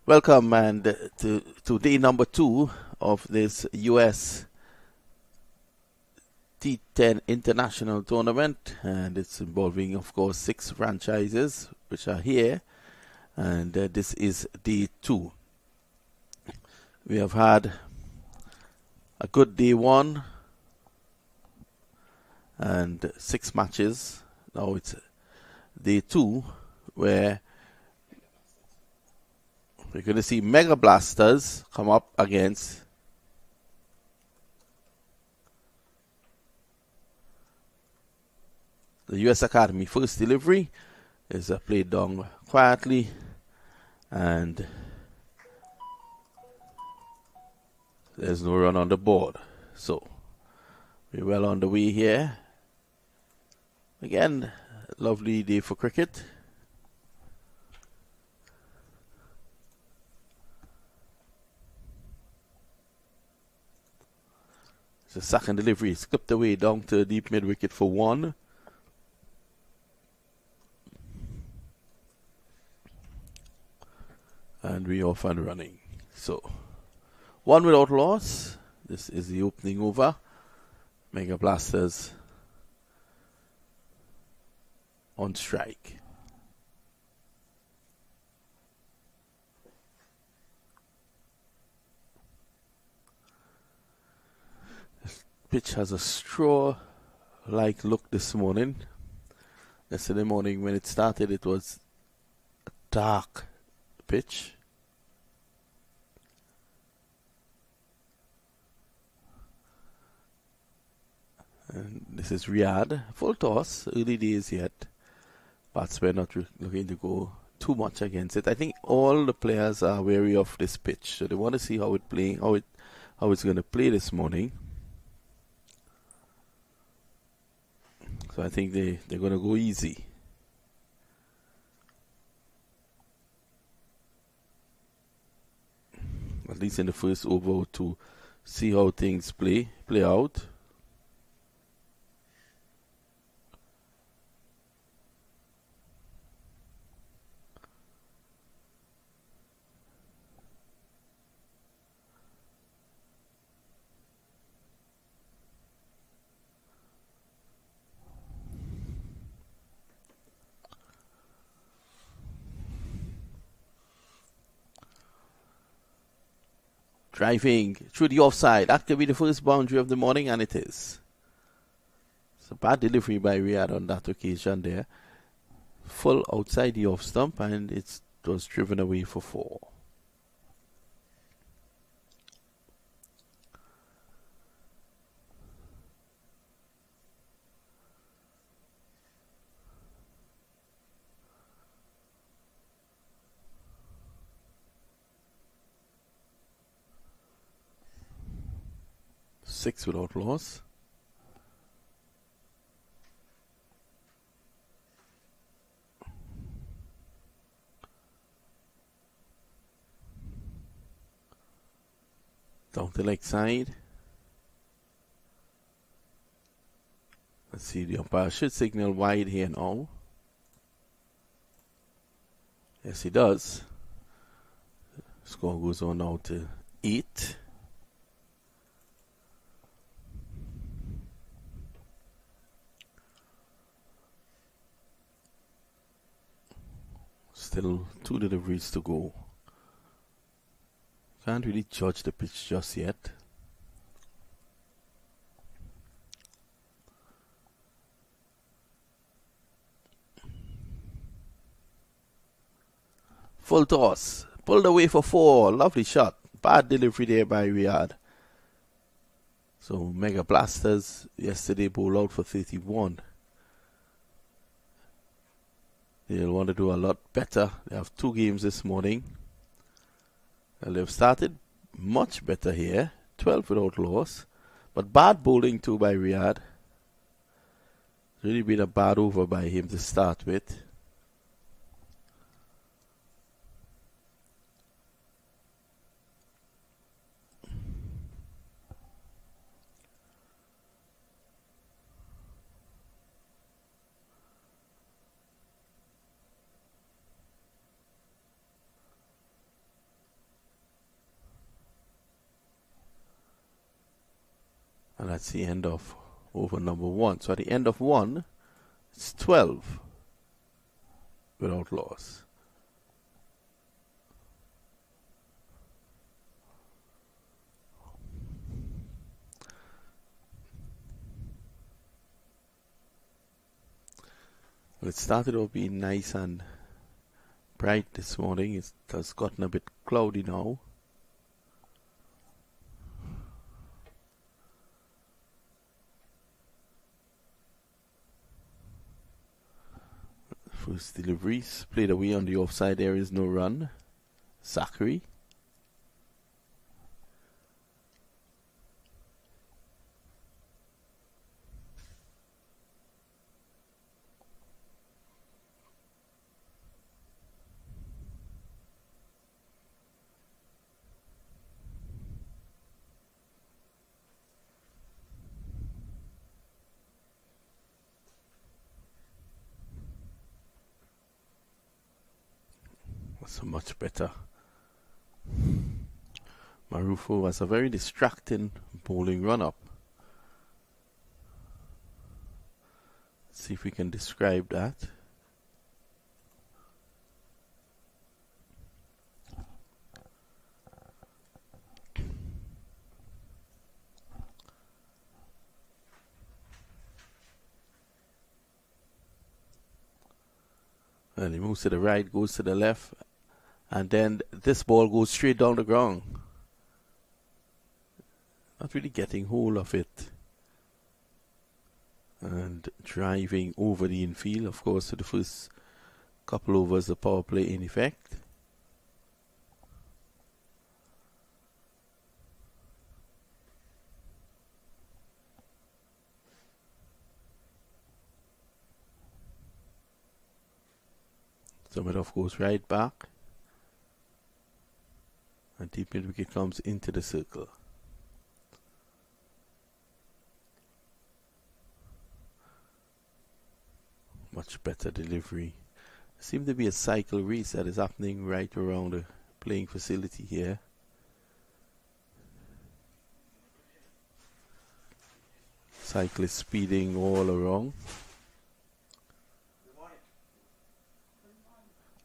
Welcome and to day number 2 of this US T10 International Tournament, and it's involving, of course, 6 franchises which are here, and this is day 2. We have had a good day 1 and 6 matches. Now it's day 2 where we're going to see Mega Blasters come up against the US Academy. First delivery is played down quietly, and there's no run on the board. So we're well on the way here. Again, lovely day for cricket. The second delivery skipped away down to deep mid wicket for 1. And we off and running. So 1 without loss. This is the opening over. Mega Blasters on strike. Pitch has a straw-like look this morning. Yesterday morning when it started, it was a dark pitch. And this is Riyadh. Full toss, early days yet. Batsmen not looking to go too much against it. I think all the players are wary of this pitch, so they want to see how it's going to play this morning. So I think they're going to go easy. At least in the first over, to see how things play out. Driving through the offside. That could be the first boundary of the morning, and it is. It's a bad delivery by Riyadh on that occasion there. Full outside the off stump, and it was driven away for 4. Six without loss. Down the leg side. Let's see, the umpire should signal wide here now. Yes, he does. Score goes on now to 8. Still 2 deliveries to go. Can't really judge the pitch just yet. Full toss. Pulled away for 4. Lovely shot. Bad delivery there by Riyadh. So Mega Blasters yesterday bowled out for 31. They'll want to do a lot better. They have 2 games this morning. Well, they've started much better here. 12 without loss. But bad bowling too by Riyadh. It's really been a bad over by him to start with. And that's the end of over number 1. So at the end of 1, it's 12 without loss. Well, it started off being nice and bright this morning. It has gotten a bit cloudy now. First deliveries played away on the offside. There is no run. Zachary. Was much better. Marufo was a very distracting bowling run-up. Let's see if we can describe that. And he moves to the right, goes to the left, and then this ball goes straight down the ground. Not really getting hold of it. And driving over the infield, of course, to the first couple overs, the power play in effect. Samedov goes right back. And deep mid wicket comes into the circle. Much better delivery. Seems to be a cycle race that is happening right around the playing facility here. Cyclists speeding all around.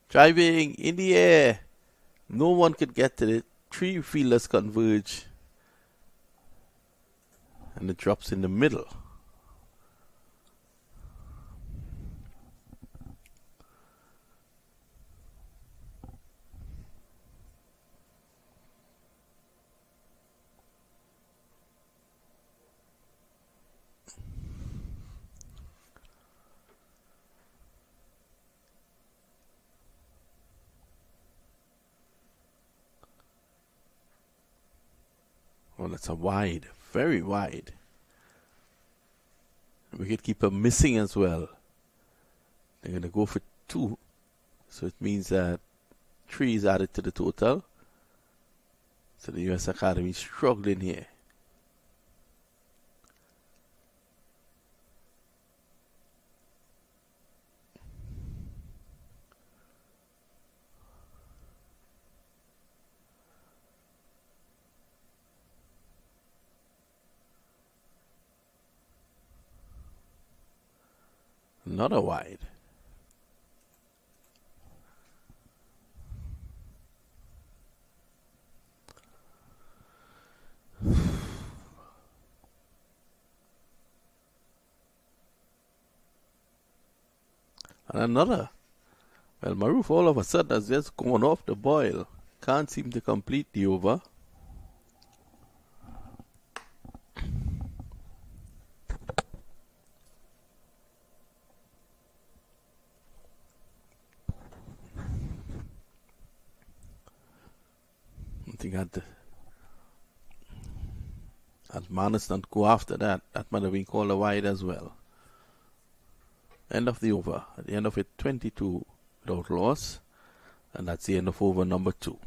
Driving in the air. No one could get to it. 3 fielders converge. And it drops in the middle. Oh, that's a wide, very wide. Wicketkeeper missing as well. They're going to go for 2. So it means that 3 is added to the total. So the US Academy is struggling here. Another wide. And another. Well, Maruf all of a sudden has just gone off the boil. Can't seem to complete the over. I think had Manus not go after that, that might have been called a wide as well. End of the over. At the end of it, 22 without loss. And that's the end of over number 2.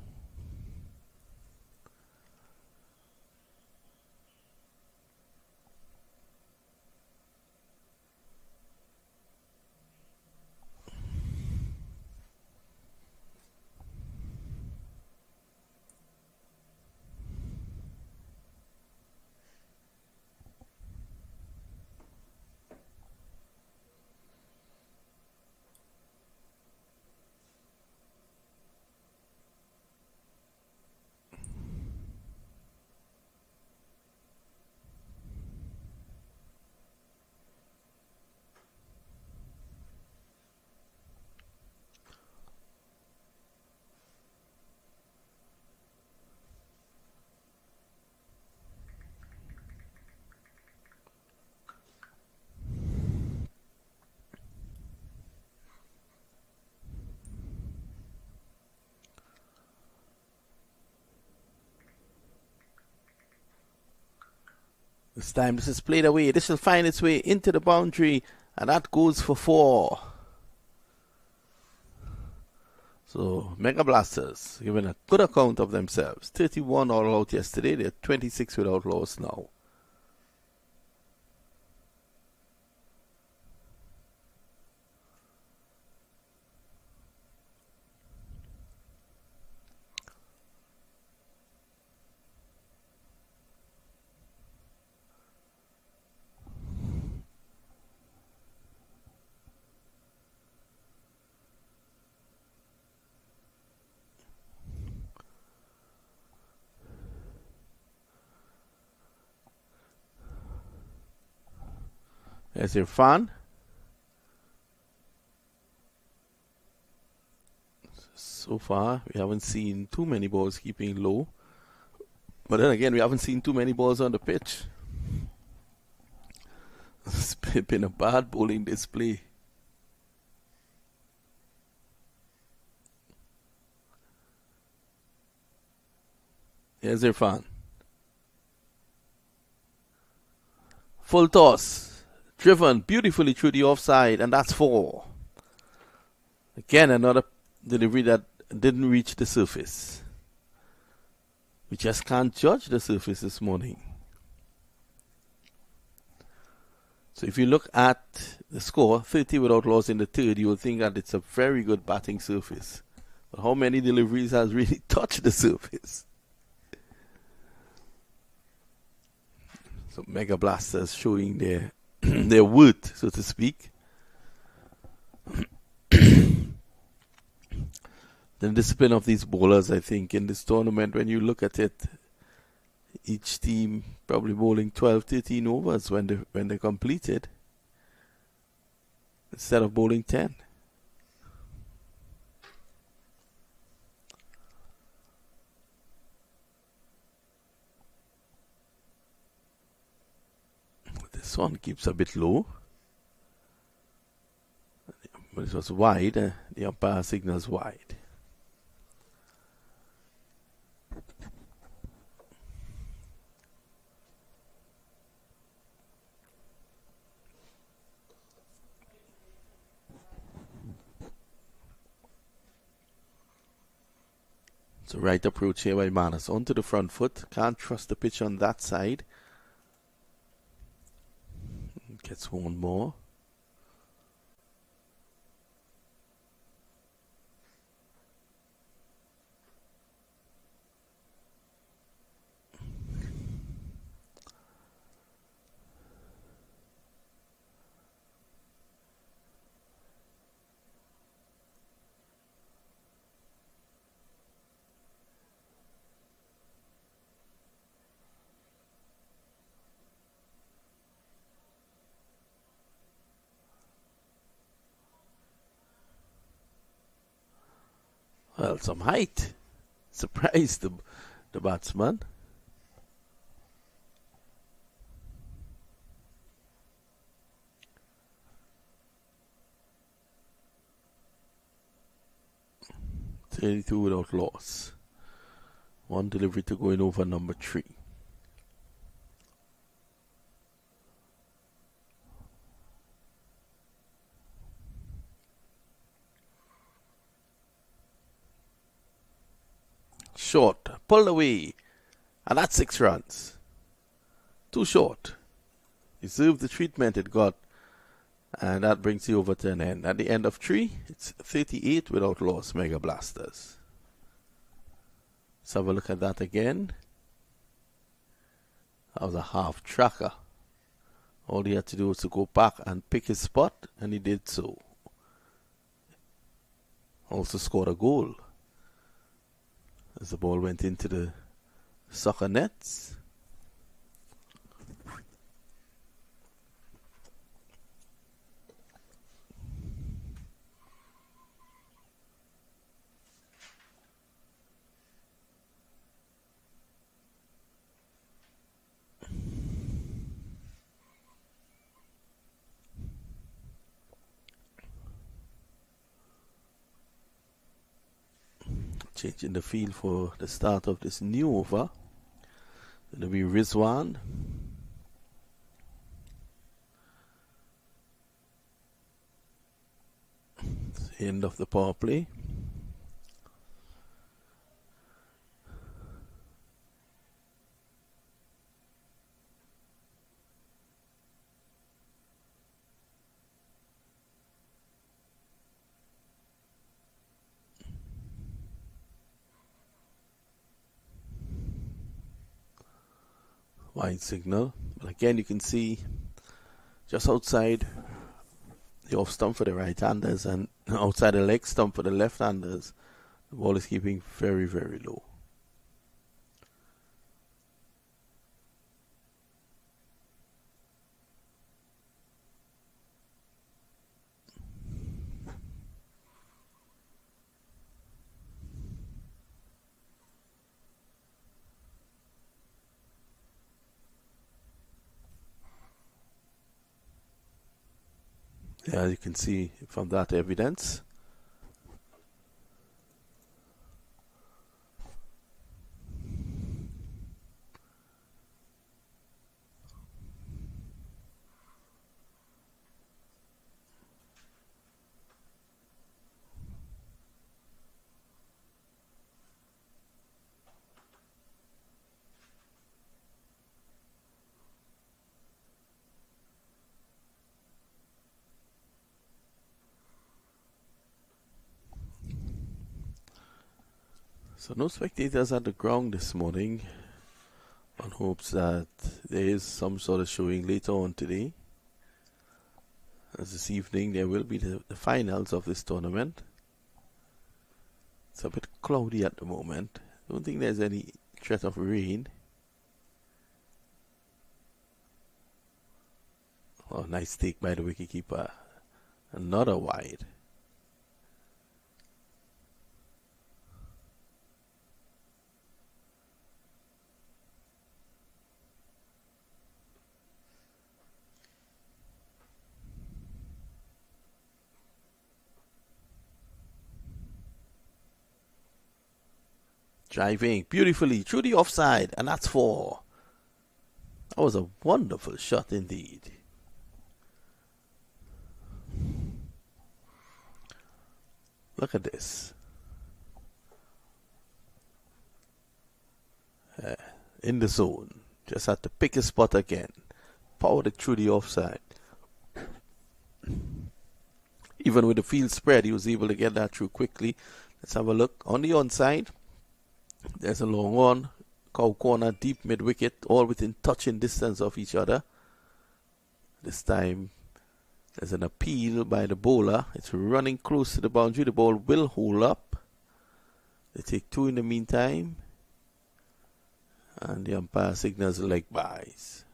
This time this is played away. This will find its way into the boundary, and that goes for 4. So Mega Blasters giving a good account of themselves. 31 all out yesterday. They're 26 without loss now. There's Irfan. So far, we haven't seen too many balls keeping low. But then again, we haven't seen too many balls on the pitch. It's been a bad bowling display. Here's Irfan. Full toss. Driven beautifully through the offside, and that's 4. Again, another delivery that didn't reach the surface. We just can't judge the surface this morning. So if you look at the score, 30 without loss in the third, you will think that it's a very good batting surface. But how many deliveries has really touched the surface? So Mega Blasters showing their their worth, so to speak. The discipline of these bowlers, I think, in this tournament, when you look at it, each team probably bowling 12, 13 overs when they completed, instead of bowling 10. This one keeps a bit low. But it was wide. The umpire signals wide. So right approach here by Manas. Onto the front foot. Can't trust the pitch on that side. Gets one more. Well, some height. Surprised the batsman. .32 without loss. One delivery to go in over number 3. Short, pulled away, and that's 6 runs. Too short. Deserved the treatment it got, and that brings you over to an end. At the end of 3, it's 38 without loss, Mega Blasters. Let's have a look at that again. That was a half tracker. All he had to do was to go back and pick his spot, and he did so. Also scored a goal as the ball went into the soccer nets. Changing the field for the start of this new over. It'll be Rizwan. End of the power play. Wide signal. But again, you can see just outside the off stump for the right-handers and outside the leg stump for the left-handers, the ball is keeping very, very low. Yeah, you can see from that evidence. So no spectators at the ground this morning, on hopes that there is some sort of showing later on today. As this evening there will be the finals of this tournament. It's a bit cloudy at the moment. Don't think there's any threat of rain. Oh, nice take by the wicketkeeper. Another wide. Driving beautifully through the offside, and that's 4. That was a wonderful shot indeed. Look at this. In the zone. Just had to pick a spot again. Powered it through the offside. Even with the field spread, he was able to get that through quickly. Let's have a look. On the onside, there's a long one. Cow corner, deep mid-wicket, all within touching distance of each other. This time, there's an appeal by the bowler. It's running close to the boundary. The ball will hold up. They take 2 in the meantime. And the umpire signals leg byes.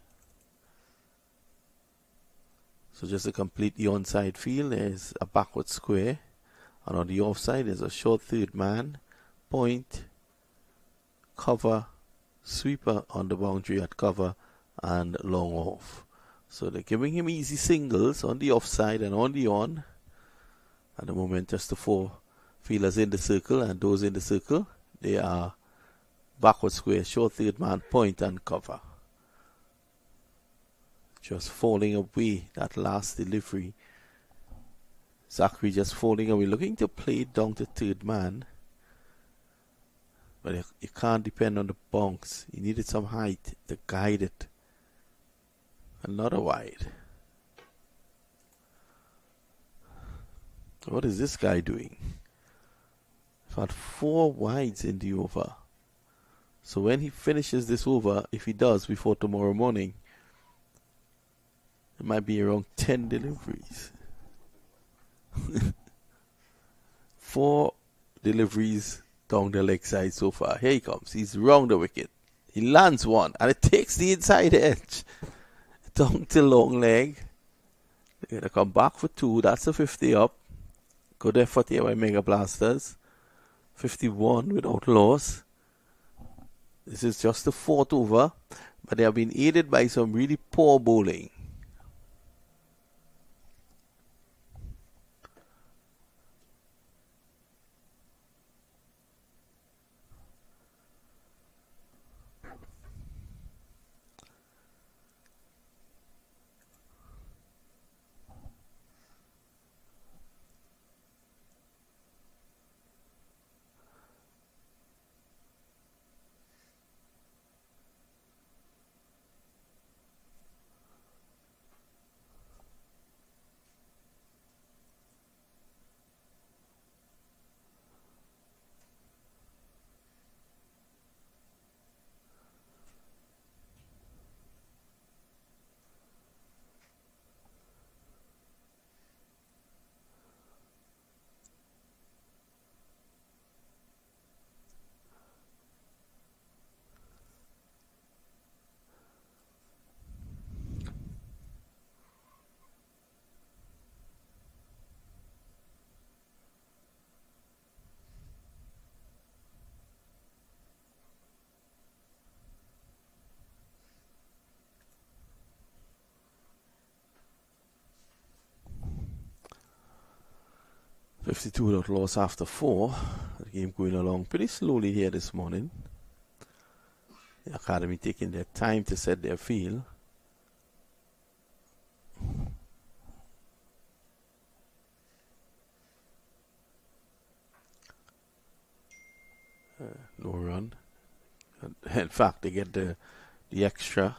So just to complete the onside field, there's a backward square. And on the offside, there's a short third man. Point, cover, sweeper on the boundary at cover, and long off. So they're giving him easy singles on the offside and on the on. At the moment, just the 4 fielders in the circle, and those in the circle, they are backward square, short third man, point, and cover. Just falling away, that last delivery. Zachary just falling away, looking to play it down to third man. But you can't depend on the bonks. You needed some height to guide it. Another wide. What is this guy doing? I've had 4 wides in the over. So when he finishes this over, if he does before tomorrow morning, it might be around 10 deliveries. 4 deliveries down the leg side so far. Here he comes. He's round the wicket. He lands one, and it takes the inside edge. Down to long leg. They're going to come back for 2. That's a 50 up. Good effort here by Mega Blasters. 51 without loss. This is just the 4th over, but they have been aided by some really poor bowling. 52 without loss after 4. The game going along pretty slowly here this morning. The Academy taking their time to set their field. No run. In fact, they get the extra.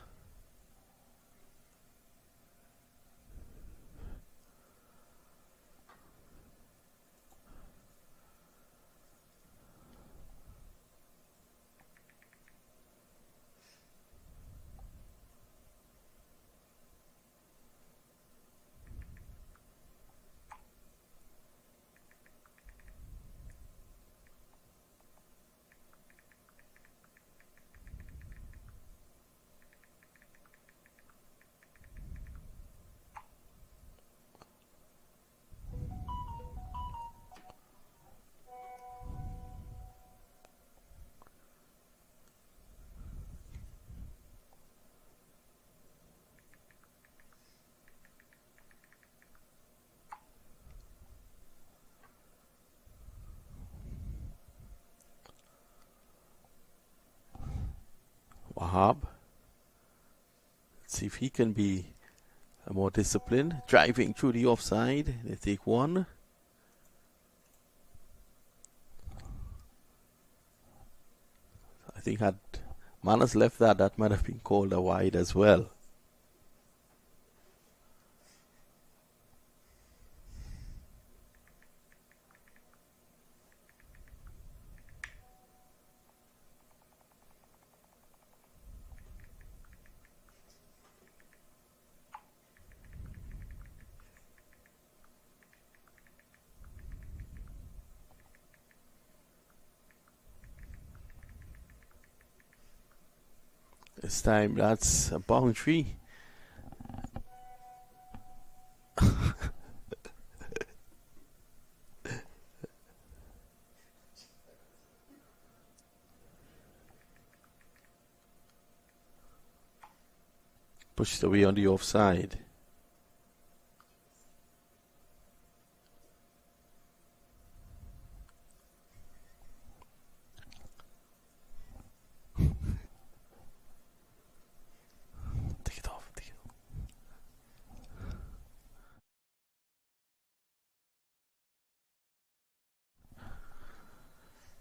Wahab. Let's see if he can be more disciplined. Driving through the offside. They take one. I think had Manas left that might have been called a wide as well. This time that's a boundary. Pushed away on the offside.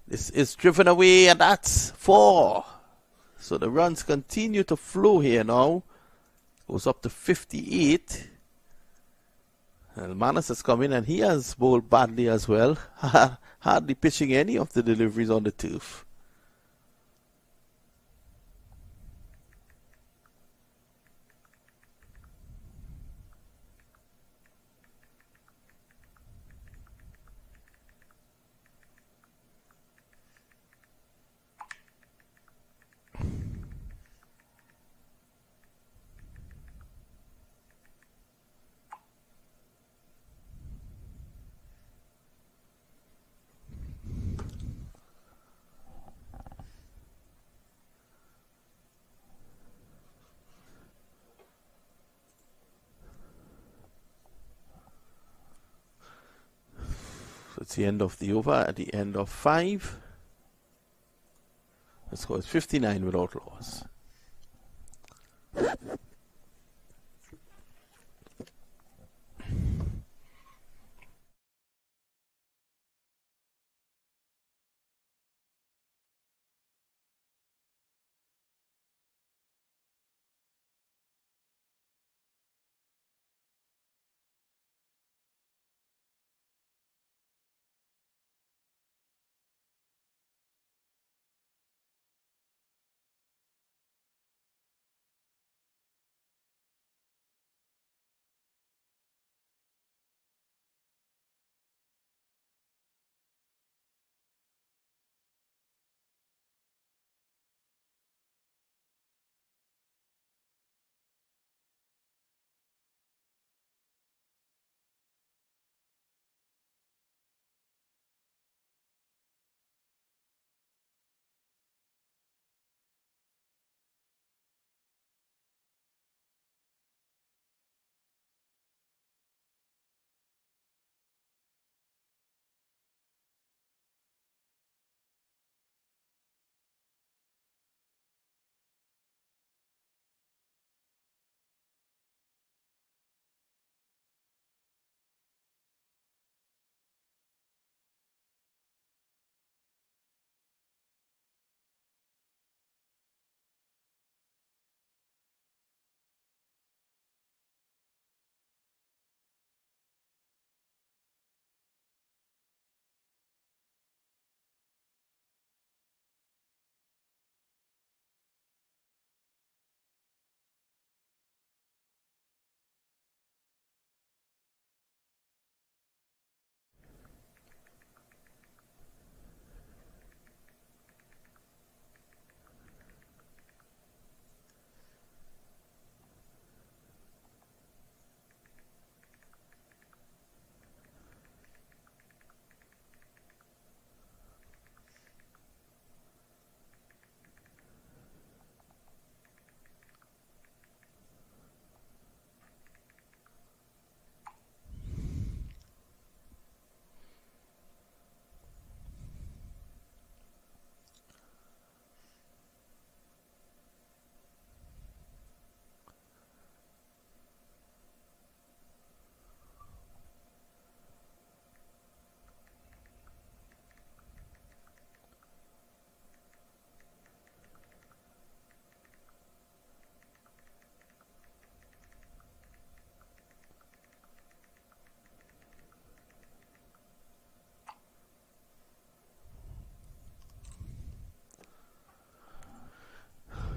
This is driven away, and that's 4. So the runs continue to flow here now. Goes up to 58. And Manas has come in, and he has bowled badly as well. Hardly pitching any of the deliveries on the turf. So it's the end of the over at the end of 5. The score is 59 without loss.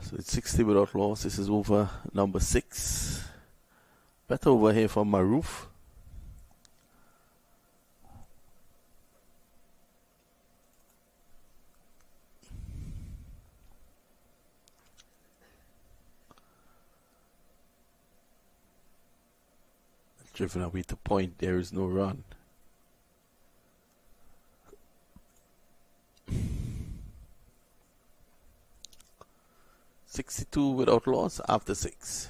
So it's 60 without loss. This is over number 6. Better over here from Maruf. Driven away to point. There is no run. $62 without loss after 6.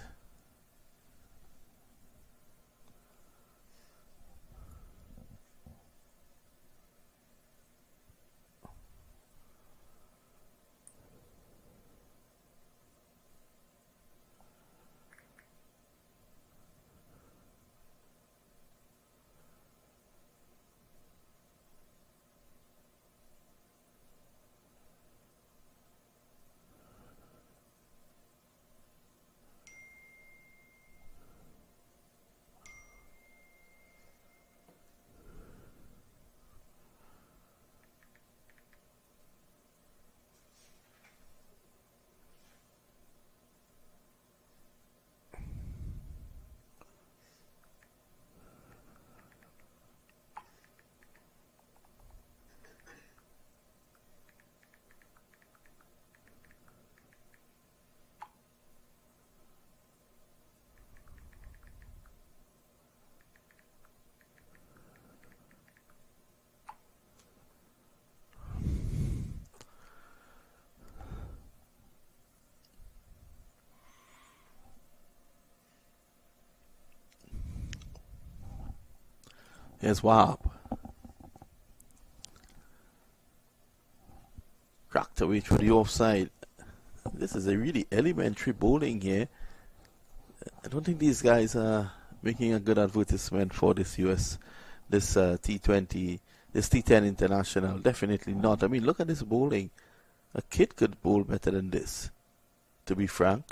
Here's Wahab. Cracked away to the offside. This is a really elementary bowling here. I don't think these guys are making a good advertisement for this T20, this T10 International. Definitely not. I mean, look at this bowling. A kid could bowl better than this, to be frank.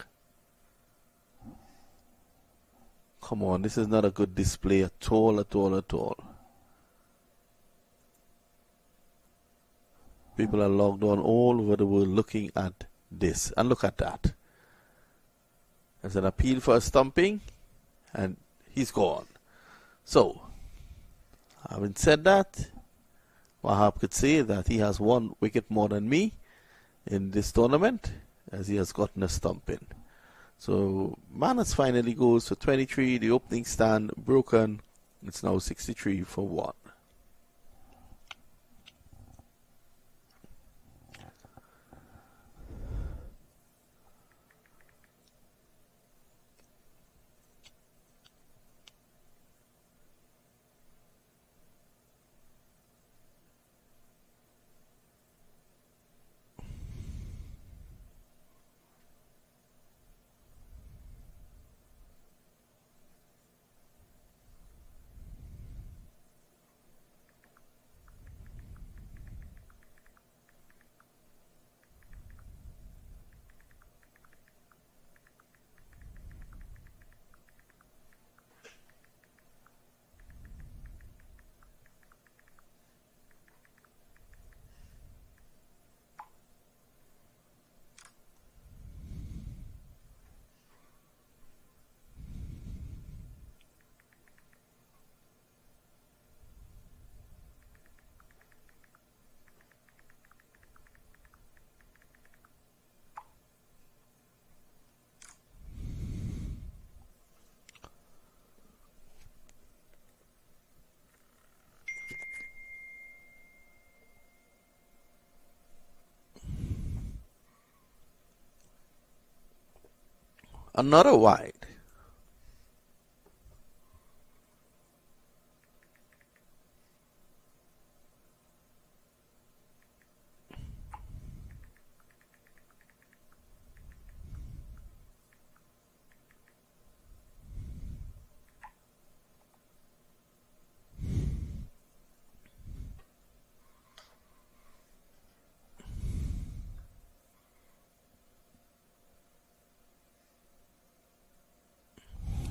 Come on, this is not a good display at all, at all, at all. People are logged on all over the world looking at this. And look at that. There's an appeal for a stumping, and he's gone. So, having said that, Wahab could say that he has 1 wicket more than me in this tournament, as he has gotten a stumping. So Manners finally goes to 23, the opening stand broken. It's now 63 for 1. Another wide.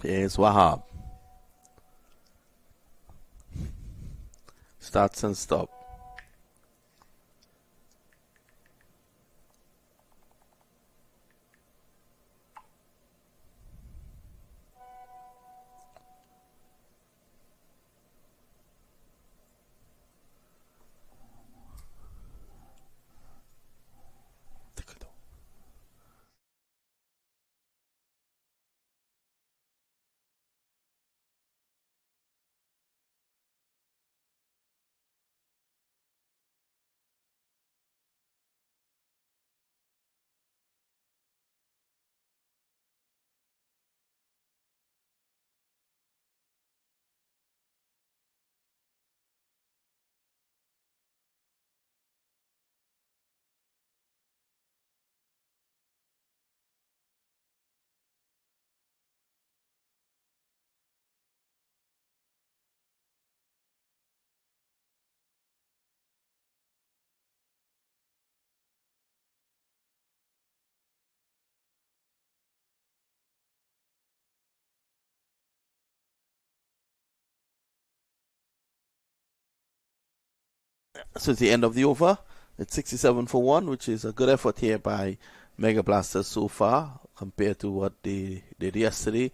Here's Wahab. Starts and stop. So it's the end of the over. It's 67 for 1, which is a good effort here by Mega Blasters so far compared to what they did yesterday.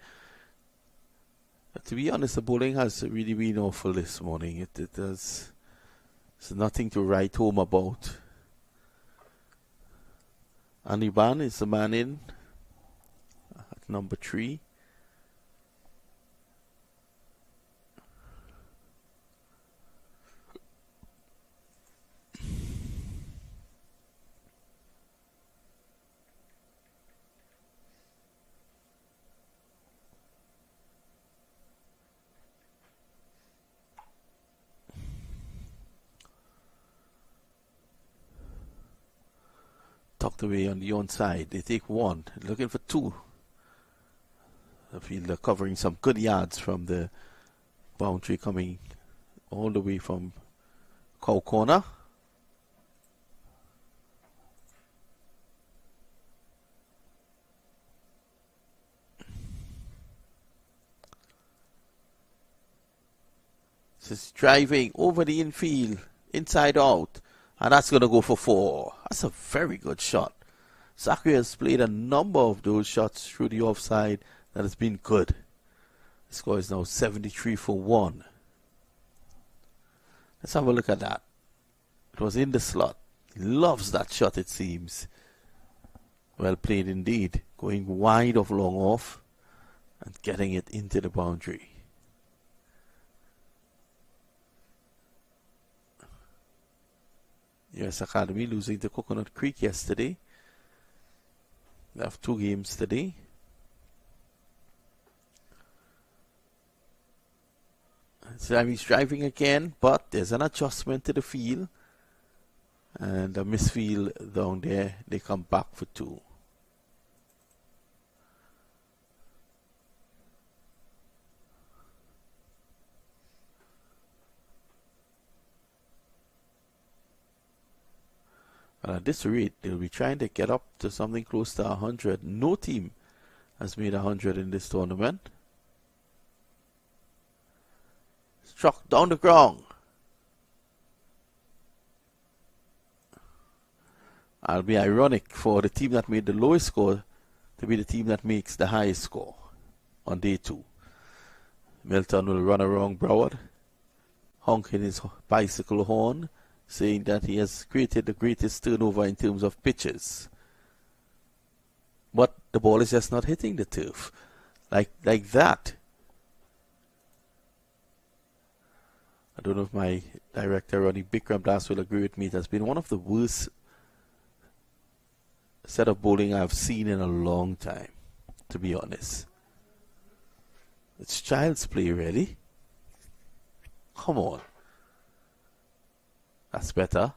But to be honest, the bowling has really been awful this morning. There's nothing to write home about. Aniban is the man in at number 3. Tucked away on the onside. They take 1. Looking for 2. I feel they're covering some good yards from the boundary coming all the way from Cow Corner. This is driving over the infield, inside out. And that's going to go for 4. That's a very good shot. Zachary has played a number of those shots through the offside that has been good. The score is now 73 for 1. Let's have a look at that. It was in the slot. He loves that shot, it seems. Well played indeed. Going wide of long off and getting it into the boundary. US Academy losing to Coconut Creek yesterday. They have 2 games today. So he's driving again, but there's an adjustment to the field. And a misfield down there. They come back for 2. And at this rate, they'll be trying to get up to something close to 100. No team has made 100 in this tournament. Struck down the ground. It'll be ironic for the team that made the lowest score to be the team that makes the highest score on day 2. Milton will run around Broward, honking his bicycle horn, saying that he has created the greatest turnover in terms of pitches. But the ball is just not hitting the turf. Like that. I don't know if my director, Ronnie Bikram Das, will agree with me. It has been one of the worst set of bowling I've seen in a long time, to be honest. It's child's play, really. Come on. That's better.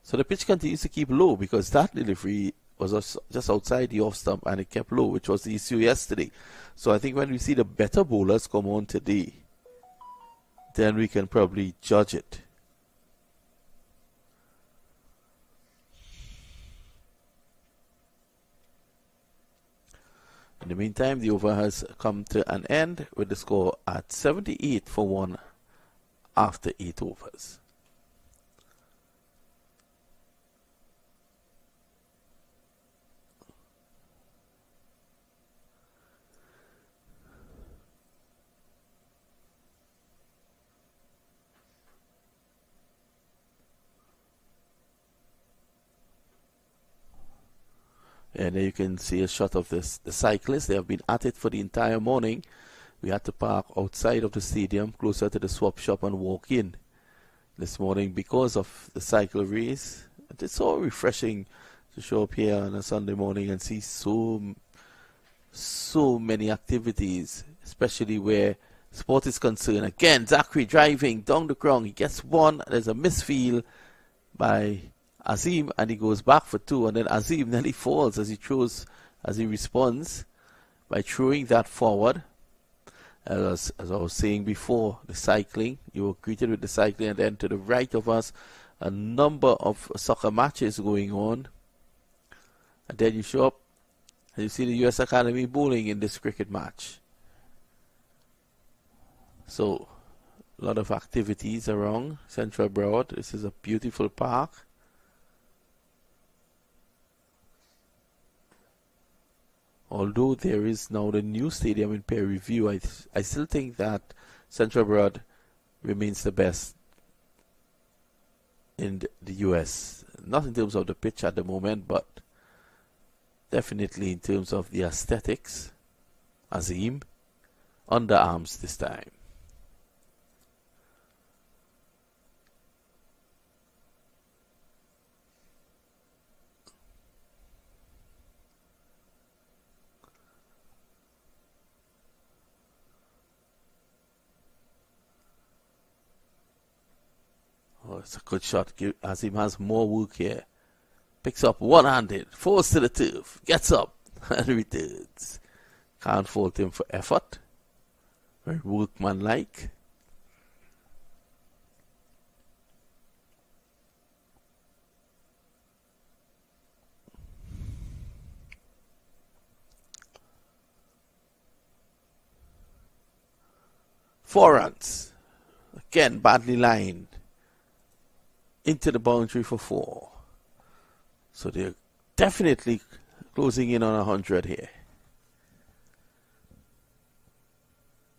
So the pitch continues to keep low because that delivery was just outside the off stump and it kept low, which was the issue yesterday. So I think when we see the better bowlers come on today, then we can probably judge it. In the meantime, the over has come to an end with the score at 78 for 1 after 8 overs. And there you can see a shot of the cyclists. They have been at it for the entire morning. We had to park outside of the stadium, closer to the swap shop, and walk in this morning because of the cycle race. It's so refreshing to show up here on a Sunday morning and see so many activities, especially where sport is concerned. Again, Zachary driving down the ground. He gets 1. There's a misfield by Azim, and he goes back for 2, and then Azim nearly falls as he responds by throwing that forward. As I was saying before, the cycling, you were greeted with the cycling, and then to the right of us, a number of soccer matches going on. And then you show up and you see the US Academy bowling in this cricket match. So A lot of activities around Central Broward. This is a beautiful park. Although there is now the new stadium in peer review, I still think that Central Broward remains the best in the US. Not in terms of the pitch at the moment, but definitely in terms of the aesthetics. Azim, underarms this time. Oh, it's a good shot. Azim has more work here. Picks up one-handed, falls to the turf, gets up, and returns. Can't fault him for effort. Very workmanlike. Four runs. Again, badly lined. Into the boundary for 4. So they're definitely closing in on 100 here.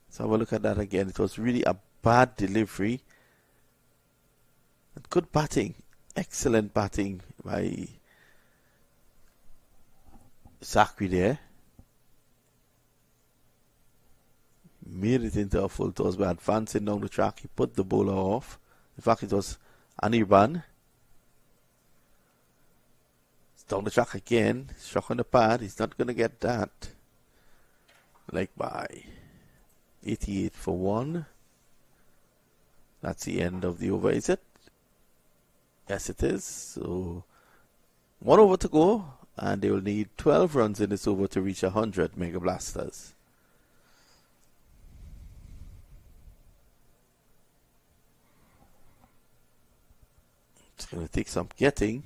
So have a look at that again. It was really a bad delivery. Good batting. Excellent batting by Zachary there. Made it into a full toss by advancing down the track. He put the bowler off. In fact, it was Anirban. It's down the track again. Struck on the pad. He's not going to get that. Like by 88 for 1. That's the end of the over, is it? Yes, it is. So 1 over to go, and they will need 12 runs in this over to reach 100 Mega Blasters. It's going to take some getting.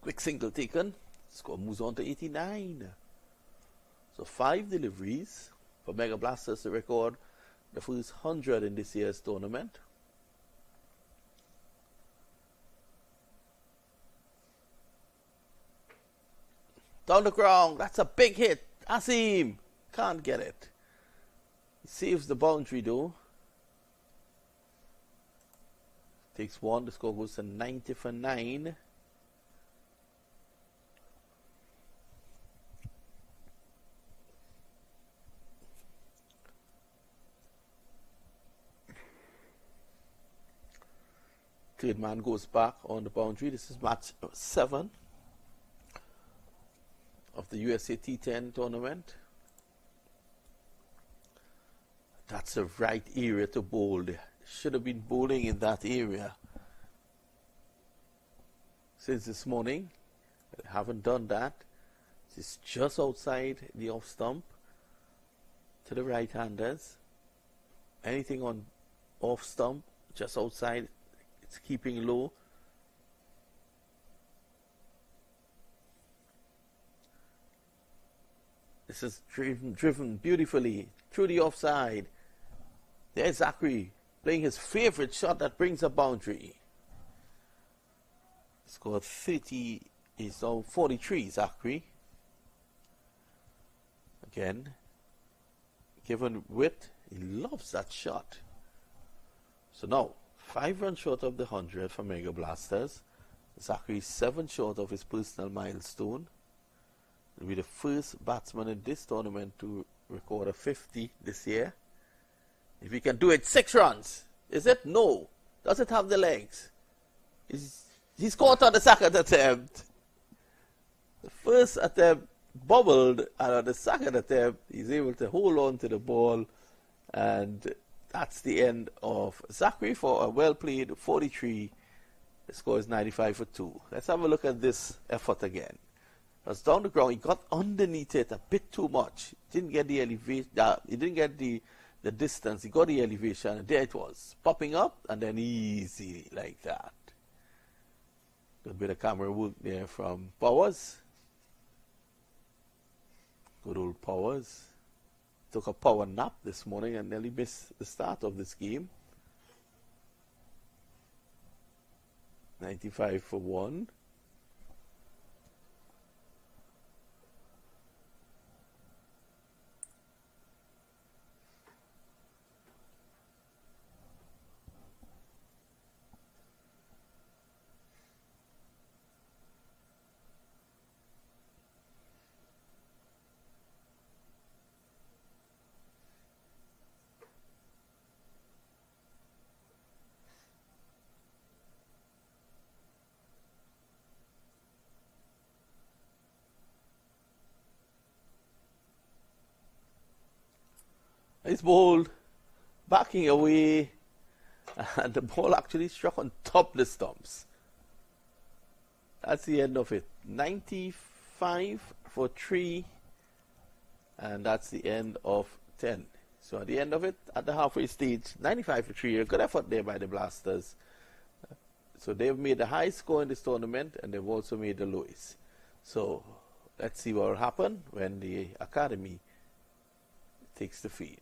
Quick single taken. Score moves on to 89. So 5 deliveries for Mega Blasters to record the first 100 in this year's tournament. Down the ground. That's a big hit. Asim can't get it. He saves the boundary though. Takes 1. The score goes to 90 for 9. Third man goes back on the boundary. This is match 7 of the USA T10 tournament. That's the right area to bowl. They should have been bowling in that area since this morning. They haven't done that. It's just outside the off stump to the right-handers. Anything on off stump, just outside, it's keeping low. This is driven beautifully through the offside. There's Zachary playing his favorite shot that brings a boundary. Scored 30, he's now 43, Zachary. Again, given width, he loves that shot. So now, 5 runs short of the 100 for Mega Blasters. Zachary 7 short of his personal milestone. He'll be the first batsman in this tournament to record a 50 this year. If he can do it, 6 runs. Is it? No. Does it have the legs? He's caught on the second attempt. The first attempt bobbled, and on the second attempt, he's able to hold on to the ball. And that's the end of Zachary for a well-played 43. The score is 95 for 2. Let's have a look at this effort again. It was down the ground. He got underneath it a bit too much. Didn't get the elevation. He didn't get the distance. He got the elevation, and there it was, popping up, and then easy like that. Good bit of camera work there from Powers. Good old Powers. Took a power nap this morning and nearly missed the start of this game. 95 for 1. He's bowled, backing away, and the ball actually struck on top of the stumps. That's the end of it. 95 for 3, and that's the end of 10. So at the end of it, at the halfway stage, 95 for 3. A good effort there by the Blasters. So they've made the highest score in this tournament, and they've also made the lowest. So let's see what will happen when the academy takes the field.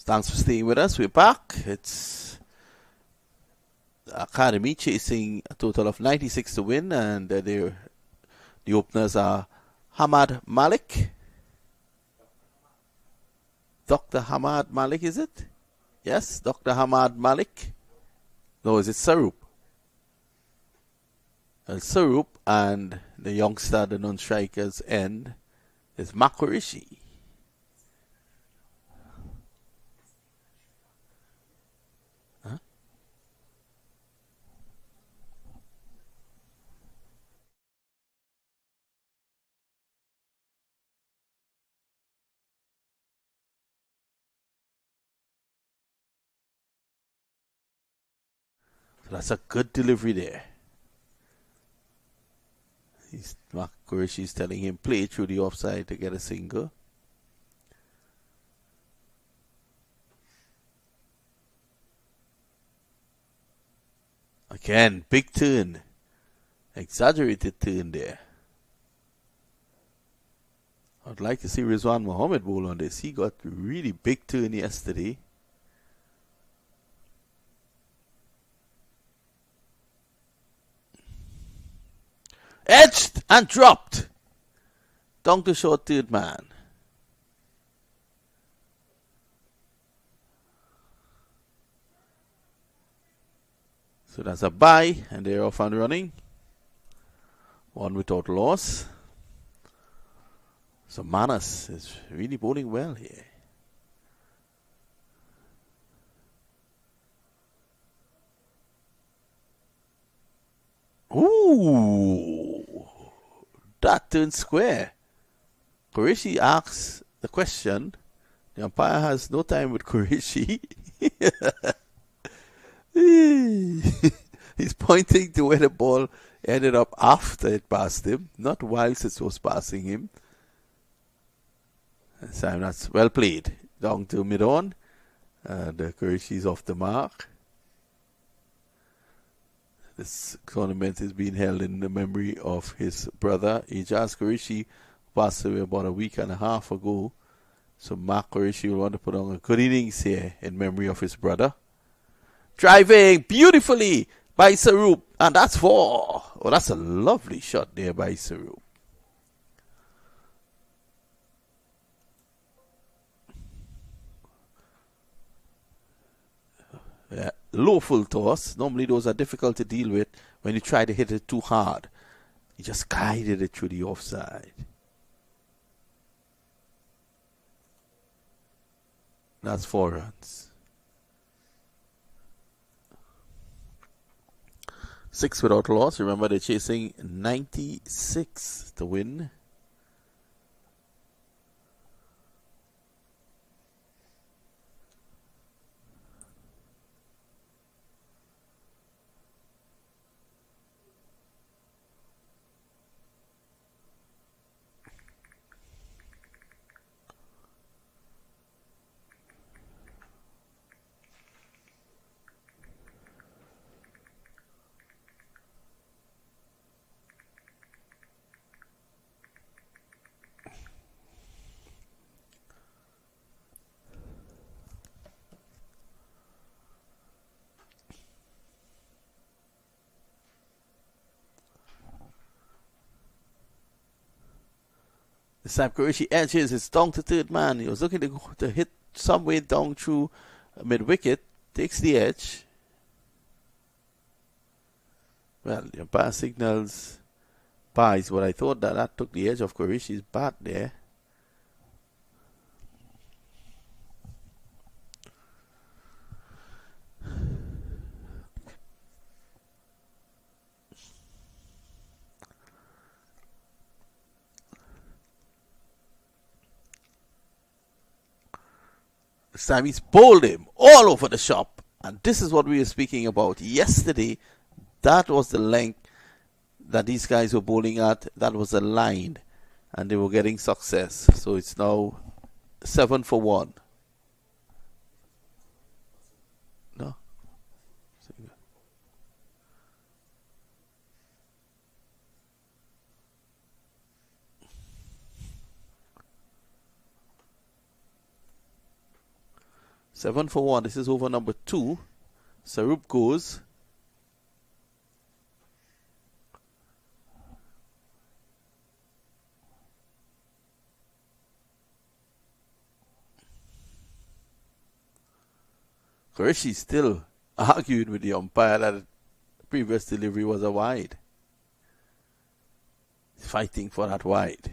Thanks for staying with us. We're back. It's the Academy chasing a total of 96 to win, and the openers are Hamad Malik. Dr. Hamad Malik, is it? Yes, Dr. Hamad Malik. No, is it Sarup? Sarup, and the youngster, the non-strikers end, is Makurishi. Huh? So that's a good delivery there. Makurishi is telling him play through the offside to get a single. Again, big turn. Exaggerated turn there. I'd like to see Rizwan Mohammed bowl on this. He got a really big turn yesterday. Edged and dropped. Down to short third man. So that's a bye, and they're off and running. One without loss. So Manas is really bowling well here. Ooh, that turned square. Qureshi asks the question. The umpire has no time with Qureshi. He's pointing to where the ball ended up after it passed him, not whilst it was passing him. So that's well played. Down to mid-on. The Qureshi's off the mark. This tournament is being held in the memory of his brother, Ijaz Qureshi, who passed away about a week and a half ago. So Mark Qureshi will want to put on a good innings here in memory of his brother. Driving beautifully by Sarup, and that's 4. Oh, that's a lovely shot there by Sarup. Yeah, low full toss. Normally those are difficult to deal with when you try to hit it too hard. He just guided it through the offside. That's 4 runs. 6 without loss. Remember, they're chasing 96 to win. This time Qureshi edges, it's down to third man. He was looking to hit some way down through mid-wicket. Takes the edge. Well, the umpire signals pies, but I thought that took the edge of Qureshi's bat there. This time he's bowled him all over the shop. And this is what we were speaking about yesterday. That was the length that these guys were bowling at. That was the line. And they were getting success. So it's now 7 for 1. No? 7 for 1. This is over number 2. Sarup goes. Qureshi still argued with the umpire that the previous delivery was a wide. He's fighting for that wide.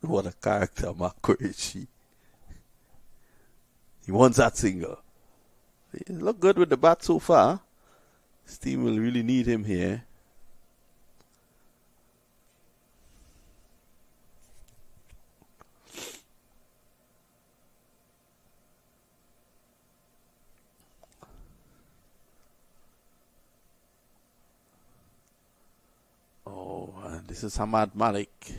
What a character, MAQ Qureshi. He wants that single. He looked good with the bat so far. His team will really need him here. Oh, and this is Hamad Malik.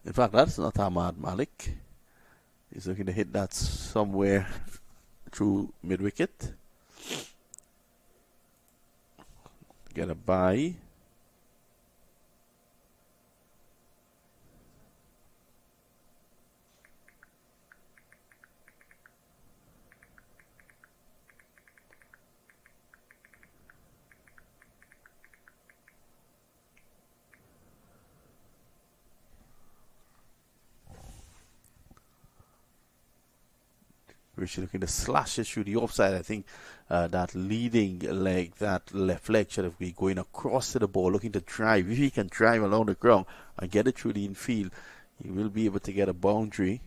In fact, that's not Hamad Malik. He's looking to hit that somewhere through mid-wicket. Get a bye. We're looking to slash it through the offside. I think that leading leg, that left leg should have been going across to the ball, looking to drive. If he can drive along the ground and get it through the infield, he will be able to get a boundary.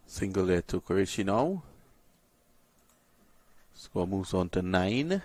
Single there to Qureshi now. Score moves on to 9.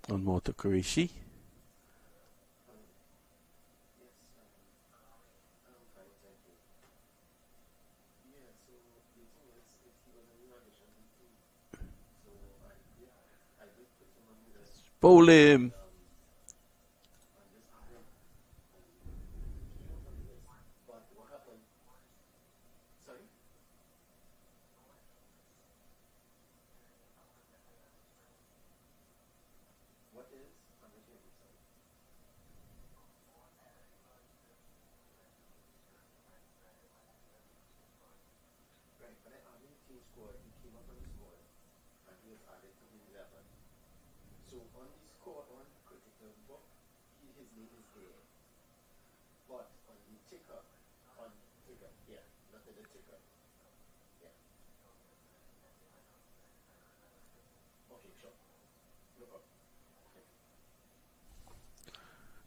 One more to Qureshi. Bowl him.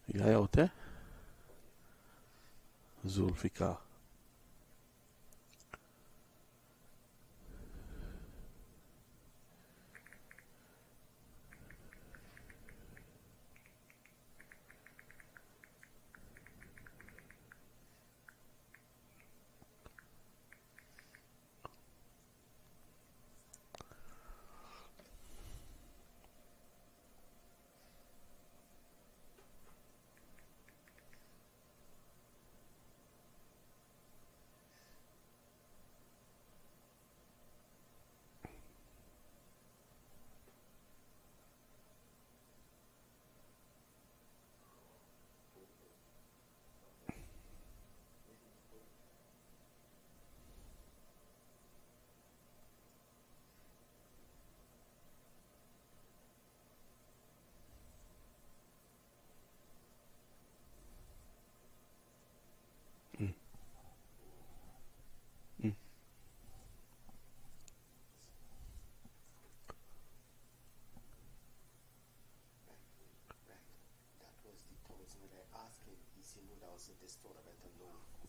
The guy out there? Zulfikar.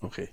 Okay.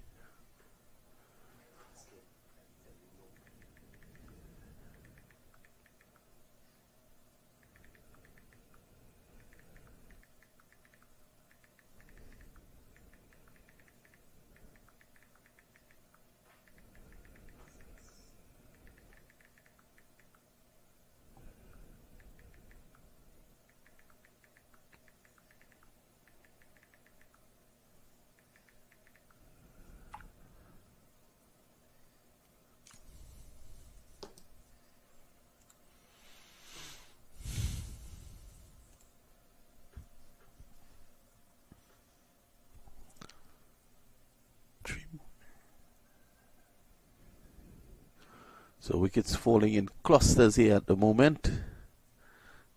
So wickets falling in clusters here at the moment.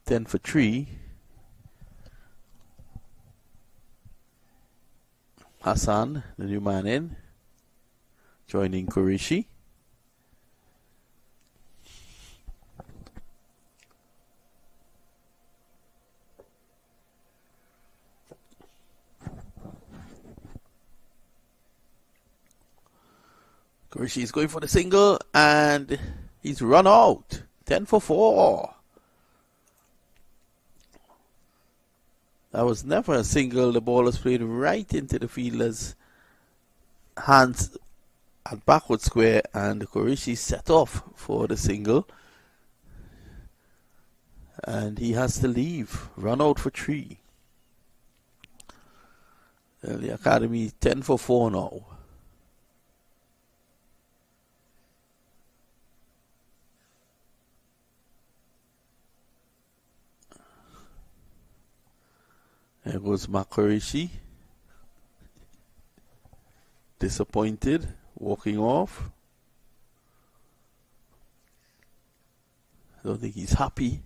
10 for 3. Hassan, the new man in, joining Qureshi. Qureshi is going for the single and he's run out. 10 for 4. That was never a single. The ball was played right into the fielder's hands at backward square, and Qureshi set off for the single. And he has to leave. Run out for 3. The Academy 10 for 4 now. There goes Qureshi. Disappointed, walking off. I don't think he's happy.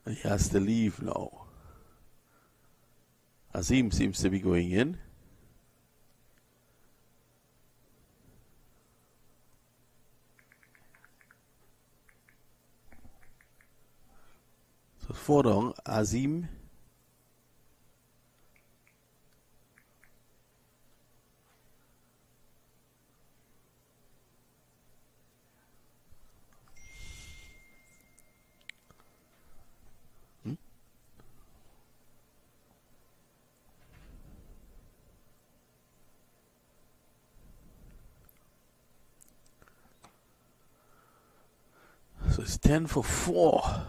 He has to leave now. Azim seems to be going in. So 4 down, Azim So it's 10 for 4.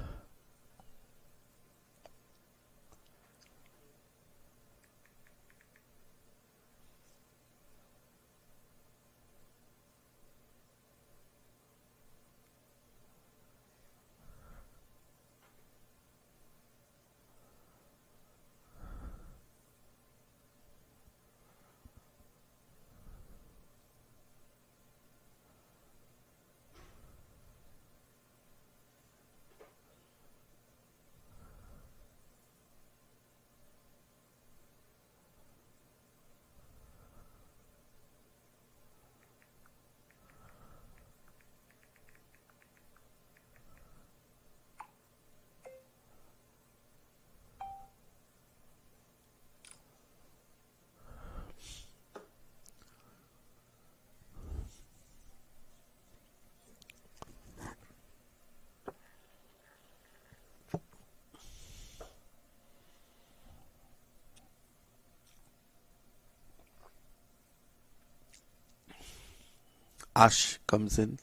Ash comes in.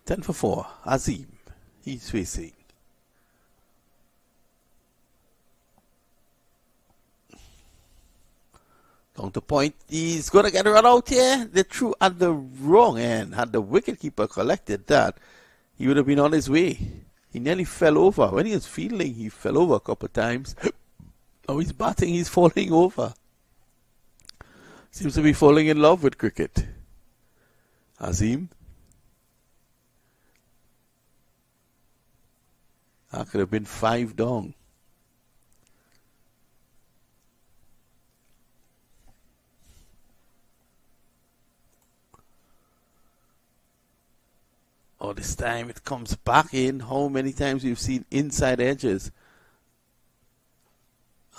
Ten for 4. Azim. He's facing. Counter point. He's going to get a run out here. They threw at the wrong end. Had the wicketkeeper collected that, he would have been on his way. He nearly fell over. When he was fielding, he fell over a couple of times. Now he's batting, he's falling over. Seems to be falling in love with cricket. Azim. That could have been 5 down. Oh, this time it comes back in. How many times we've seen inside edges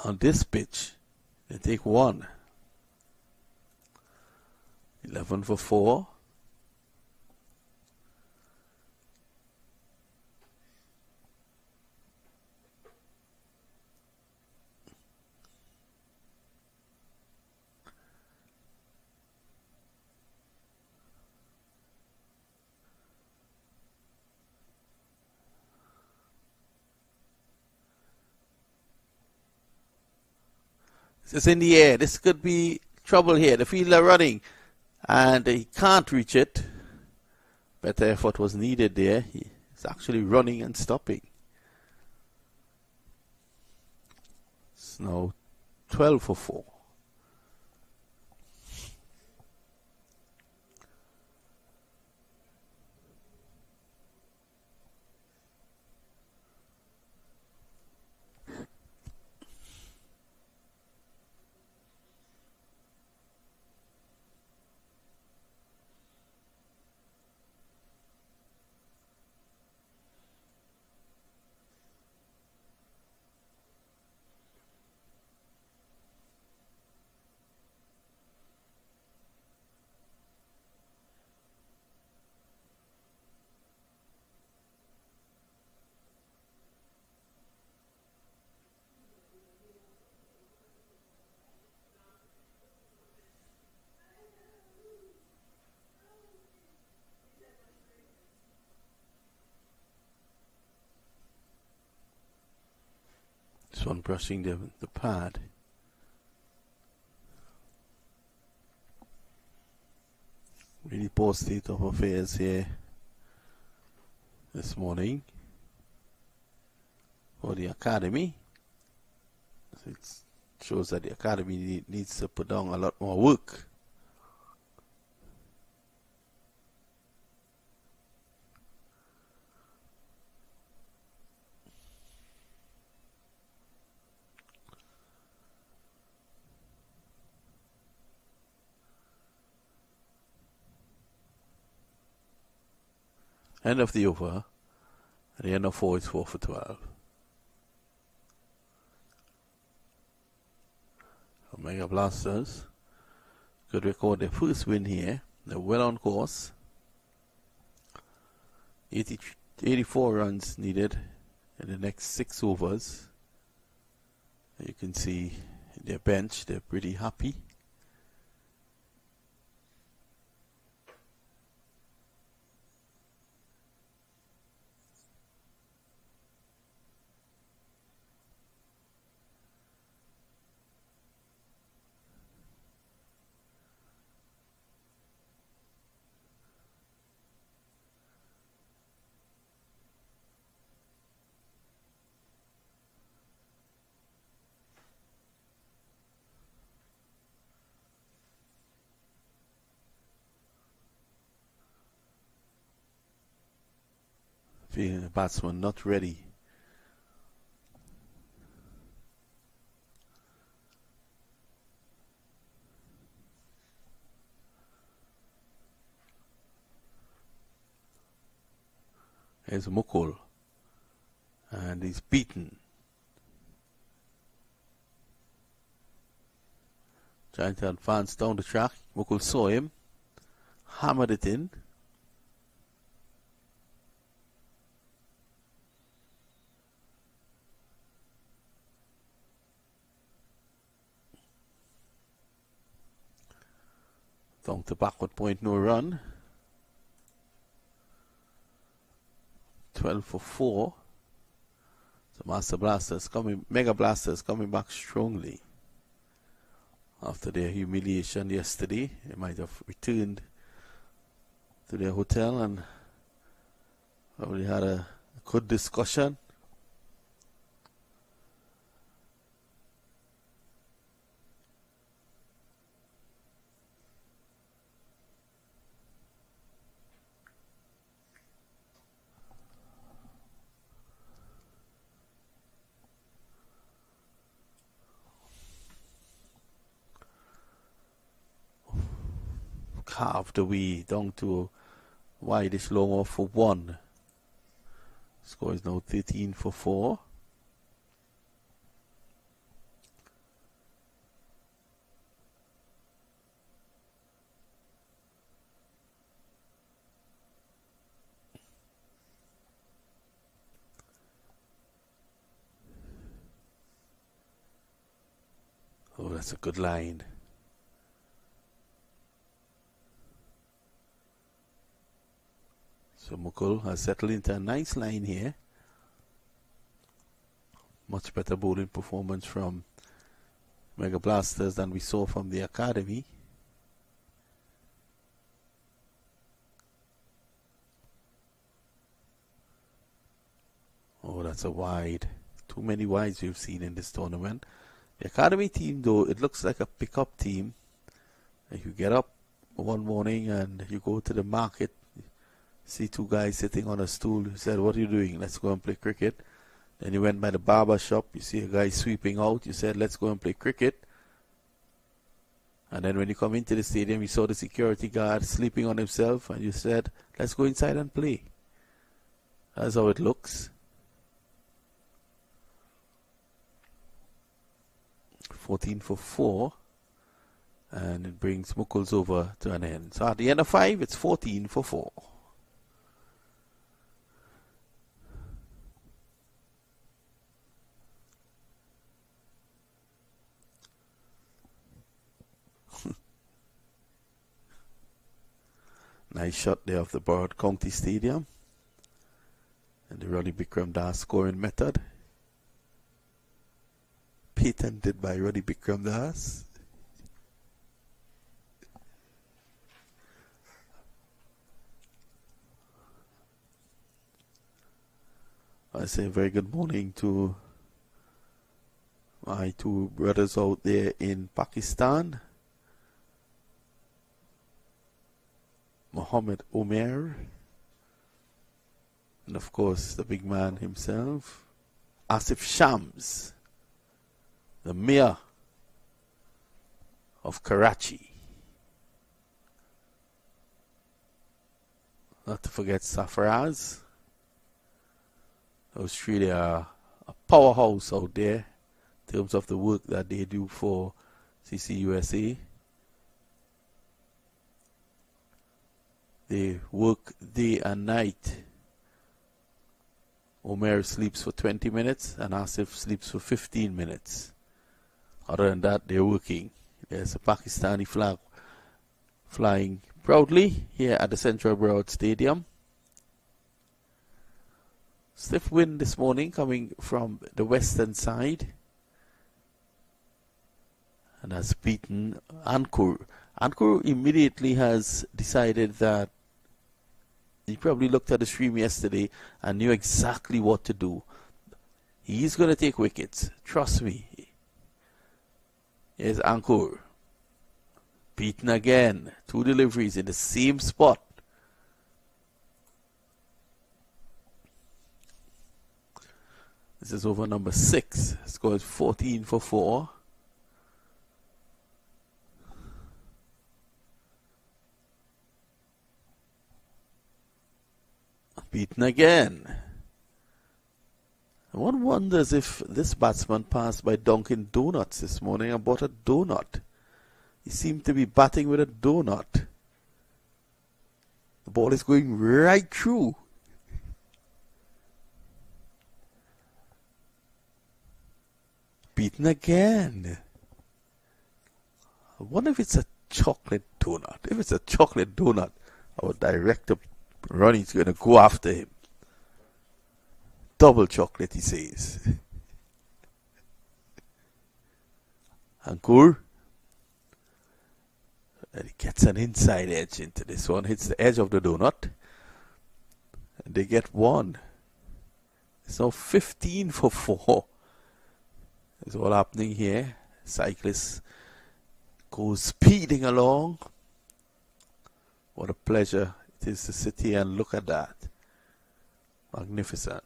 on this pitch? They take 1. 11 for 4. It's in the air. This could be trouble here. The fielder running and he can't reach it. Better effort was needed there. He's actually running and stopping. It's now 12 for 4. This one brushing the pad. Really poor state of affairs here this morning for the academy. It shows that the academy needs to put down a lot more work. End of the over. At the end of 4, it's 4 for 12. Mega Blasters could record their first win here. They're well on course. 84 runs needed in the next 6 overs. You can see their bench, they're pretty happy. Feeling the batsman not ready. Here's Mukul, and he's beaten. Trying to advance down the track. Mukul saw him, hammered it in. Down to backward point, no run. 12 for 4. So Mega Blasters coming back strongly. After their humiliation yesterday, they might have returned to their hotel and probably had a good discussion. Carved away down to wideish long off for 1. Score is now 13 for 4. Oh, that's a good line. So Mukul has settled into a nice line here. Much better bowling performance from Mega Blasters than we saw from the academy. Oh, that's a wide. Too many wides we've seen in this tournament. The academy team, though, it looks like a pickup team. If you get up one morning and you go to the market, see 2 guys sitting on a stool. You said, "What are you doing?" "Let's go and play cricket." Then you went by the barber shop. You see a guy sweeping out. You said, "Let's go and play cricket." And then when you come into the stadium, you saw the security guard sleeping on himself, and you said, "Let's go inside and play." That's how it looks. 14 for 4. And it brings Mukul's over to an end. So at the end of 5, it's 14 for 4. Nice shot there of the Broward County Stadium. And the Roddy Bikram Das scoring method. Patented by Roddy Bikram Das. I say a very good morning to my 2 brothers out there in Pakistan. Mohammed Omer, and of course the big man himself, Asif Shams, the mayor of Karachi. Not to forget Safraz. Those 3, they are a powerhouse out there in terms of the work that they do for CCUSA. They work day and night Omer sleeps for 20 minutes and Asif sleeps for 15 minutes. Other than that, they're working. There's a Pakistani flag flying proudly here at the Central Broward Stadium. Stiff wind this morning coming from the western side. And has beaten Ankur. Ankur immediately has decided that he probably looked at the stream yesterday and knew exactly what to do. He's going to take wickets. Trust me. Here's Ankur. Beaten again. 2 deliveries in the same spot. This is over number 6. Score is 14 for 4. Beaten again. One wonders if this batsman passed by Dunkin' Donuts this morning and bought a donut. He seemed to be batting with a donut. The ball is going right through. Beaten again. I wonder if it's a chocolate donut. If it's a chocolate donut, our director Ronnie's going to go after him. Double chocolate, he says. Ankur. And he gets an inside edge into this one. Hits the edge of the donut. And they get 1. It's now 15 for 4. That's all happening here. Cyclist goes speeding along. What a pleasure it is to sit here and look at that. Magnificent.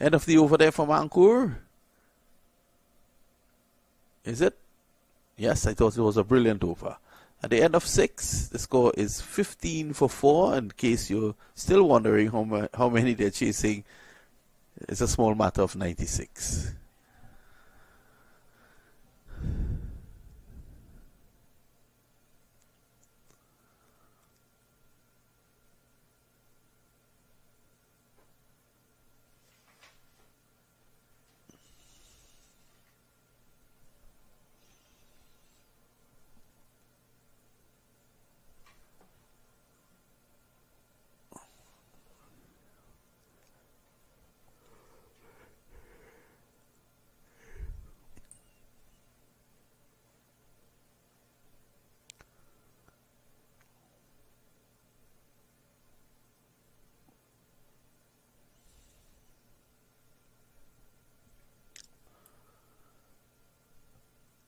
End of the over there from Ankur. Is it? Yes, I thought it was a brilliant over. At the end of 6, the score is 15 for 4. In case you're still wondering how many they're chasing, it's a small matter of 96.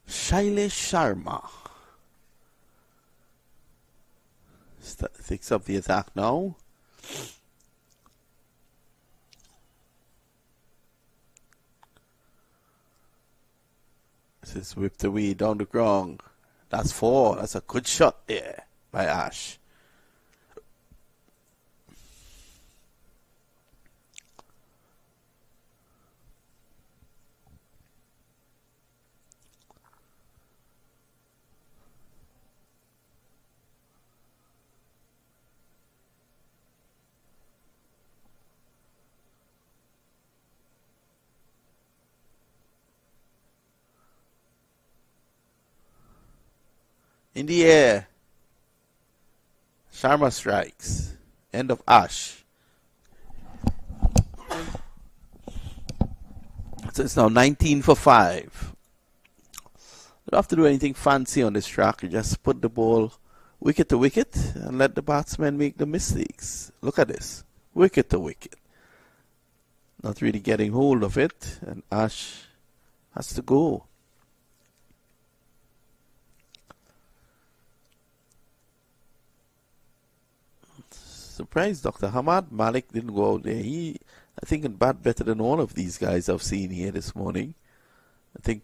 Shailesh Sharma takes up the attack now. This is whipped away down the ground. That's 4. That's a good shot there by Ash. In the air. Sharma strikes. End of Ash. So it's now 19 for 5. Don't have to do anything fancy on this track. You just put the ball wicket to wicket and let the batsmen make the mistakes. Look at this. Wicket to wicket. Not really getting hold of it. And Ash has to go. Surprised Dr. Hamad Malik didn't go out there. He, I think, can bat better than all of these guys I've seen here this morning. I think,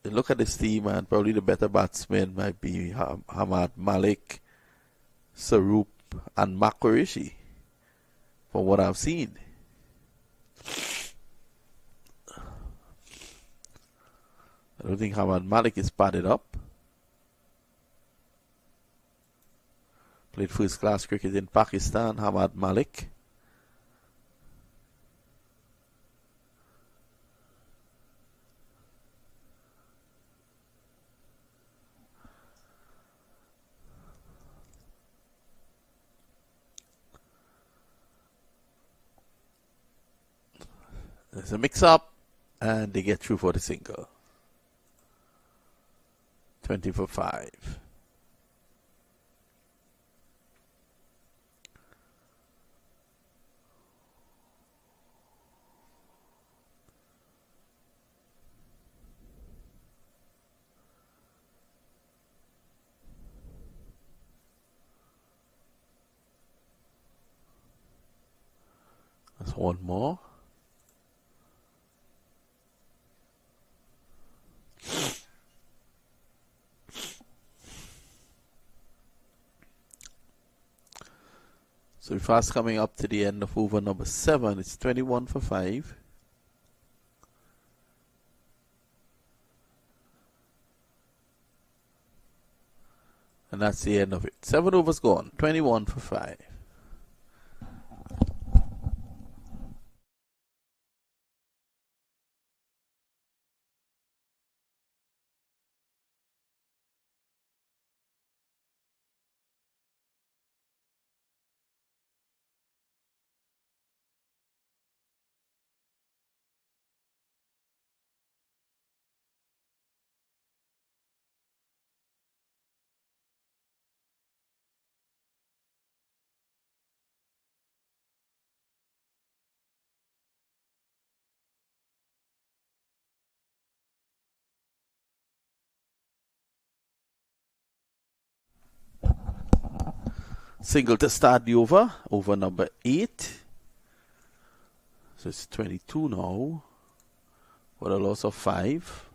look at this team, and probably the better batsmen might be Hamad Malik, Sarup, and Makarishi, from what I've seen. I don't think Hamad Malik is padded up. Played first class cricket in Pakistan, Hamad Malik. There's a mix-up, and they get through for the single. 20 for 5. That's one more. So we're fast coming up to the end of over number 7. It's 21 for 5. And that's the end of it. 7 overs gone. 21 for 5. Single to start the over. Over number 8. So it's 22 now. For a loss of 5.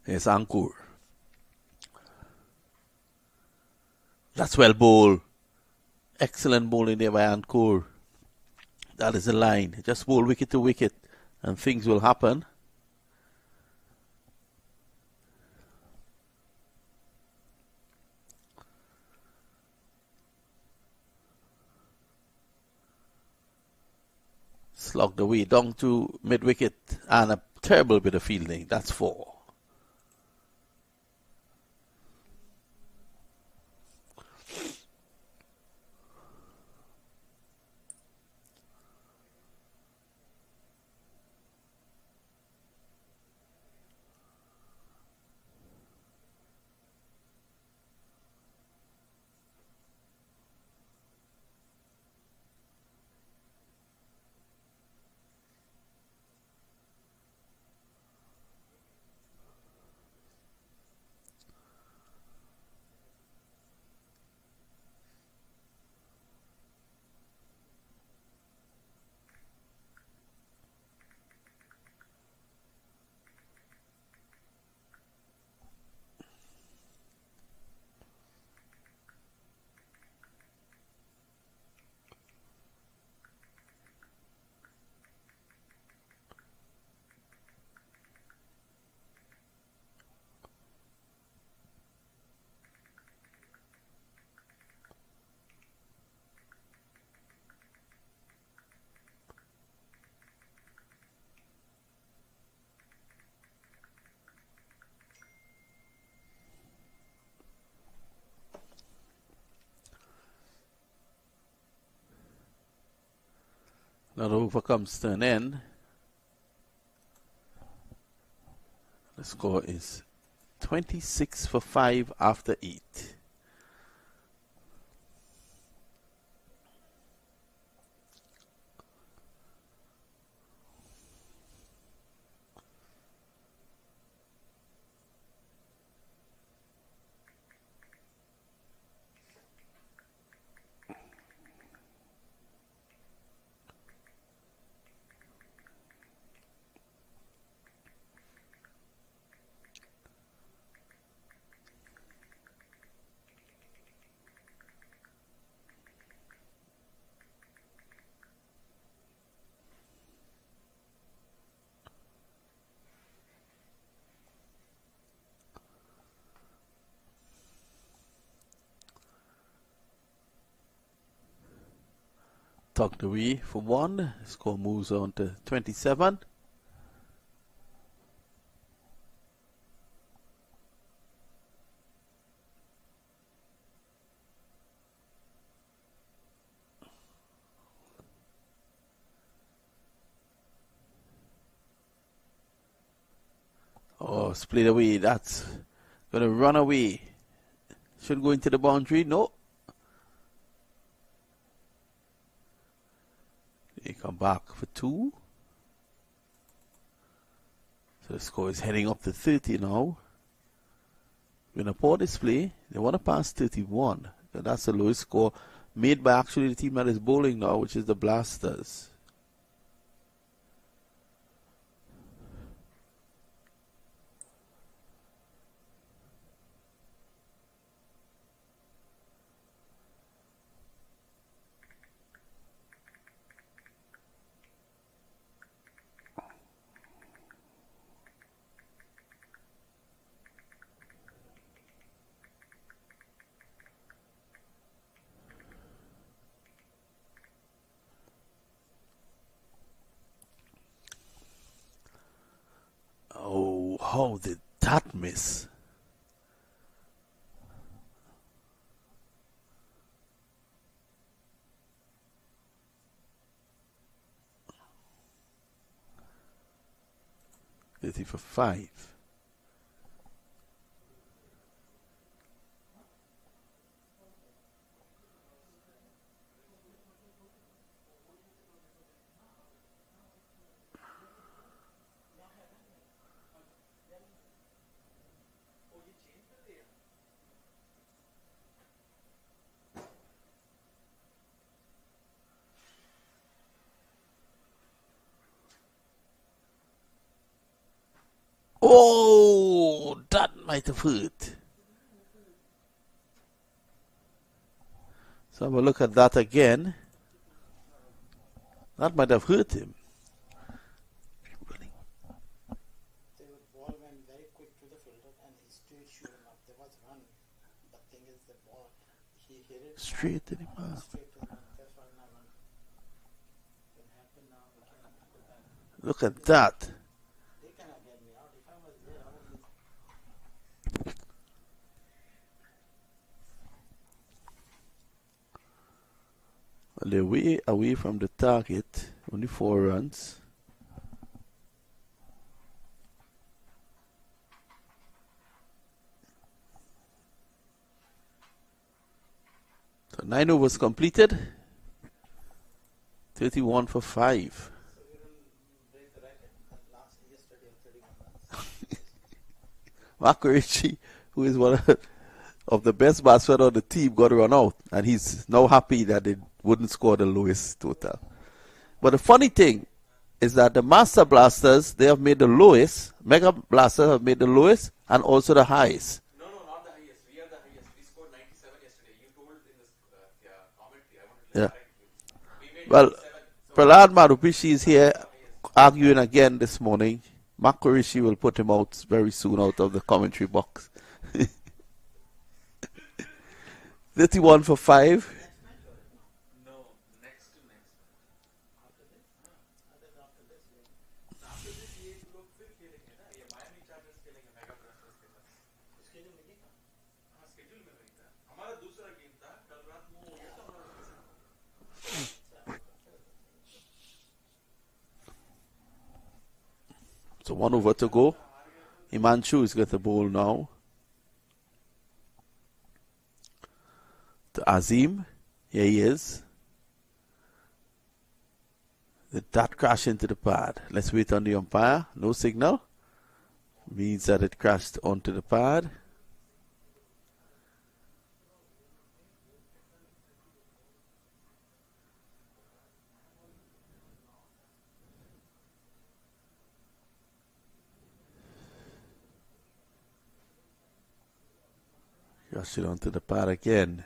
Here's Ankur. That's well bowled. Excellent bowling there by Ankur. That is the line. Just bowl wicket to wicket and things will happen. Slogged away down to mid-wicket and a terrible bit of fielding. That's 4. Another over comes to an end. The score is 26 for 5 after 8. tucked away for one. Score moves on to 27. Oh, split away. That's going to run away. Should go into the boundary. No. They come back for two. So the score is heading up to 30 now. In a poor display, they want to pass 31. So that's the lowest score made by actually the team that is bowling now, which is the Blasters. Oh, how did that miss? For 5. Oh, that might have hurt. So have a look at that again. That might have hurt him. The ball went very quick to the fielder and he still shooting up. There was run. The thing is the ball, he hit it Straight to the mark. straight to the mark. That's why now it happened now. We can't put that. Look at that. They cannot get me out. If I was there, I would be. They're way away from the target. Only 4 runs. So 9 overs completed. 31 for 5. So we don't break the record. Last yesterday, 31 runs. Makarichi, who is one of the best batsmen on the team, got run out. And he's now happy that they wouldn't score the lowest total. But the funny thing is that the Master Blasters, they have made the lowest. Mega Blasters have made the lowest and also the highest. No, not the highest. We are the highest. We scored 97 yesterday. You told in this commentary. I wanted to Yeah. correct you. We made Well, 97. Prahlad Marupishi is here arguing again this morning. Makarishi will put him out very soon out of the commentary box. 31 for 5. No, next to next. After this, after this, After this, ये लोग फिर खेलेंगे ना. ये Miami Chargers खेलेंगे, Mega Blasters के साथ. schedule में देखा. हाँ, schedule में वही था. हमारा दूसरा गेम था. कल रात वो हो गया था हमारा दूसरा. So 1 over to go. Himanshu is going to bowl now. To Azim. Here he is. Did that crash into the pad? Let's wait on the umpire. No signal. Means that it crashed onto the pad. Crashed it onto the pad again.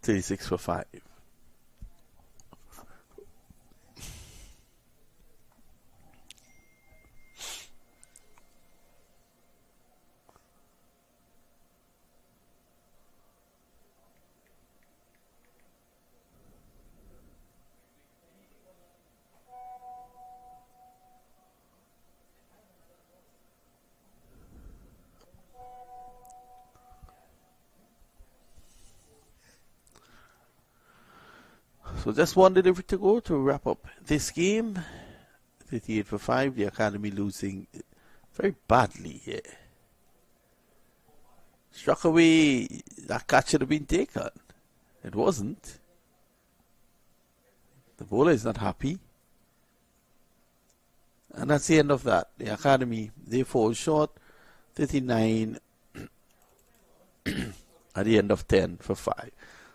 36 for 5. So just one delivery to go to wrap up this game. 38 for 5. The Academy losing very badly here. Struck away. That catch should have been taken. It wasn't. The bowler is not happy. And that's the end of that. The Academy, they fall short. 39 at the end of 10 for 5.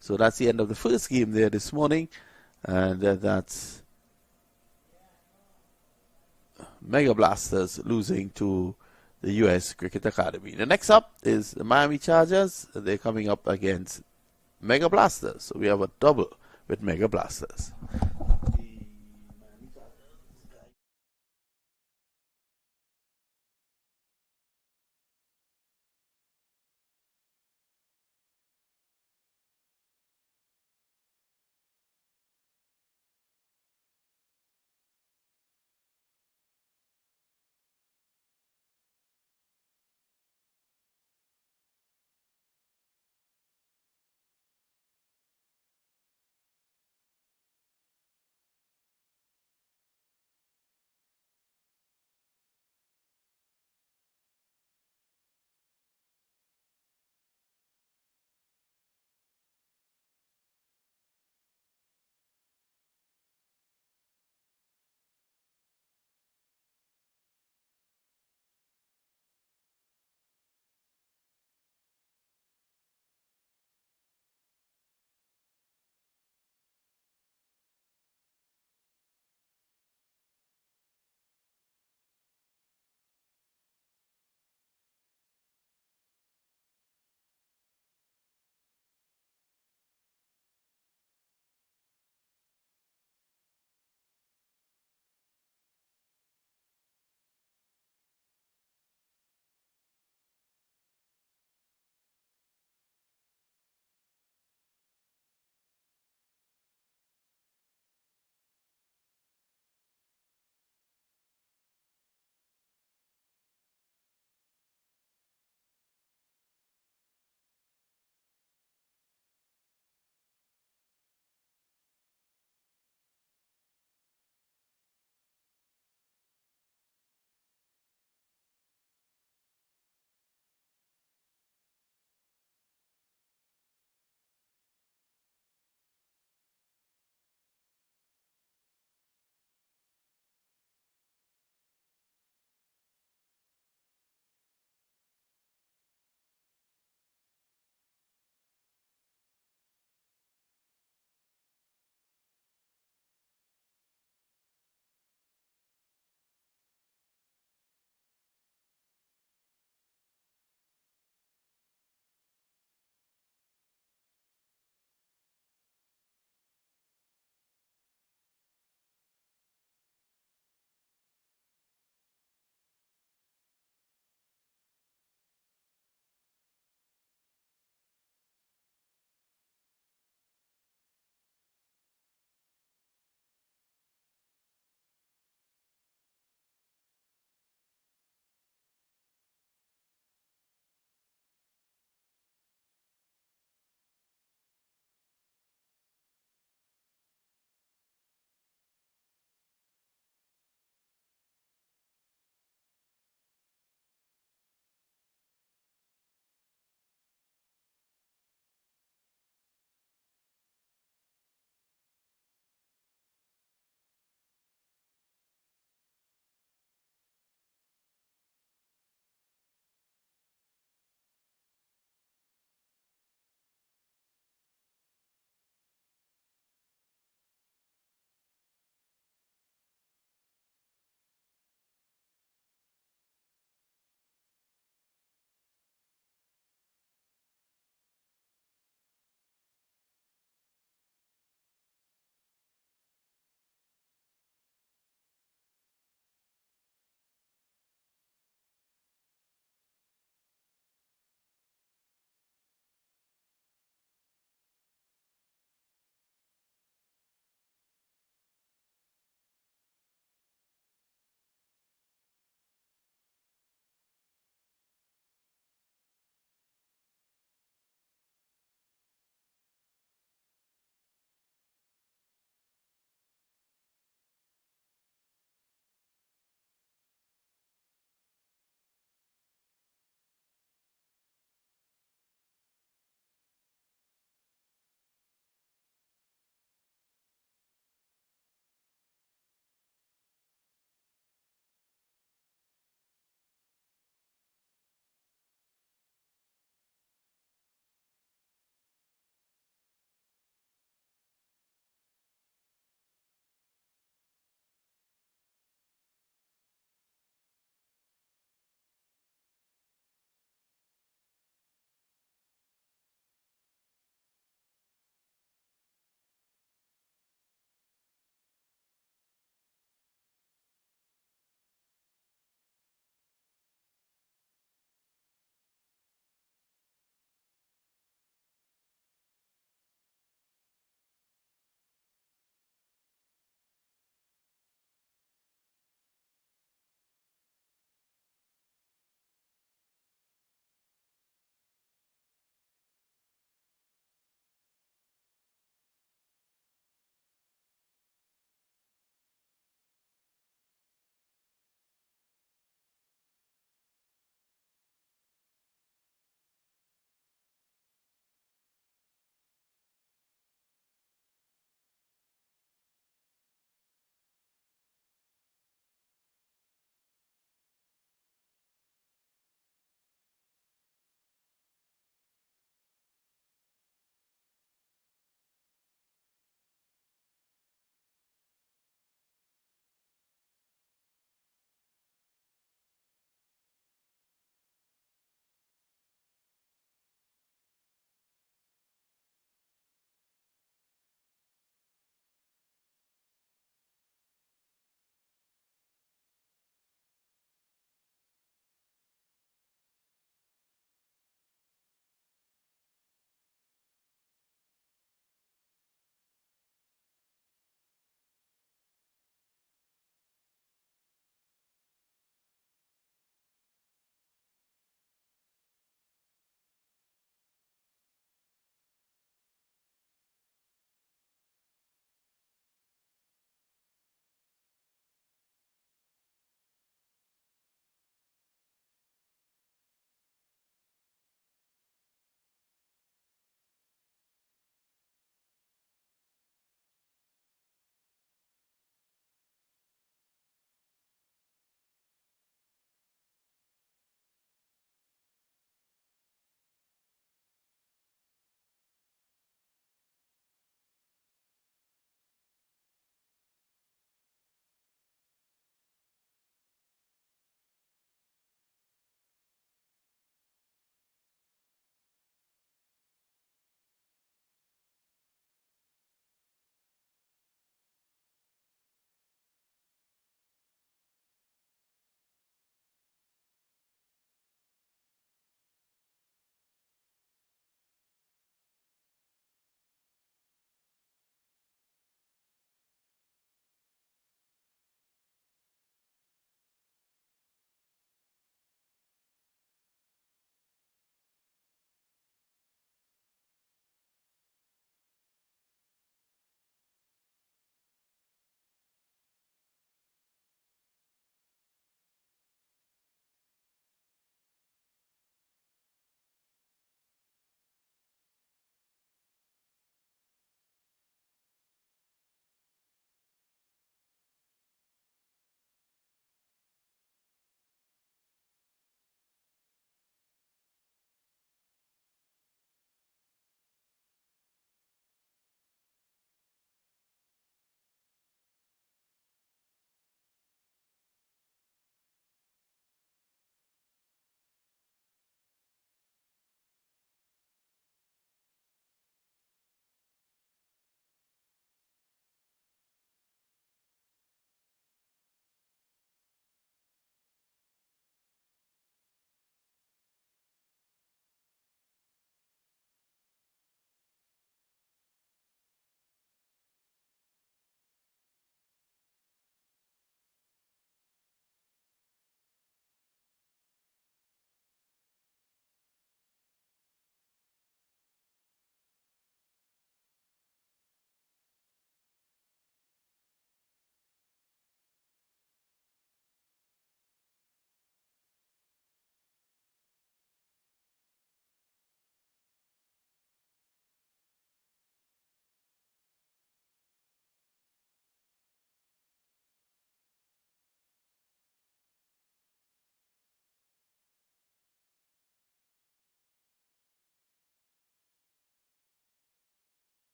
So that's the end of the first game there this morning. And that's Mega Blasters losing to the US Cricket Academy. The next up is the Miami Chargers. They're coming up against Mega Blasters. So we have a double with Mega Blasters.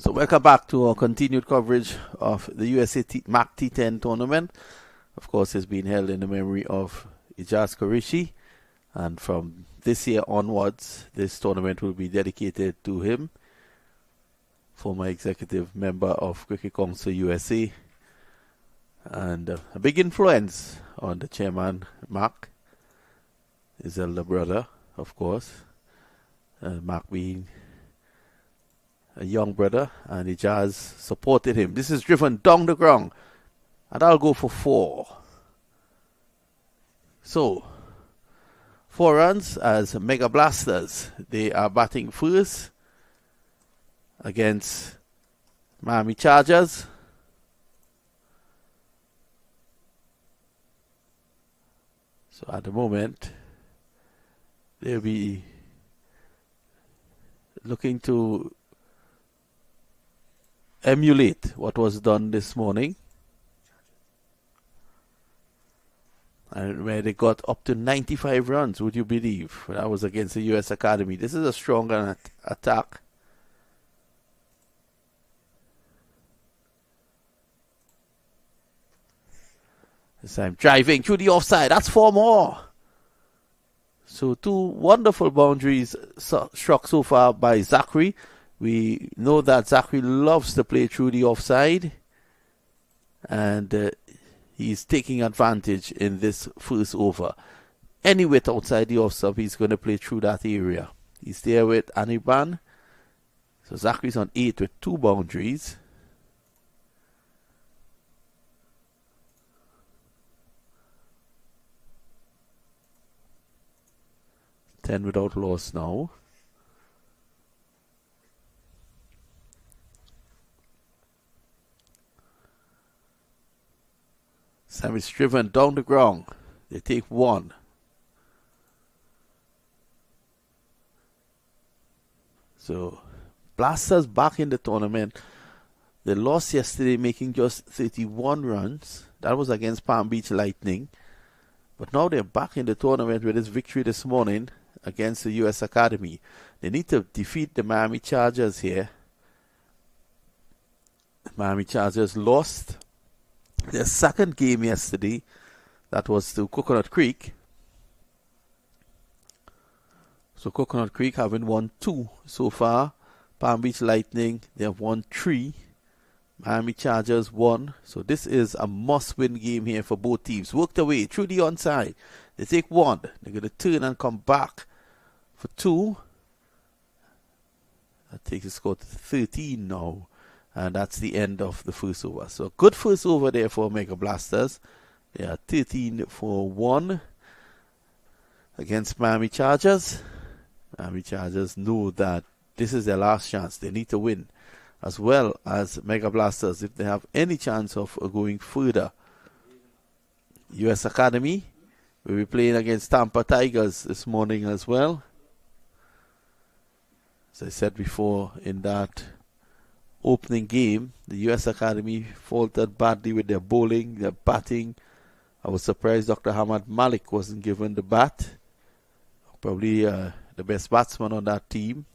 So welcome back to our continued coverage of the USA MAQ T10 tournament. Of course, it's been held in the memory of Ijaz Qureshi, and from this year onwards, this tournament will be dedicated to him, former executive member of Cricket Council USA, and a big influence on the chairman, Mark, his elder brother, of course, Mark being a young brother, and Ijaz supported him. This is driven down the ground, and I'll go for 4. So, 4 runs as Mega Blasters. They are batting first against Miami Chargers. So at the moment, they'll be looking to emulate what was done this morning, and where they got up to 95 runs, would you believe? That was against the US Academy. This is a strong attack. This time driving through the offside. That's 4 more. So 2 wonderful boundaries struck so far by Zachary. We know that Zachary loves to play through the offside, and he's taking advantage in this first over. Anywhere outside the off-stump, he's going to play through that area. He's there with Aniban. So Zachary's on 8 with 2 boundaries. Ten without loss now. Sam is driven down the ground. They take 1. So, Blasters back in the tournament. They lost yesterday, making just 31 runs. That was against Palm Beach Lightning. But now they're back in the tournament with this victory this morning against the US Academy. They need to defeat the Miami Chargers here. Miami Chargers lost their second game yesterday. That was to Coconut Creek. So Coconut Creek having won 2 so far. Palm Beach Lightning, they have won 3. Miami Chargers 1. So this is a must-win game here for both teams. Worked away through the onside. They take 1. They're going to turn and come back for 2. That takes the score to 13 now. And that's the end of the first over. So good first over there for Mega Blasters. They are 13 for 1 against Miami Chargers. Miami Chargers know that this is their last chance. They need to win, as well as Mega Blasters, if they have any chance of going further. US Academy will be playing against Tampa Tigers this morning as well. As I said before, in that opening game, the US Academy faltered badly with their bowling, their batting. I was surprised Dr. Hamad Malik wasn't given the bat. Probably the best batsman on that team.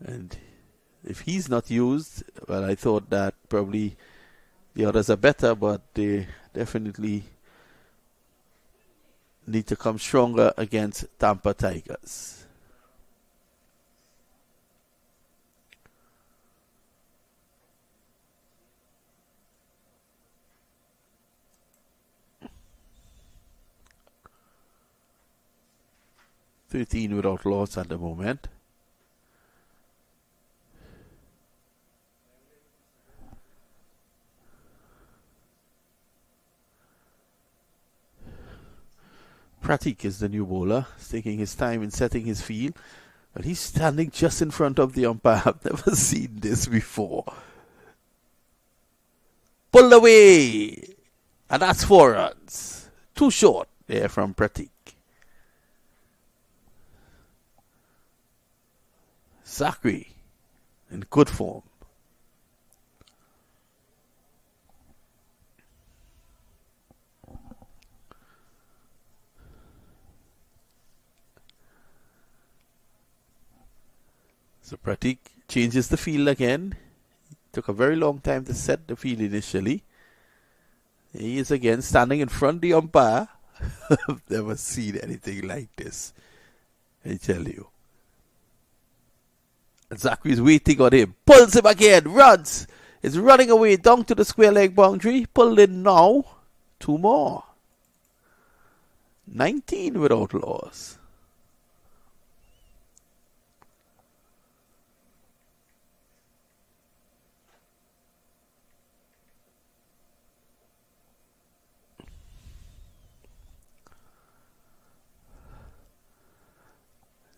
And if he's not used, well, I thought that probably the others are better, but they definitely need to come stronger against Tampa Tigers. $13 without loss at the moment. Pratik is the new bowler. He's taking his time in setting his field. But he's standing just in front of the umpire. I've never seen this before. Pulled away. And that's 4 runs. Too short there from Pratik. Zachary in good form. So Pratik changes the field again. Took a very long time to set the field initially. He is again standing in front of the umpire. I've never seen anything like this, I tell you. And Zachary's waiting on him. Pulls him again. Runs. Is running away down to the square leg boundary. Pulled in now. 2 more. 19 without loss.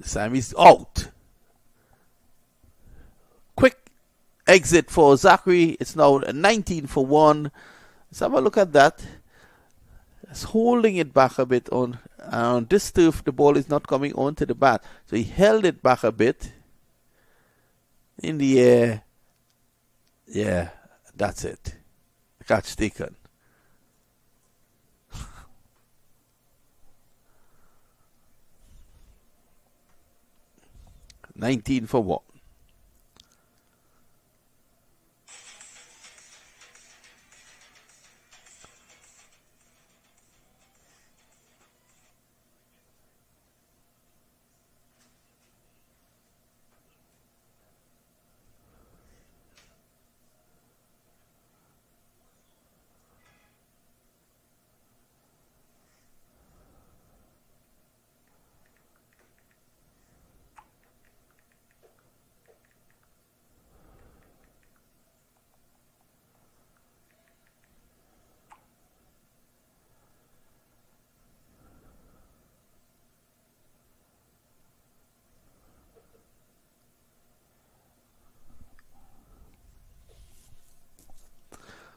Sam is out. Quick exit for Zachary. It's now 19 for 1. Let's have a look at that. It's holding it back a bit on this turf. The ball is not coming onto the bat. So he held it back a bit. In the air. Yeah, that's it. Catch taken. $19 for 1.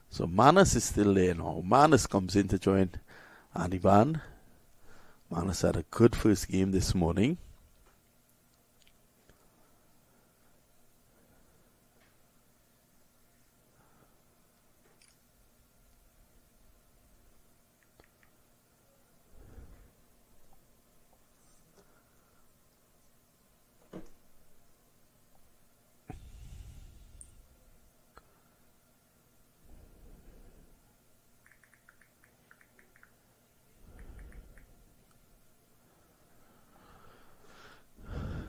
So Manas is still there now. Manas comes in to join Anivan. Manas had a good first game this morning.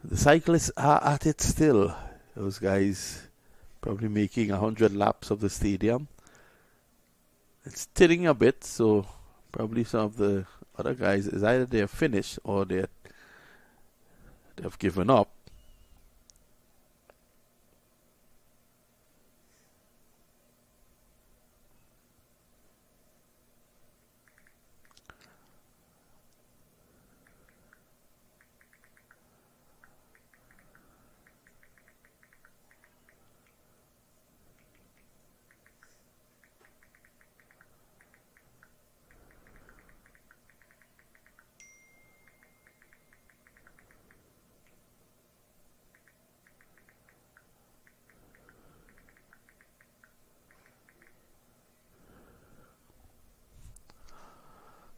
The cyclists are at it still. Those guys probably making 100 laps of the stadium. It's thinning a bit, so probably some of the other guys is either they're finished or they've given up.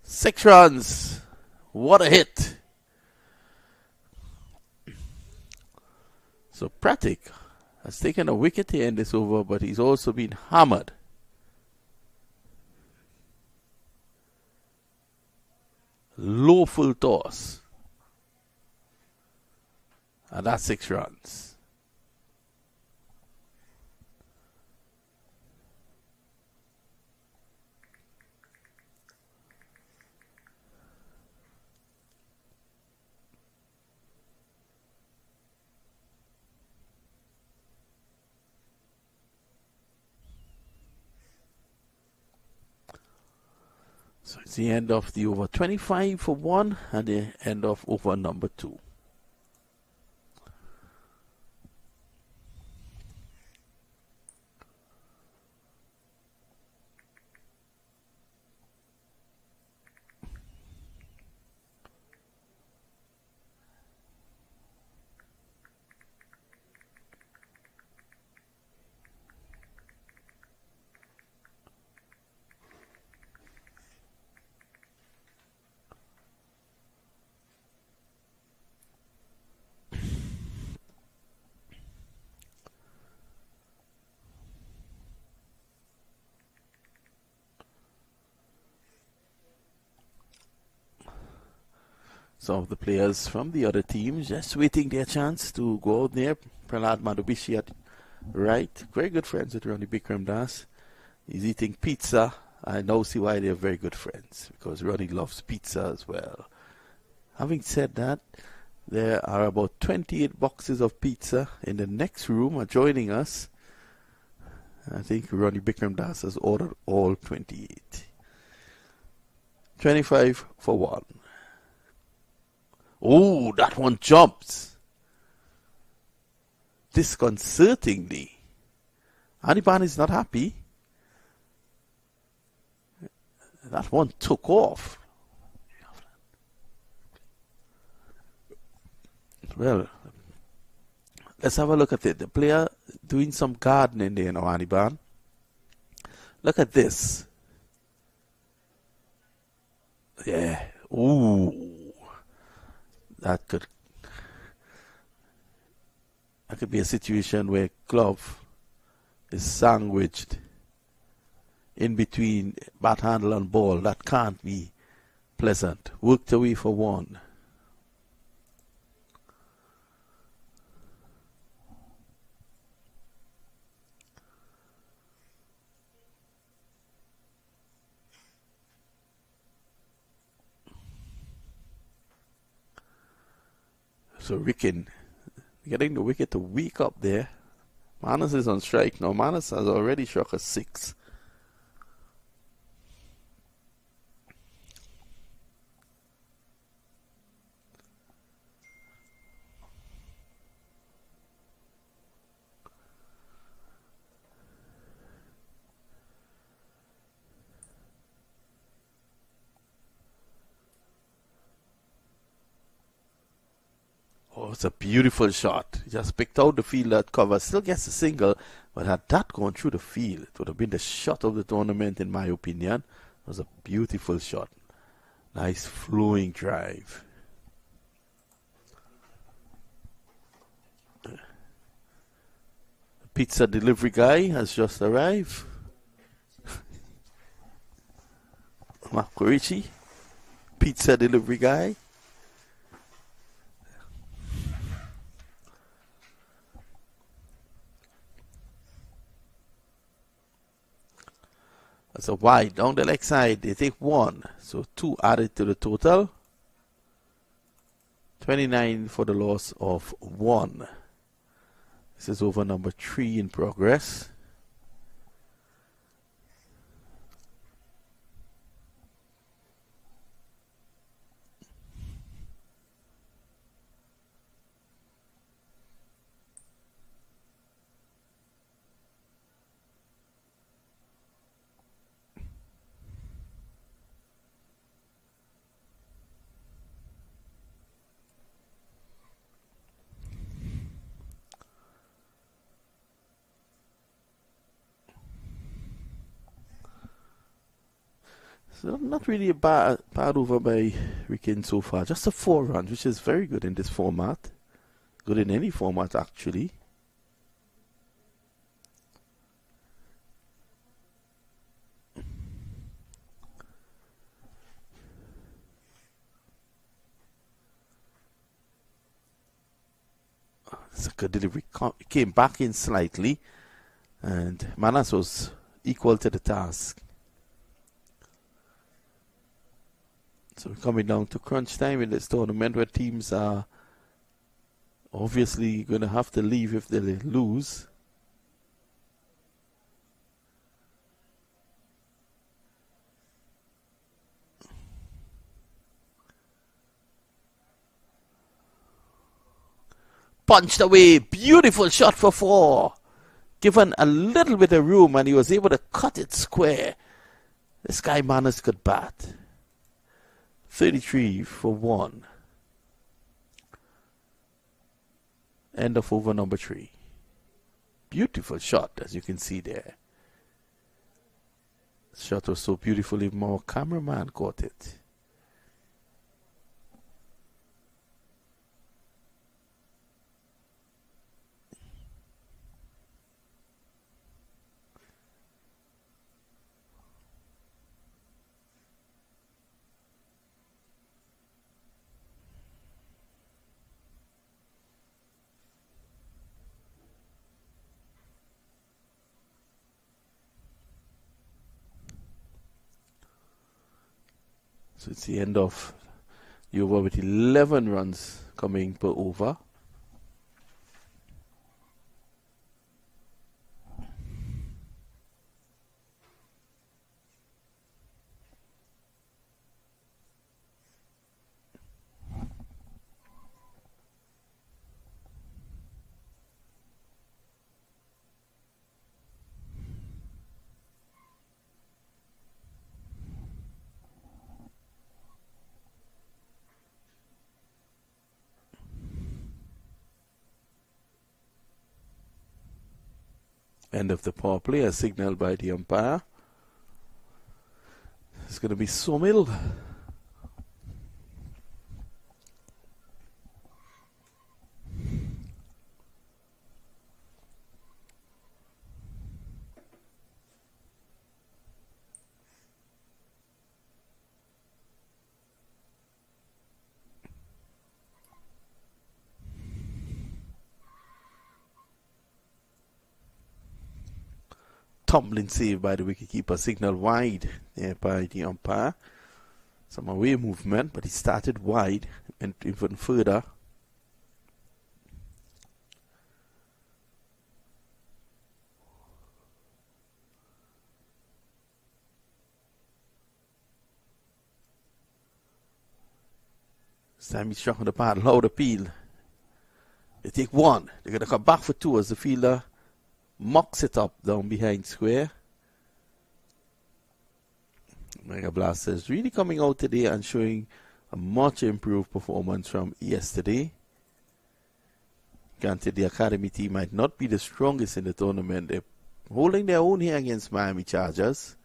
Six runs. What a hit. So Pratik has taken a wicket here in this over, but he's also been hammered. Low full toss. And that's 6 runs. So it's the end of the over 25 for 1 and the end of over number 2. some of the players from the other teams just waiting their chance to go out there. Prahlad Madhubishi at right. Very good friends with Ronnie Bikram Das. He's eating pizza. I now see why they're very good friends, because Ronnie loves pizza as well. Having said that, there are about 28 boxes of pizza in the next room adjoining us. I think Ronnie Bikram Das has ordered all 28. 25 for 1. Oh, that one jumps. Disconcertingly. Aniban is not happy. That one took off. Well, let's have a look at it. The player doing some gardening there now, Aniban. Look at this. Yeah. Ooh. That could be a situation where glove is sandwiched in between bat handle and ball. That can't be pleasant. Worked away for 1. So Ricken getting the wicket to weak up there. Manas is on strike now. Manas has already struck a 6. Oh, it's a beautiful shot. He just picked out the field at cover. Still gets a single, but had that gone through the field, it would have been the shot of the tournament, in my opinion. It was a beautiful shot. Nice flowing drive. The pizza delivery guy has just arrived. Makorichi, pizza delivery guy. That's a wide down the leg side. They take 1. So 2 added to the total. 29 for the loss of 1. This is over number 3 in progress. So not really a bad over by Ricken so far. Just a 4 runs, which is very good in this format. Good in any format, actually. It's a good delivery. Came back in slightly, and Manas was equal to the task. So we're coming down to crunch time in this tournament, where teams are obviously going to have to leave if they lose. Punched away. Beautiful shot for 4. Given a little bit of room, and he was able to cut it square. This guy Manas could bat. 33 for 1. End of over number 3. Beautiful shot, as you can see there. The shot was so beautiful, even more cameraman caught it. So it's the end of the over with 11 runs coming per over. End of the power play as signaled by the umpire. It's going to be Somil. Tumbling save by the wicketkeeper, signal wide there by the umpire. Some away movement, but he started wide and even further. This time he struck on the pad, loud appeal. They take one. They're going to come back for two as the fielder mocks it up down behind square. Mega Blasters really coming out today and showing a much improved performance from yesterday. Granted, the academy team might not be the strongest in the tournament. They're holding their own here against Miami Chargers.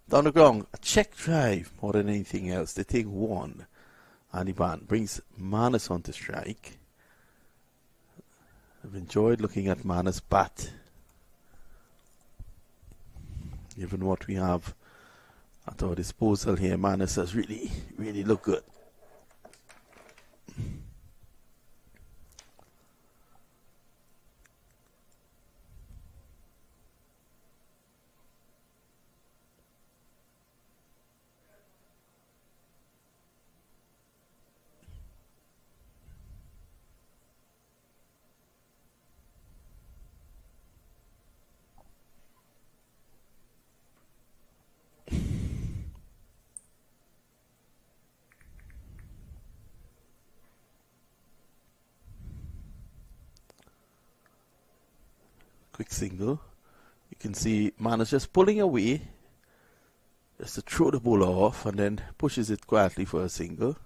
Down the ground, a check drive more than anything else. They take one. Aniban brings Manas on to strike. I've enjoyed looking at Manas' bat. Given what we have at our disposal here, Manas has really looked good. Quick single. You can see Manas just pulling away just to throw the ball off and then pushes it quietly for a single.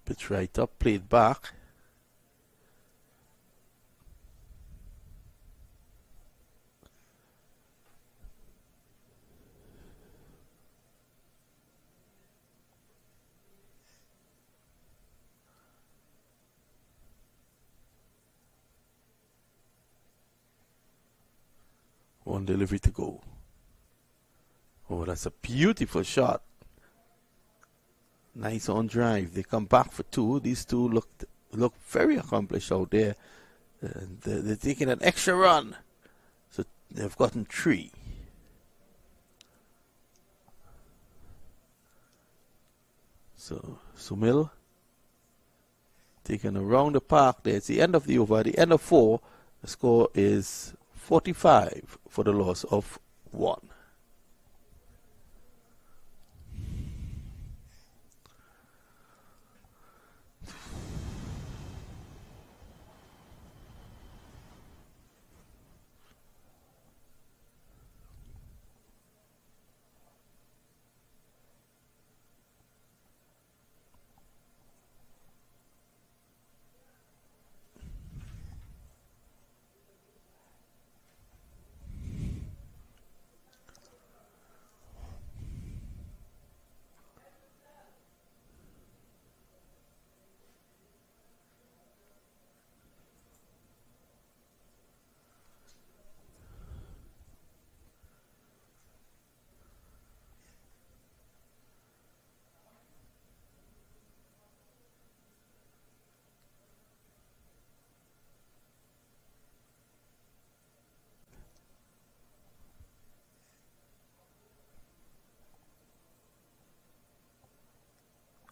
Pitch right up, played back. One delivery to go. Oh, that's a beautiful shot. Nice on drive. They come back for two. These two look very accomplished out there. They're taking an extra run. So they've gotten three. So Sumil taking around the park there. It's the end of the over. At the end of 4, the score is 45 for the loss of 1.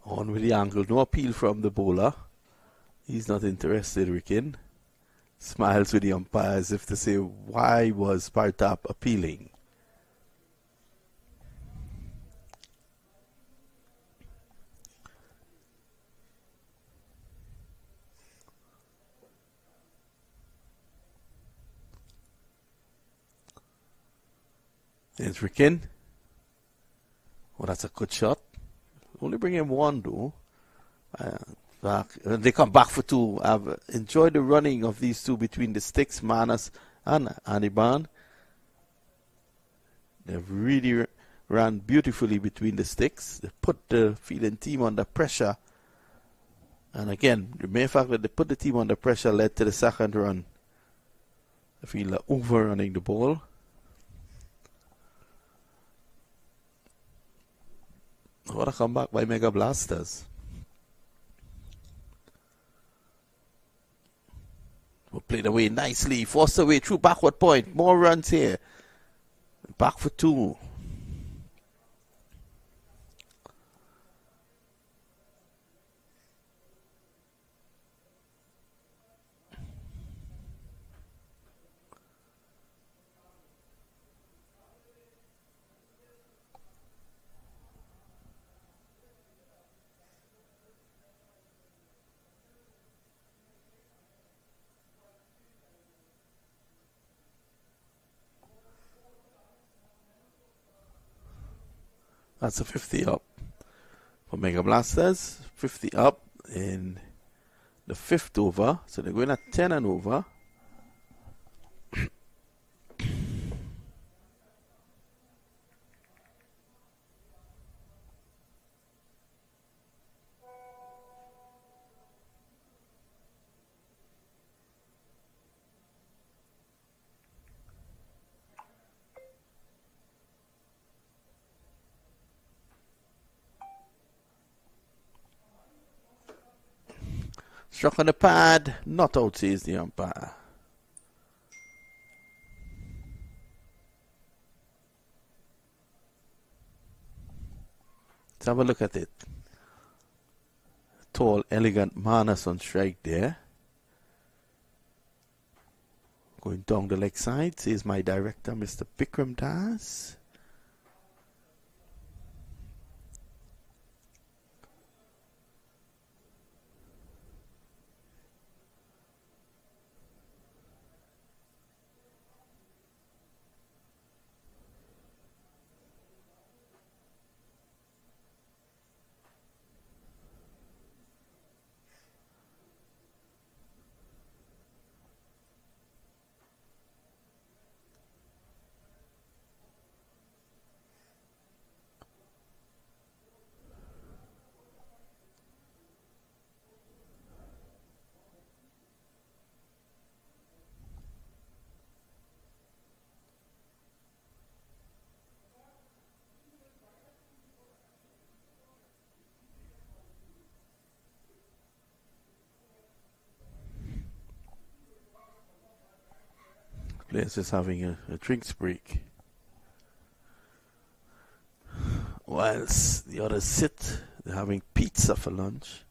On with the angle. No appeal from the bowler. He's not interested, Ricken. Smiles with the umpire as if to say, why was Partap appealing? There's Ricken. Oh, that's a good shot. Only bring him one, though. They come back for two. I've enjoyed the running of these two between the sticks, Manas and Aniban. They've really ran beautifully between the sticks. They put the fielding team under pressure. And again, the mere fact that they put the team under pressure led to the second run. The fielder overrunning the ball. What a comeback by Mega Blasters. Played away nicely, forced away through backward point. More runs here. Back for two. That's a 50 up for Mega Blasters. 50 up in the 5th over. So they're going at 10 and over. Struck on the pad, not out, says the umpire. Let's have a look at it. Tall, elegant Manas on strike there. Going down the leg side, says my director, Mr. Bikram Das. players just having a drinks break. Whilst the others sit, they're having pizza for lunch.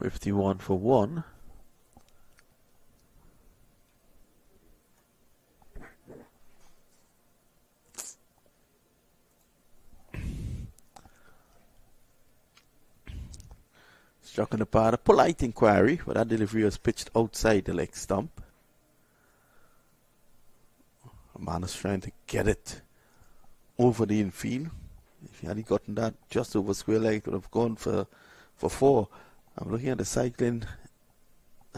$51 for one. Struck in the part, a polite inquiry, but that delivery was pitched outside the leg stump. A man is trying to get it over the infield. If he had gotten that just over square leg, it would have gone for four. I'm looking at the cycling,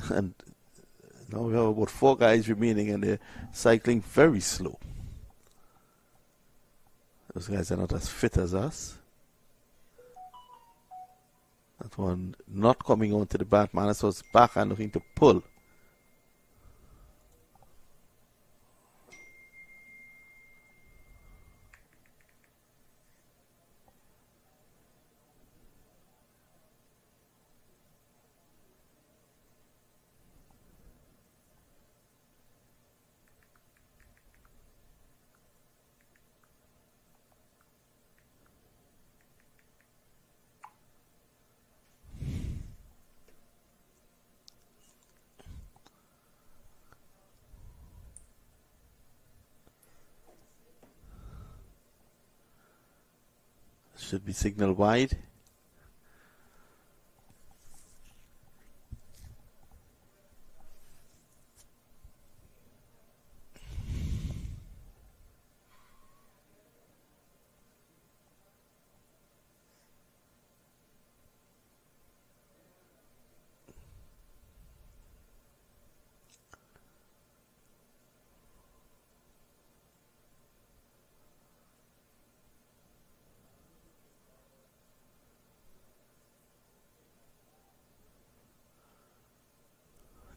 and now we have about 4 guys remaining, and they're cycling very slow. Those guys are not as fit as us. That one not coming onto the bat. Manas was back and looking to pull. Should be signal wide.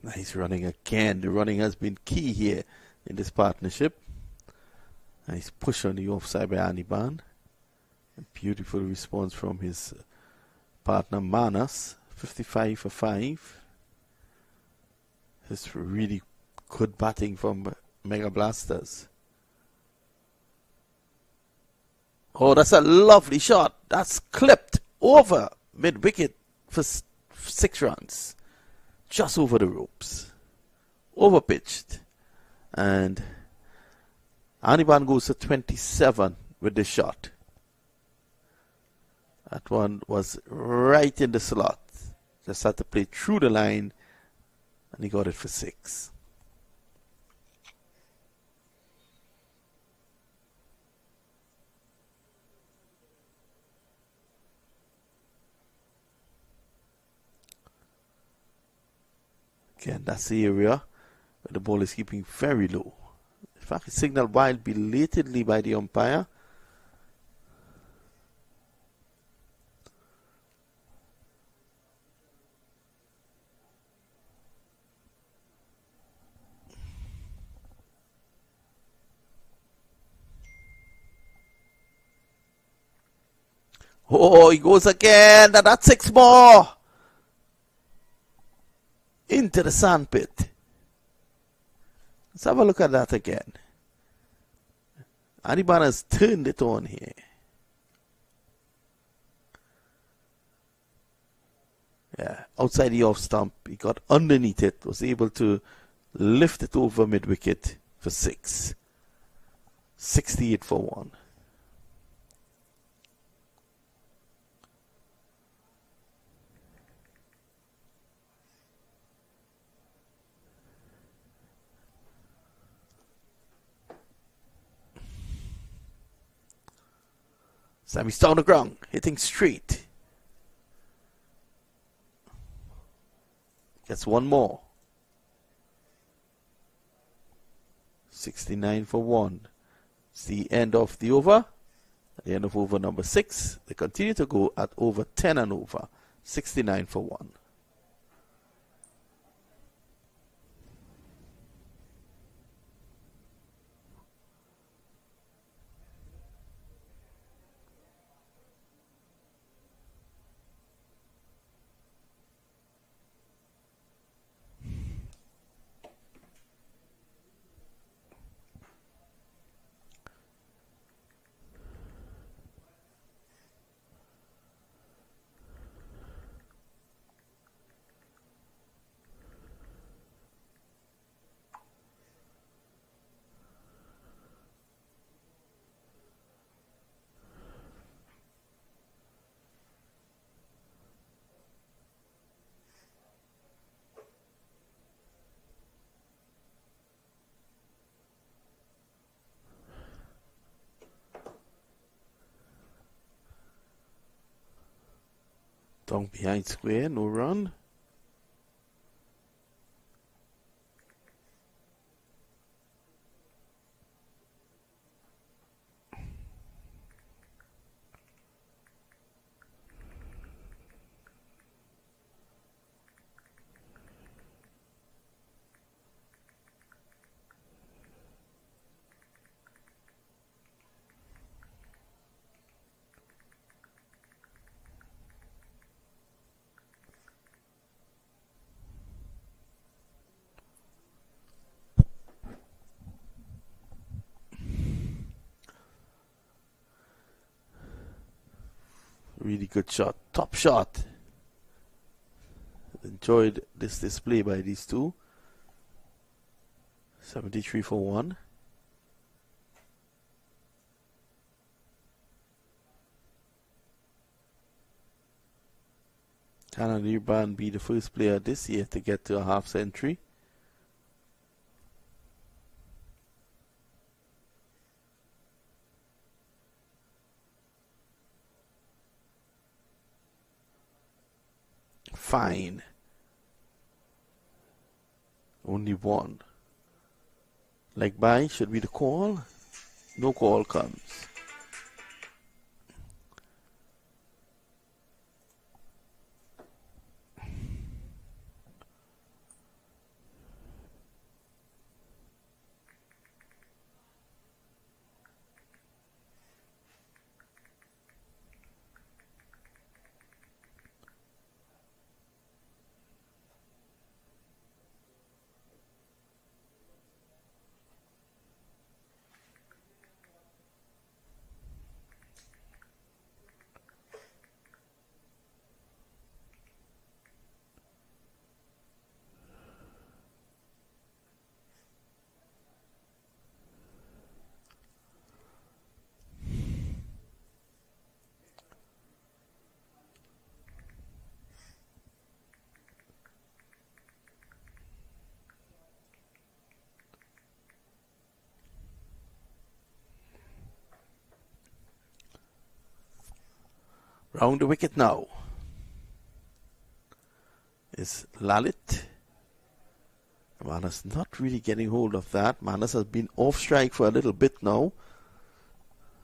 Nice running again. The running has been key here in this partnership. Nice push on the offside by Aniban. A beautiful response from his partner Manas. 55 for 5. It's really good batting from Mega Blasters. Oh, that's a lovely shot. That's clipped over mid-wicket for 6 runs. Just over the ropes. Over pitched. And Aniban goes to 27 with the shot. That one was right in the slot. Just had to play through the line, and he got it for 6. Again, that's the area where the ball is keeping very low. In fact, it's signaled wild belatedly by the umpire. Oh, he goes again. That's 6 more. Into the sandpit. Let's have a look at that again. Aniban has turned it on here. Yeah, outside the off stump. He got underneath it. Was able to lift it over mid-wicket for 6. 68 for 1. Sammy's down the ground, hitting straight. Gets 1 more. 69 for 1. It's the end of the over. At the end of over number 6, they continue to go at over 10 and over. 69 for 1. Down behind square, no run. Really good shot. Top shot. Enjoyed this display by these two. 73 for 1. Can Irban be the first player this year to get to a half century? Fine. Only one. Like by should be the call. No call comes. Round the wicket now is Lalit. Manas not really getting hold of that. Manas has been off strike for a little bit now.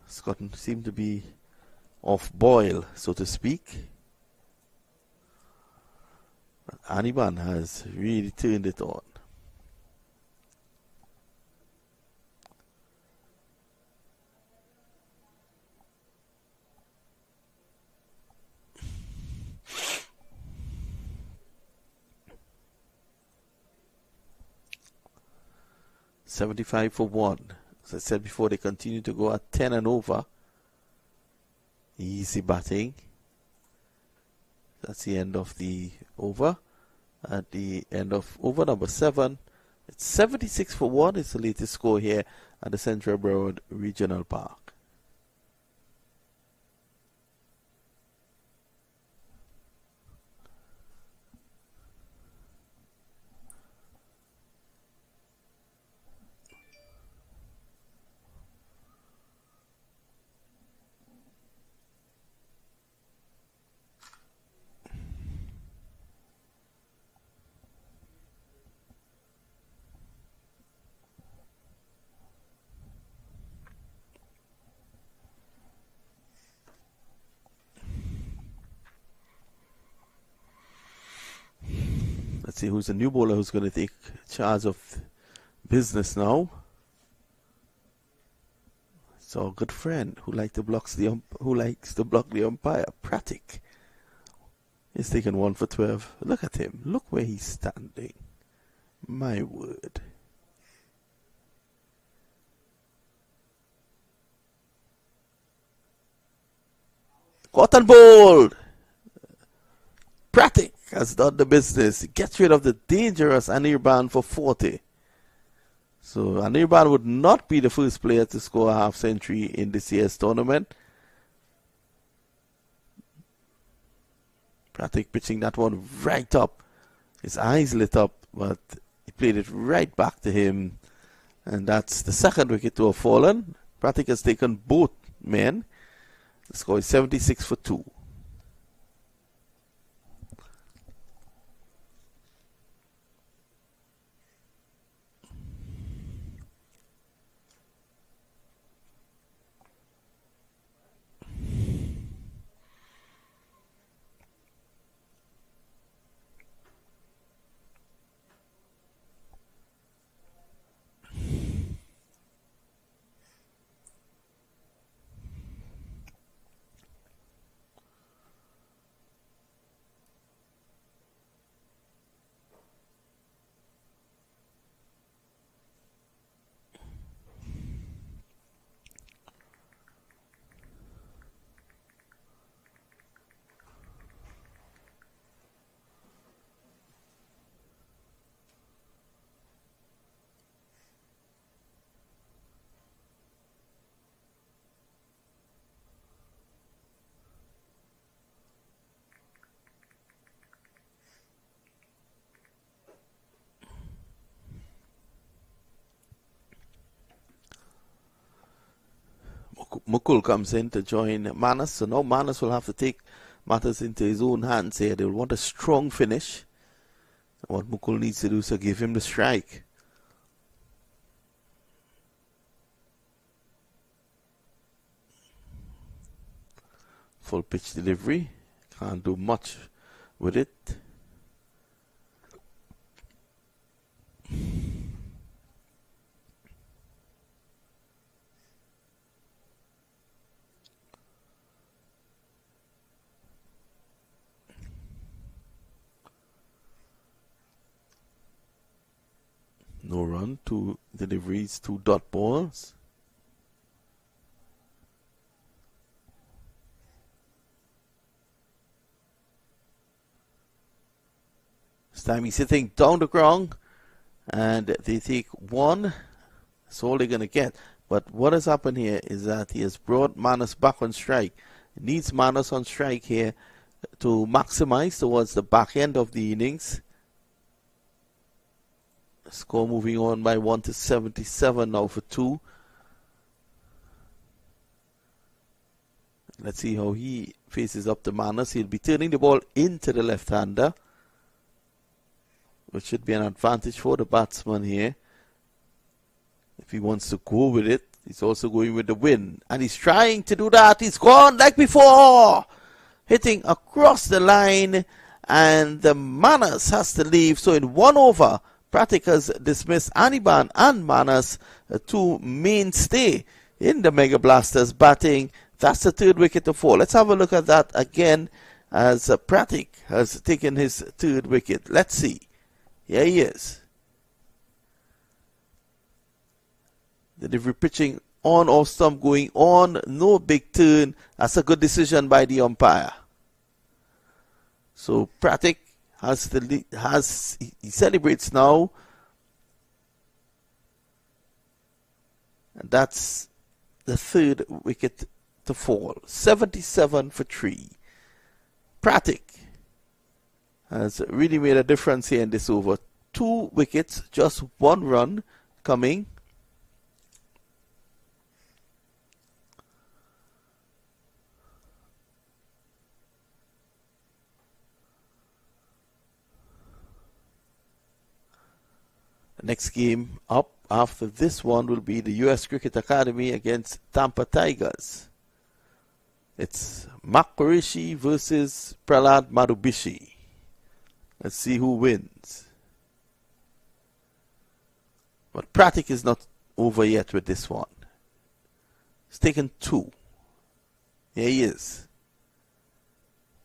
Scotland seemed to be off boil, so to speak. But Aniban has really turned it on. $75 for 1. As I said before, they continue to go at 10 and over. Easy batting. That's the end of the over. At the end of over number 7, it's 76 for 1. It's the latest score here at the Central Broward Regional Park. Let's see who's the new bowler who's going to take charge of business now. It's our good friend who likes to block the umpire, Pratik. He's taken 1 for 12. Look at him. Look where he's standing. My word. Caught and bowled. Pratik has done the business. He gets rid of the dangerous Anirban for 40. So Anirban would not be the first player to score a half century in this year's tournament. Pratik pitching that one right up. His eyes lit up, but he played it right back to him. And that's the second wicket to have fallen. Pratik has taken both men. The score is 76 for 2. Mukul comes in to join Manas. So now Manas will have to take matters into his own hands here. They'll want a strong finish. What Mukul needs to do is to give him the strike. Full pitch delivery. Can't do much with it. No run, 2 deliveries, 2 dot balls. This time he's hitting down the ground and they take 1. That's all they're going to get. But what has happened here is that he has brought Manas back on strike. He needs Manas on strike here to maximize towards the back end of the innings. Score moving on by 1 to 77 now for 2. Let's see how he faces up to Manas. He'll be turning the ball into the left-hander, which should be an advantage for the batsman here. If he wants to go with it, he's also going with the wind. And he's trying to do that. He's gone like before. Hitting across the line. And the Manas has to leave. So in 1 over, Pratik has dismissed Anirban and Manas, 2 mainstay in the Mega Blasters batting. That's the 3rd wicket to fall. Let's have a look at that again as Pratik has taken his 3rd wicket. Let's see. Here he is. Delivery pitching on off stump going on. No big turn. That's a good decision by the umpire. So Pratik he celebrates now, and that's the 3rd wicket to fall. 77 for 3. Pratik has really made a difference here in this over. 2 wickets, just 1 run coming. The next game up after this one will be the US Cricket Academy against Tampa Tigers. It's MAQ versus Prahlad Madhubishi. Let's see who wins. But Pratik is not over yet with this one. He's taken 2. Here he is.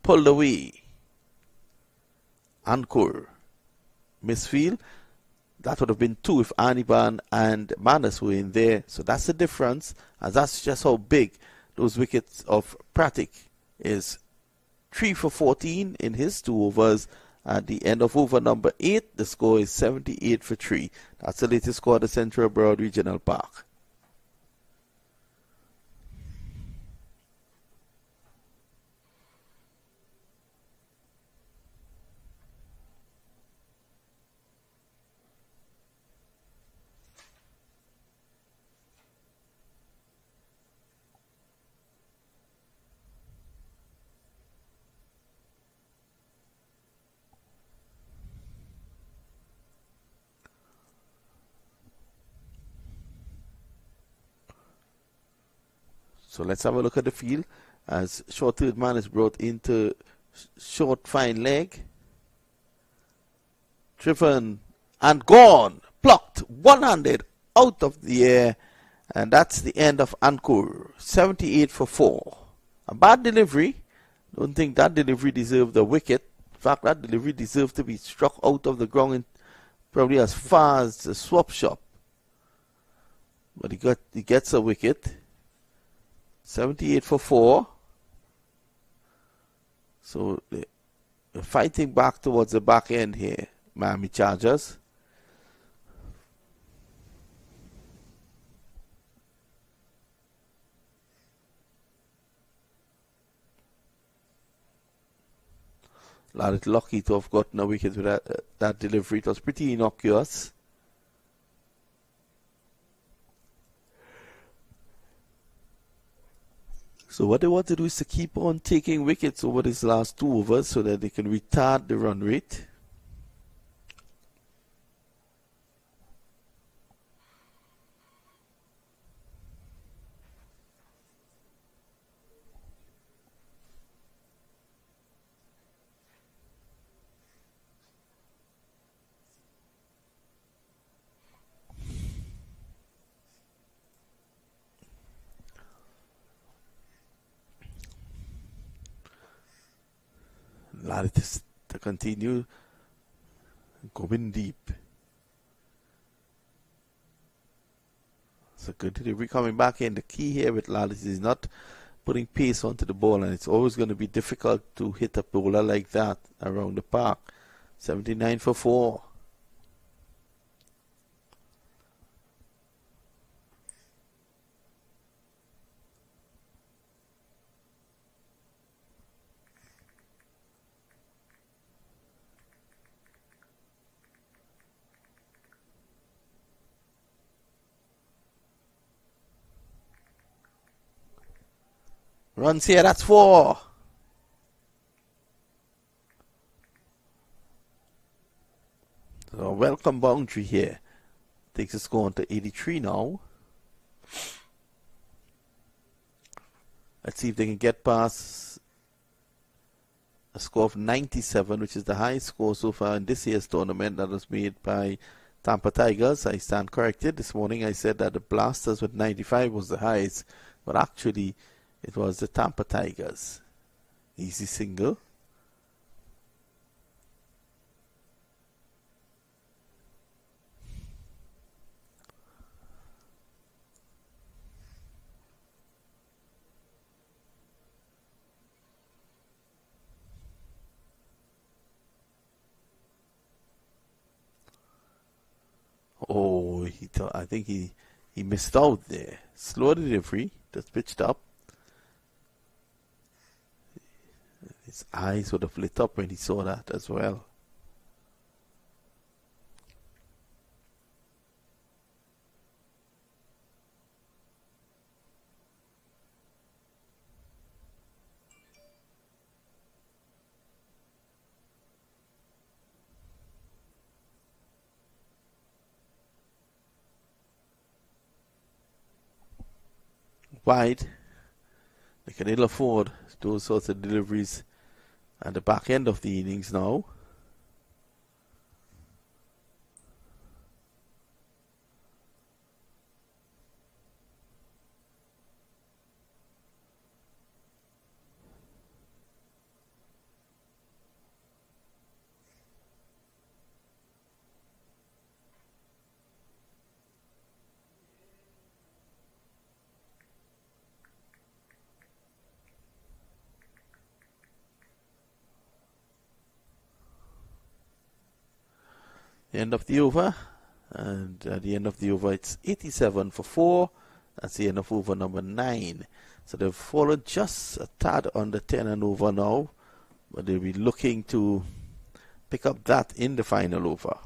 Pulled away. Ankur. Misfield. That would have been 2 if Aniban and Manas were in there. So that's the difference. And that's just how big those wickets of Pratik is. 3 for 14 in his 2 overs. At the end of over number 8, the score is 78 for 3. That's the latest score at the Central Broward Regional Park. So let's have a look at the field as short third man is brought into short fine leg. Driven and gone. Plucked one-handed out of the air. And that's the end of Ankur. 78 for 4. A bad delivery. Don't think that delivery deserved the wicket. In fact, that delivery deserved to be struck out of the ground in probably as far as the swap shop. But he gets a wicket. 78 for 4. So they're fighting back towards the back end here, Miami Chargers. Lalit lucky to have gotten a wicket with that delivery. It was pretty innocuous. So what they want to do is to keep on taking wickets over these last 2 overs so that they can retard the run rate. Lalit is to continue going deep. So good delivery coming back in. The key here with Lalit is not putting pace onto the ball, and it's always going to be difficult to hit a bowler like that around the park. 79 for 4. Runs here, that's 4. So a welcome boundary here. Takes the score on to 83 now. Let's see if they can get past a score of 97, which is the highest score so far in this year's tournament. That was made by Tampa Tigers. I stand corrected. This morning I said that the Blasters with 95 was the highest, but actually it was the Tampa Tigers. Easy single. Oh, I think he missed out there. Slow delivery, just pitched up. His eyes would have lit up when he saw that as well. Wide. They can ill afford those sorts of deliveries at the back end of the innings now. The end of the over. And at the end of the over, it's 87 for 4. That's the end of over number 9. So they've fallen just a tad under 10 and over now. But they'll be looking to pick up that in the final over.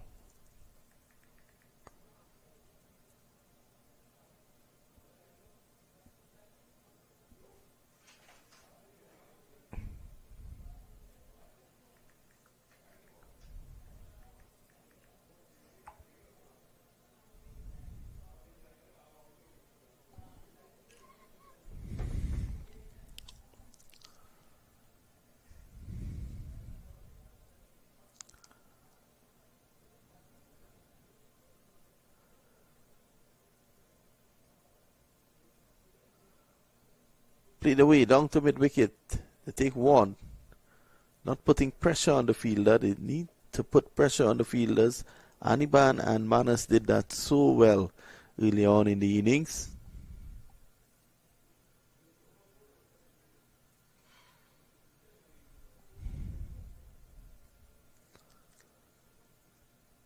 Played away down to mid wicket. They take 1. Not putting pressure on the fielder. They need to put pressure on the fielders. Aniban and Manas did that so well early on in the innings.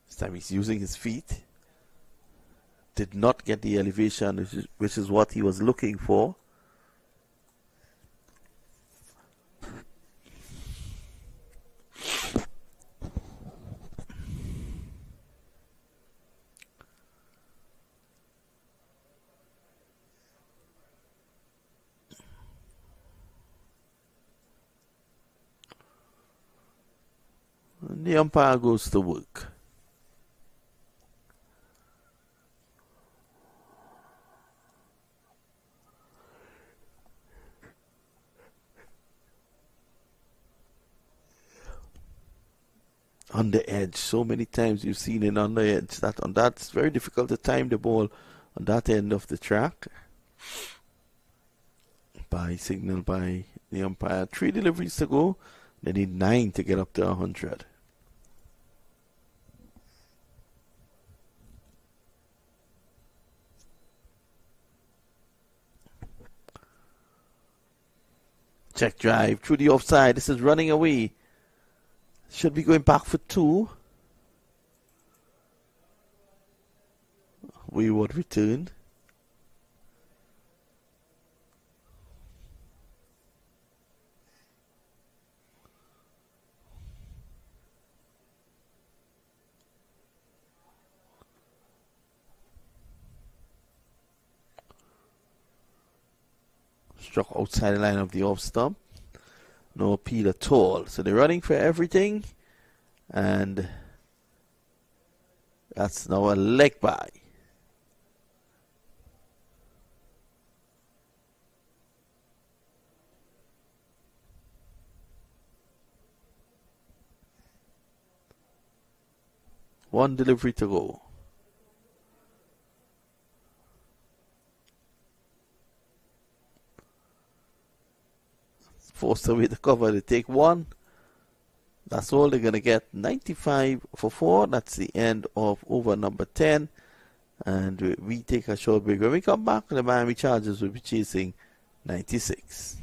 This time he's using his feet. Did not get the elevation, which is what he was looking for. And the umpire goes to work. On the edge, so many times you've seen it on the edge. That's very difficult to time the ball on that end of the track. By signal by the umpire. 3 deliveries to go. They need 9 to get up to 100. Check drive through the offside. This is running away. Should be going back for 2. Wayward return. Struck outside the line of the off stump. No appeal at all. So they're running for everything. And that's now a leg by. One delivery to go. Forced away the cover. They take 1. That's all they're going to get. 95 for 4. That's the end of over number 10. And we take a short break. When we come back, the Miami Chargers will be chasing 96.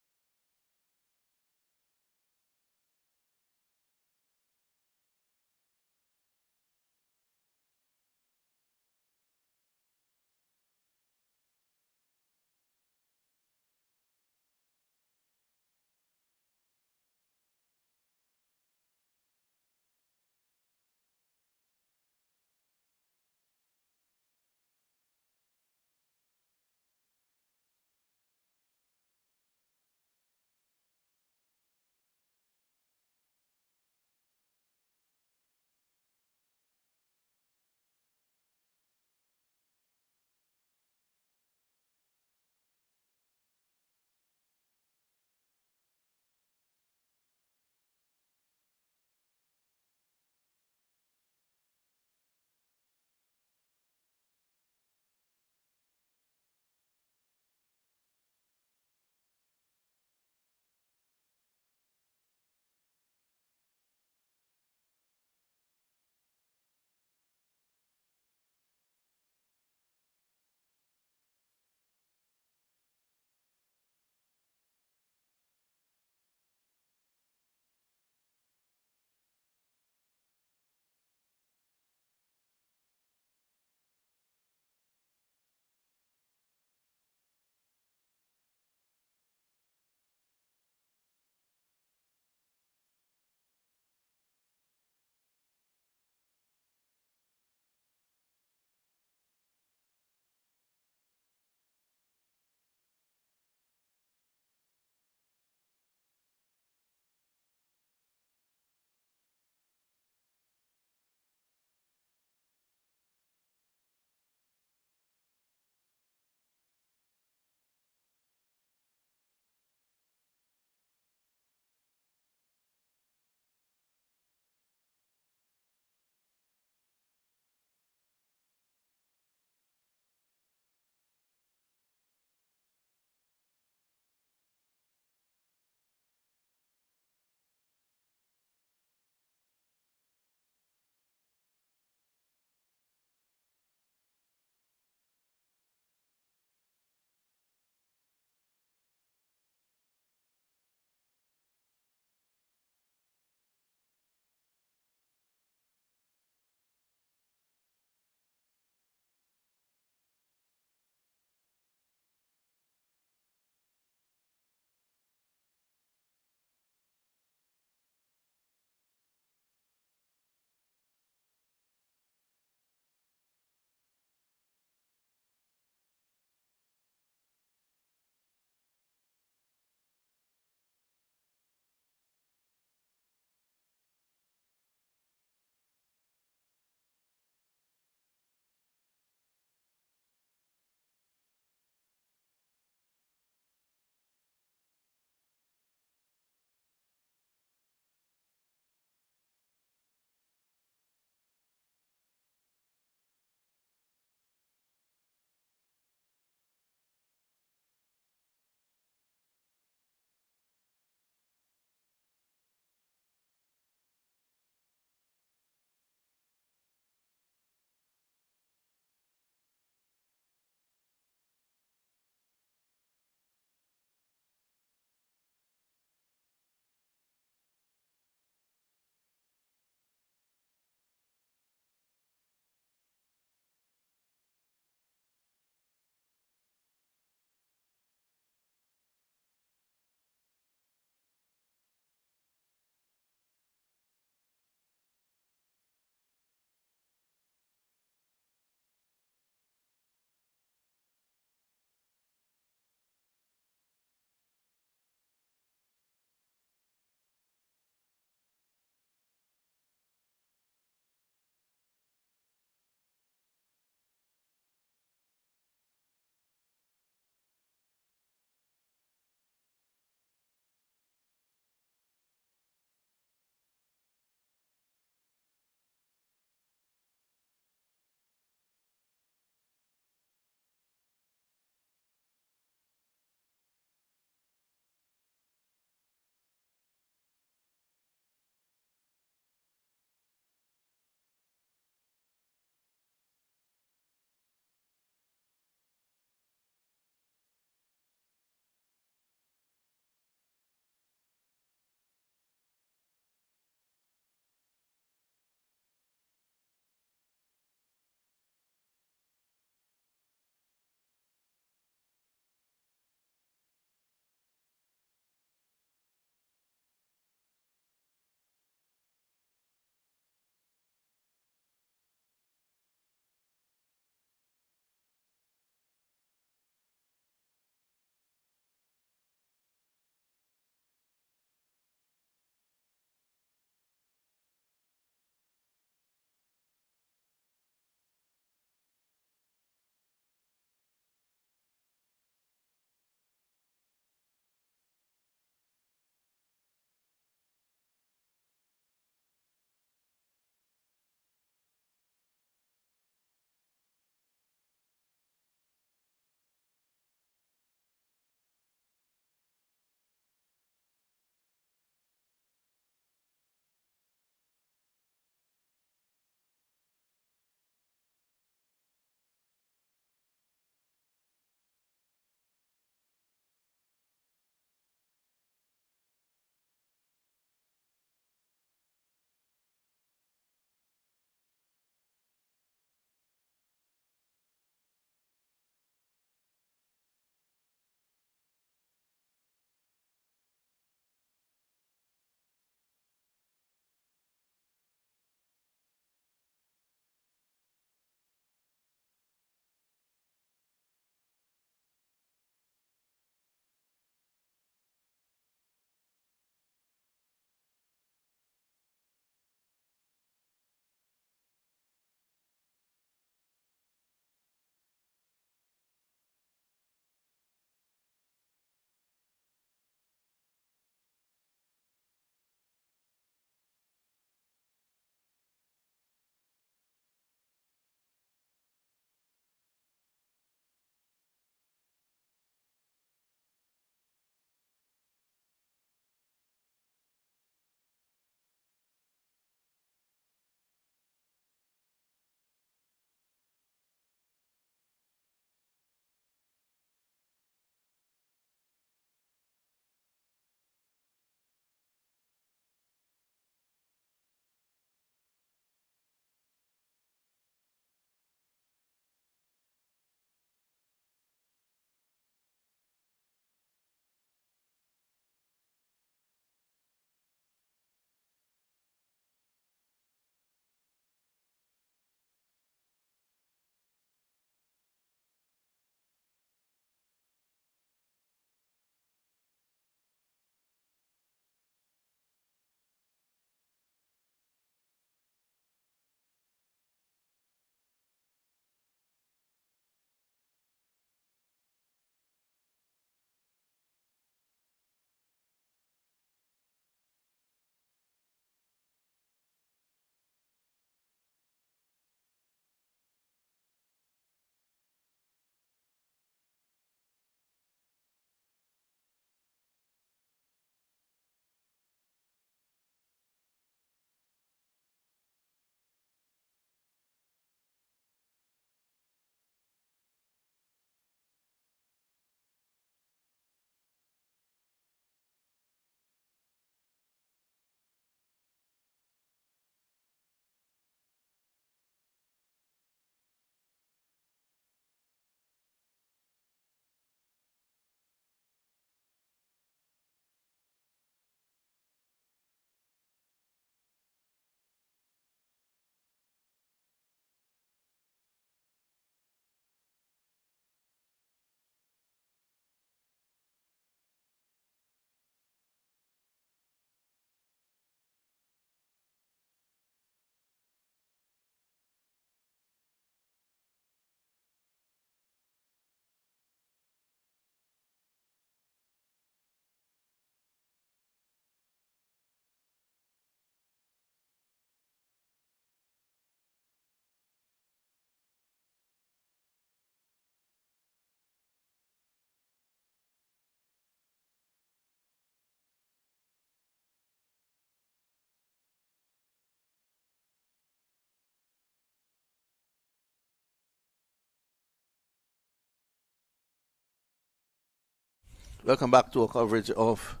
Welcome back to our coverage of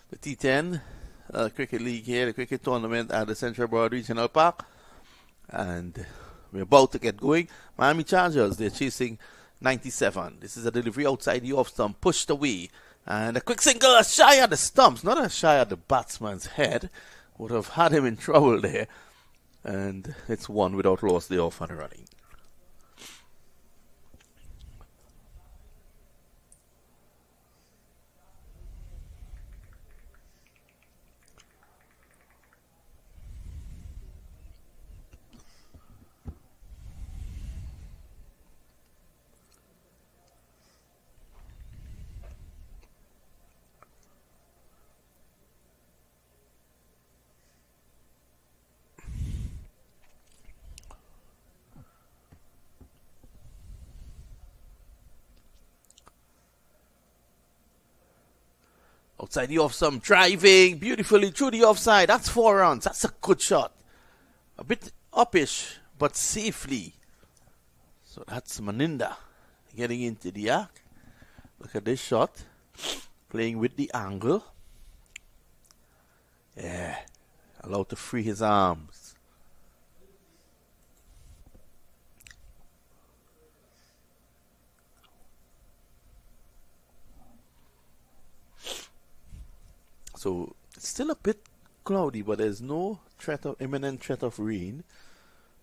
the T10 Cricket League here, the cricket tournament at the Central Broward Regional Park. And we're about to get going. Miami Chargers, they're chasing 97. This is a delivery outside the off stump, pushed away. And a quick single, shy of the stumps, not a shy of the batsman's head. Would have had him in trouble there. And it's one without loss, they're off and running. Outside the off stump, driving beautifully through the offside. That's 4 runs. That's a good shot. A bit uppish, but safely. So that's Maninda getting into the act. Look at this shot. Playing with the angle. Yeah. Allowed to free his arms. So it's still a bit cloudy, but there's no imminent threat of rain,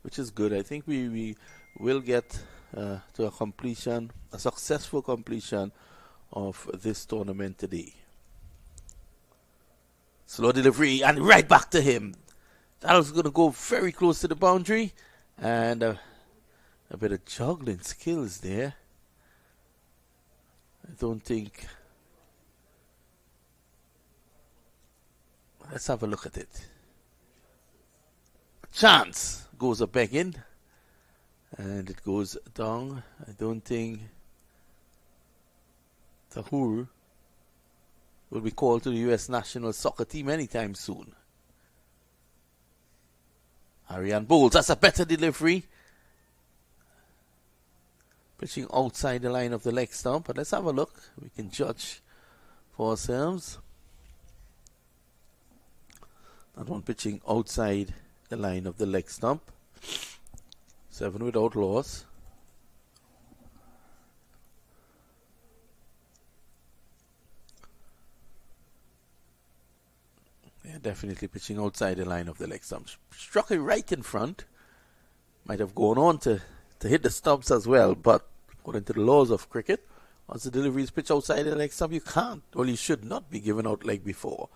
which is good. I think we will get to a successful completion of this tournament today. Slow delivery and right back to him. That was going to go very close to the boundary, and a bit of juggling skills there. I don't think. Let's have a look at it. Chance goes a begging, and it goes down. I don't think Tahur will be called to the U.S. national soccer team anytime soon. Ariane Bowles, that's a better delivery. Pitching outside the line of the leg stump, but let's have a look. We can judge for ourselves. That one pitching outside the line of the leg stump. 7 without loss. Yeah, definitely pitching outside the line of the leg stump. Struck it right in front. Might have gone on to hit the stumps as well, but according to the laws of cricket, once the delivery is pitched outside the leg stump, you can't, well, you should not be given out leg before.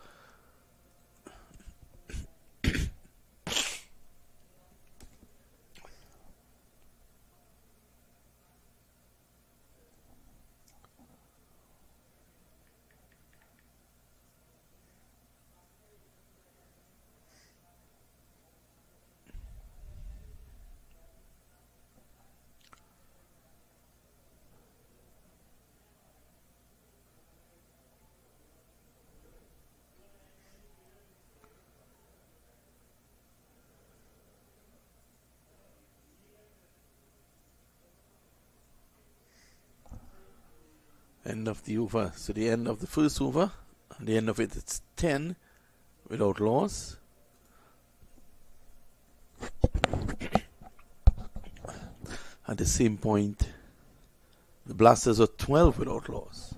End of the over. So the end of the first over. At the end of it, it's 10 without loss. At the same point, the Blasters are 12 without loss.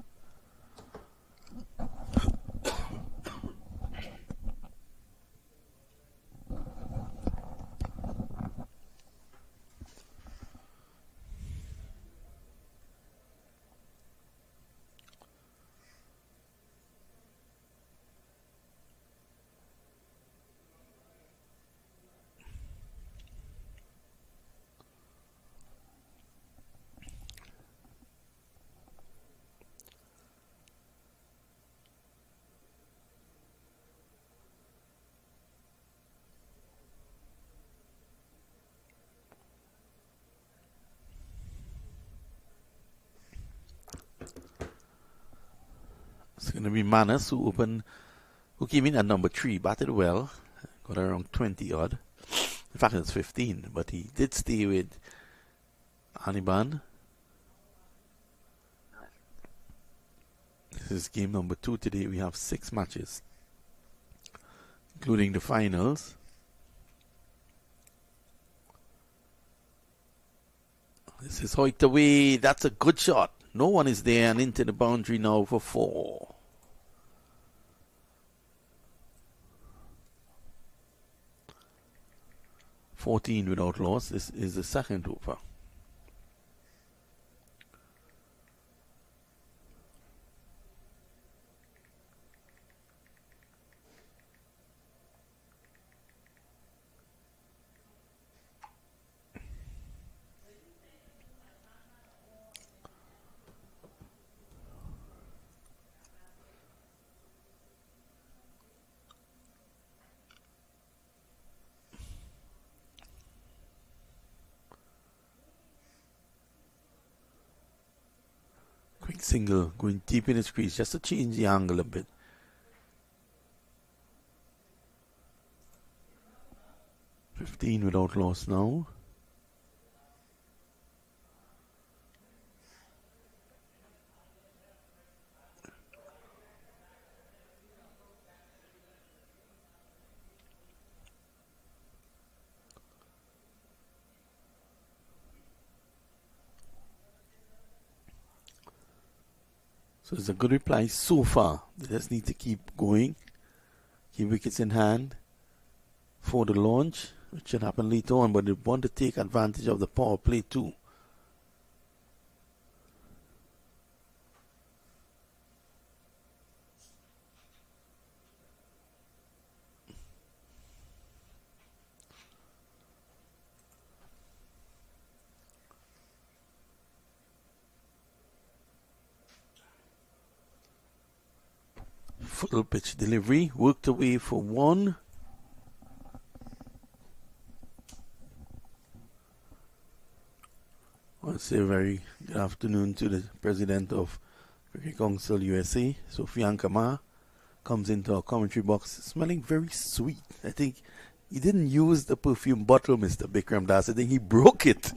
It's going to be Manas who came in at number 3, batted well, got around 20 odd. In fact, it's 15, but he did stay with Aniban. This is game number 2 today. We have 6 matches, including the finals. This is hoiked away. That's a good shot. No one is there, and into the boundary now for 4. "14 without loss." This is the second over. Quick single going deep in his crease just to change the angle a bit. "15 without loss now. So it's a good reply so far. They just need to keep going, keep wickets in hand for the launch, which should happen later on, but they want to take advantage of the power play too. Full pitch delivery, worked away for 1. I want to say a very good afternoon to the president of Cricket Council USA, Sofian Ma, comes into our commentary box smelling very sweet. I think he didn't use the perfume bottle, Mr. Bikram Das. I think he broke it.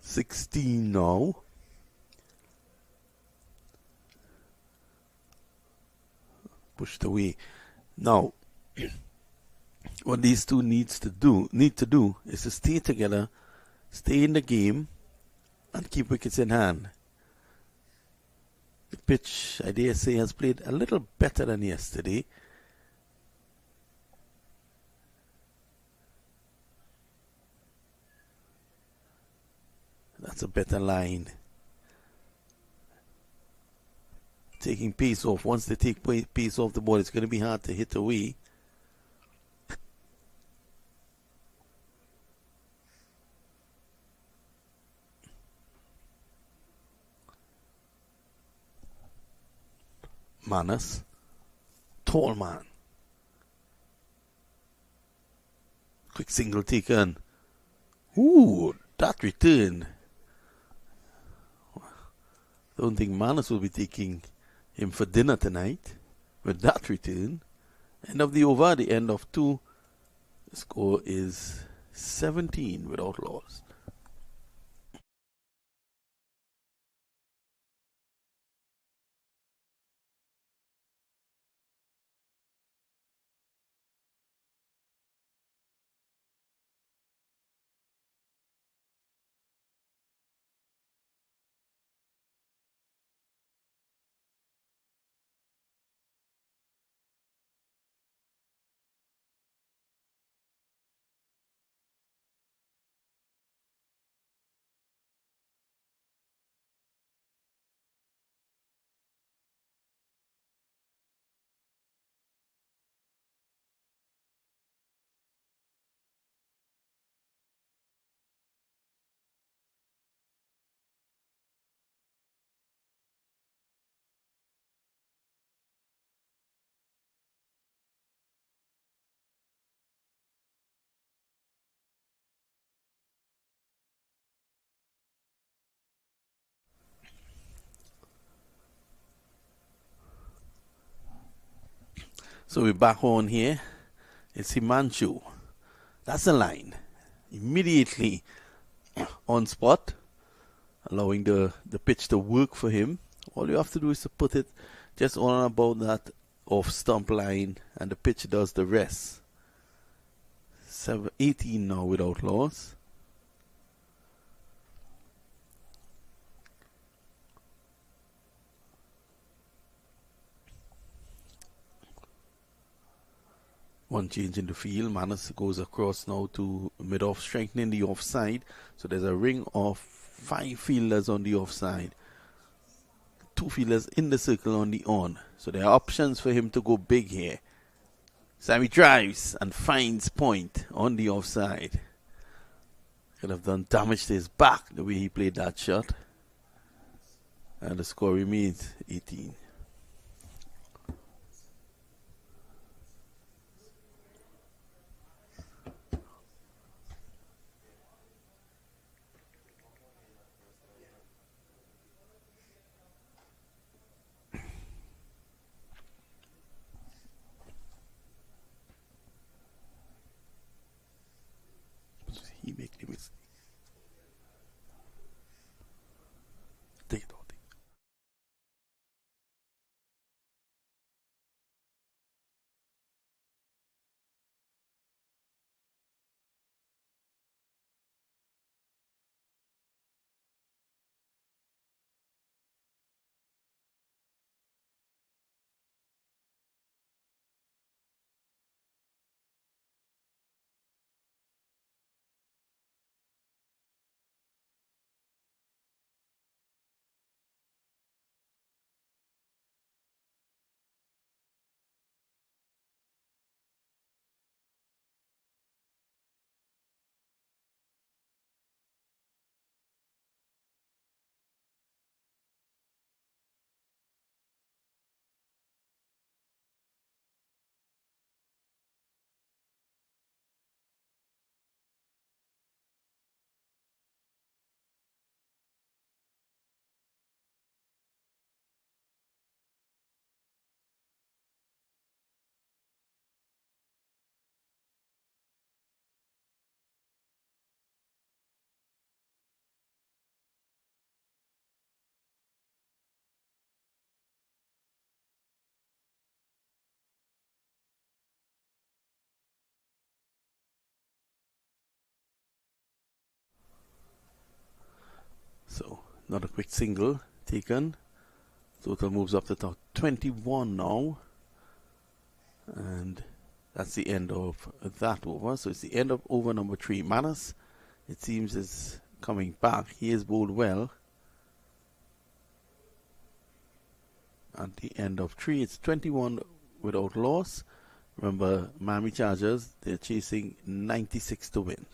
16 now. Pushed away. Now, what these two need to do is to stay together, stay in the game, and keep wickets in hand. The pitch, I dare say, has played a little better than yesterday. That's a better line. Taking pace off. Once they take pace off the ball, it's going to be hard to hit away. Manas, tall man. Quick single taken. Ooh, that return. Don't think Manas will be taking him for dinner tonight with that return. End of the over, the end of 2. The score is 17 without loss. So we're back on here. It's Himanshu. That's the line. Immediately on spot. allowing the pitch to work for him. All you have to do is to put it just on about that off stump line, and the pitch does the rest. 18 now without loss. One change in the field. Manas goes across now to mid-off, strengthening the offside. So there's a ring of 5 fielders on the offside. 2 fielders in the circle on the on. So there are options for him to go big here. Sammy drives and finds point on the offside. Could have done damage to his back the way he played that shot. And the score remains 18. He make the mistake. Take it out. So, not a quick single taken. Total moves up to 21 now. And that's the end of that over. So it's the end of over number 3. Manas, it seems, is coming back. He is bowled well. At the end of 3, it's 21 without loss. Remember, Miami Chargers, they're chasing 96 to win.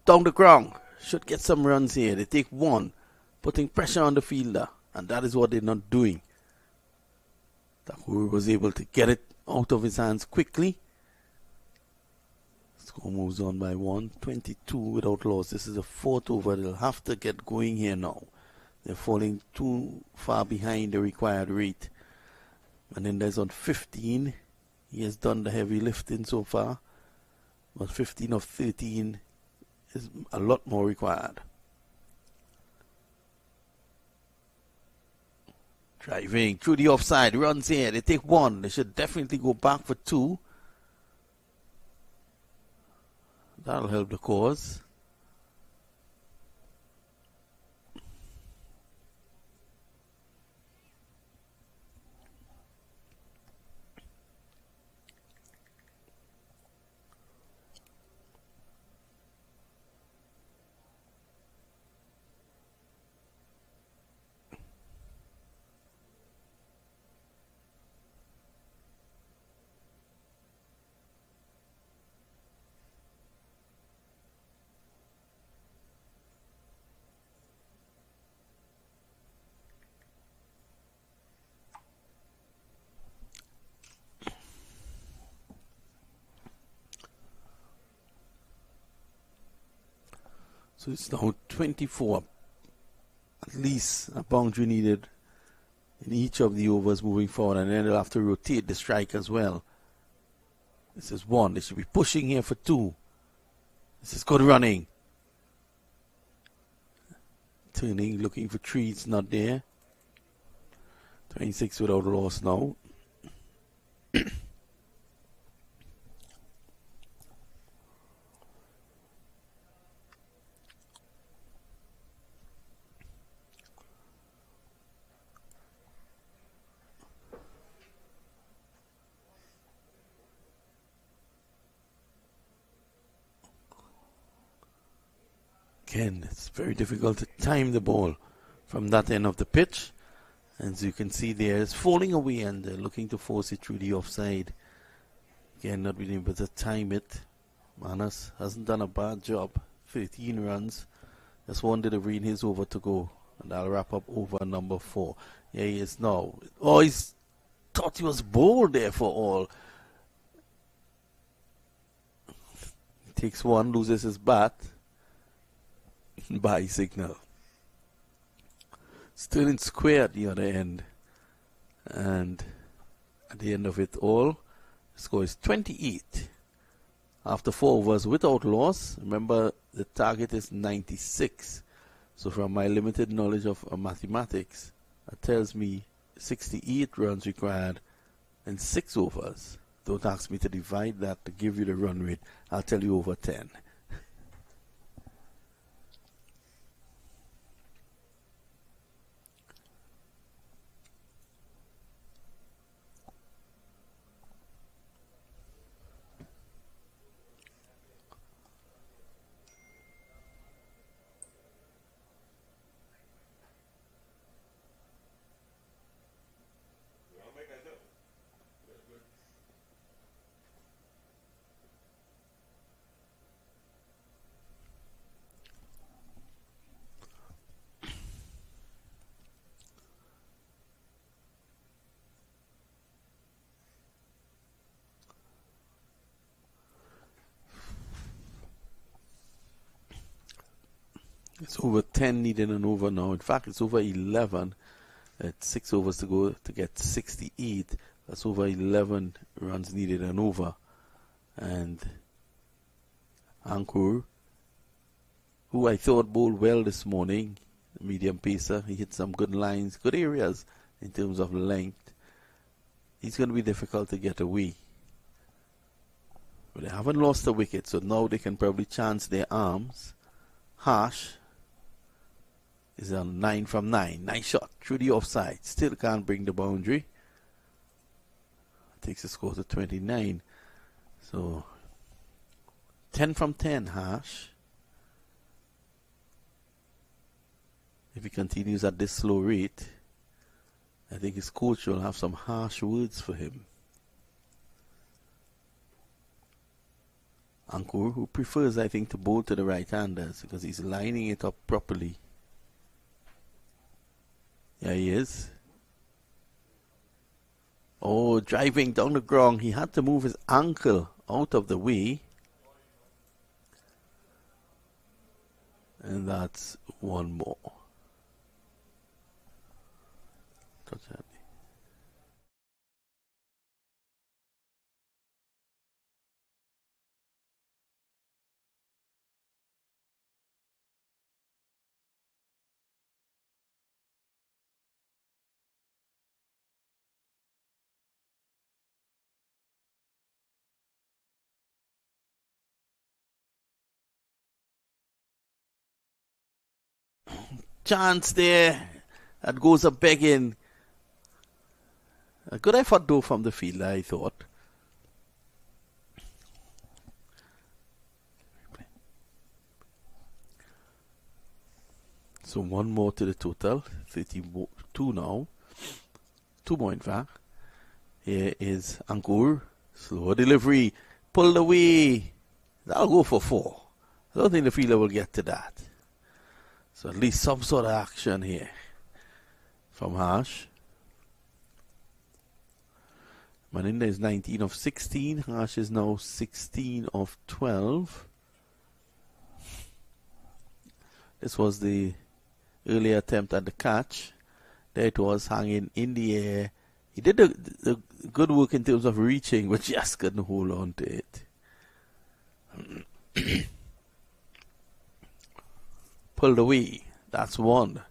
Down the ground. Should get some runs here. They take 1, putting pressure on the fielder, and that is what they're not doing. Thakur was able to get it out of his hands quickly. Score moves on by 1. 22 without loss. This is a 4th over. They'll have to get going here now. They're falling too far behind the required rate. And then there's on 15. He has done the heavy lifting so far. But 15 of 13 is a lot more required. Driving through the offside, runs here. They take 1. They should definitely go back for 2. That'll help the cause. So it's now 24. At least a boundary needed in each of the overs moving forward, and then they'll have to rotate the strike as well. This is 1. They should be pushing here for 2. This is good running. Turning, looking for 3. It's not there. 26 without a loss now. Again, it's very difficult to time the ball from that end of the pitch. As you can see there, it's falling away and they're looking to force it through the offside. Again, not being able to time it. Manas hasn't done a bad job. 13 runs. Just one delivery in his over to go. And I'll wrap up over number 4. Here he is now. Oh, he's thought he was bowled there for all. He takes one, loses his bat. By signal. Still in square at the other end. And at the end of it all, the score is 28. After 4 overs without loss. Remember, the target is 96. So from my limited knowledge of mathematics, that tells me 68 runs required in 6 overs. Don't ask me to divide that to give you the run rate. I'll tell you over 10. It's over 10 needed an over now. In fact, it's over 11. At 6 overs to go to get 68. That's over 11 runs needed an over. And Ankur, who I thought bowled well this morning, medium pacer, he hit some good lines, good areas in terms of length. He's going to be difficult to get away. But they haven't lost the wicket, so now they can probably chance their arms. Harsh is on 9 from 9. Nice shot through the offside. Still can't bring the boundary. Takes the score to 29. So 10 from 10, Harsh. If he continues at this slow rate, I think his coach will have some harsh words for him. Ankur, who prefers, I think, to bowl to the right-handers because he's lining it up properly. There he is. Oh, driving down the ground. He had to move his ankle out of the way. And that's one more. Touch that. Chance there. That goes up begging. A good effort though from the fielder, I thought. So one more to the total. 32 now. 2 more in fact. Here is Ankur. Slow delivery. Pulled away. That'll go for 4. I don't think the fielder will get to that. So at least some sort of action here from Harsh. Maninda is 19 of 16. Harsh is now 16 of 12. This was the earlier attempt at the catch. There it was, hanging in the air. He did the good work in terms of reaching, but just couldn't hold on to it. Pulled away. That's one.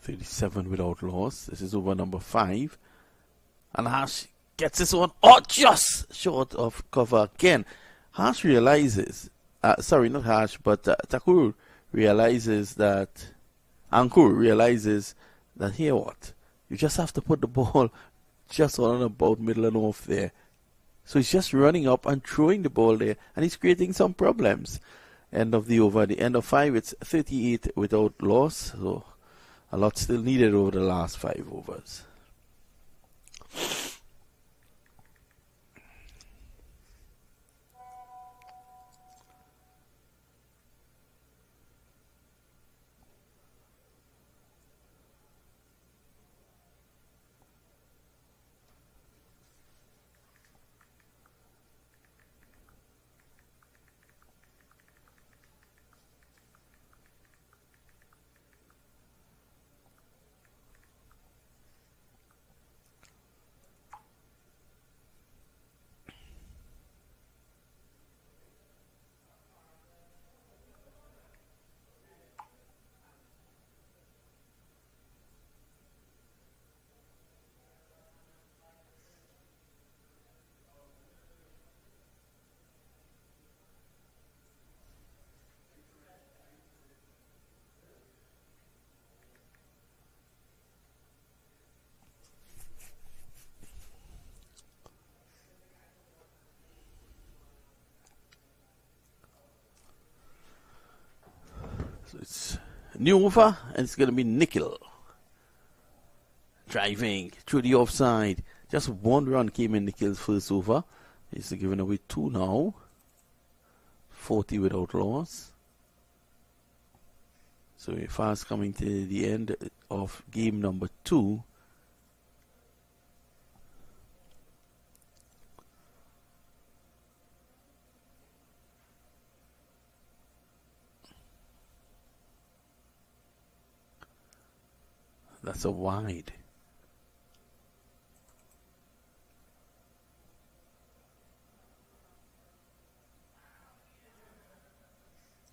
.37 without loss. This is over number 5. And Harsh gets this one. Oh, just short of cover again. Harsh realizes, sorry, not Harsh, but Ankur realizes that here what? You just have to put the ball just on about middle and off there. So he's just running up and throwing the ball there, and he's creating some problems. End of the over. The end of 5, it's 38 without loss. So a lot still needed over the last 5 overs. So it's a new over, and it's going to be Nikhil. Driving through the offside. Just one run came in Nikhil's first over. He's giving away 2 now. 40 without loss. So we're fast coming to the end of game number 2. That's a wide.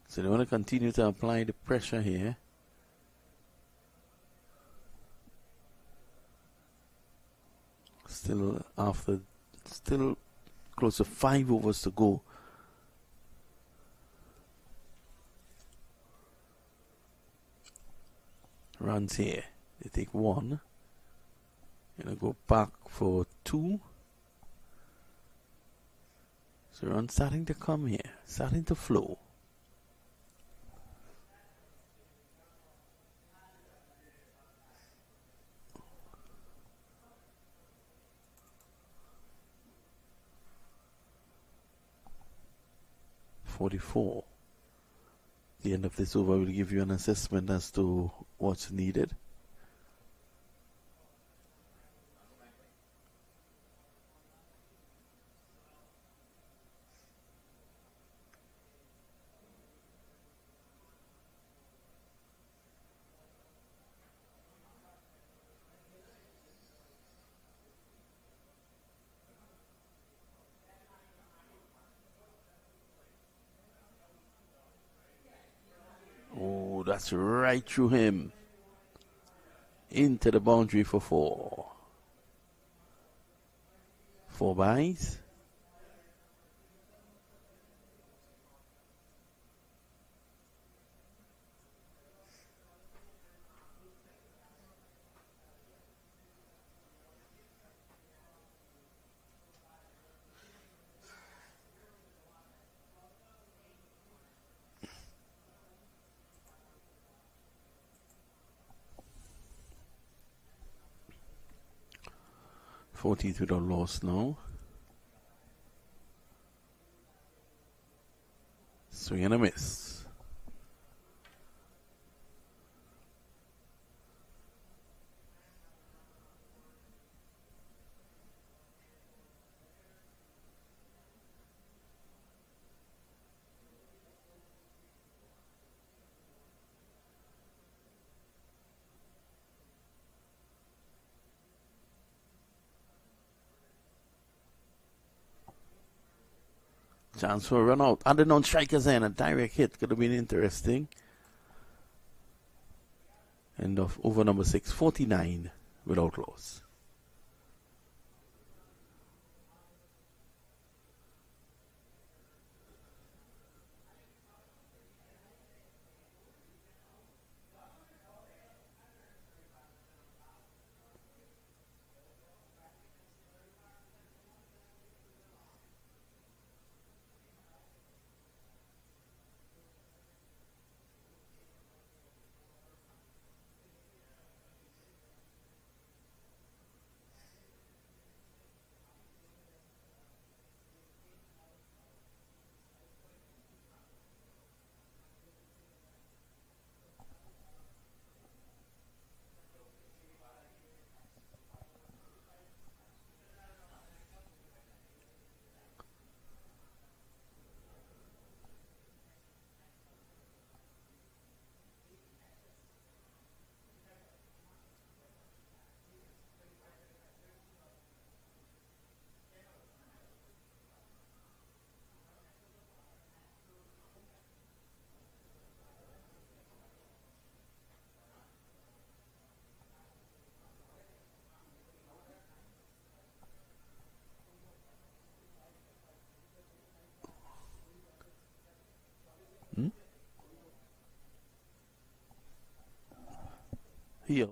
So they want to continue to apply the pressure here. Still close to 5 overs to go. Runs here. They take 1. Gonna go back for 2. So runs starting to come here, starting to flow. .44. The end of this over will give you an assessment as to what's needed. That's right through him. Into the boundary for 4. 4 byes. 14th without loss now. Swing and a miss. Chance for a run out. And the non-strikers in. A direct hit could have been interesting. End of over number 6, 49 without loss. Here.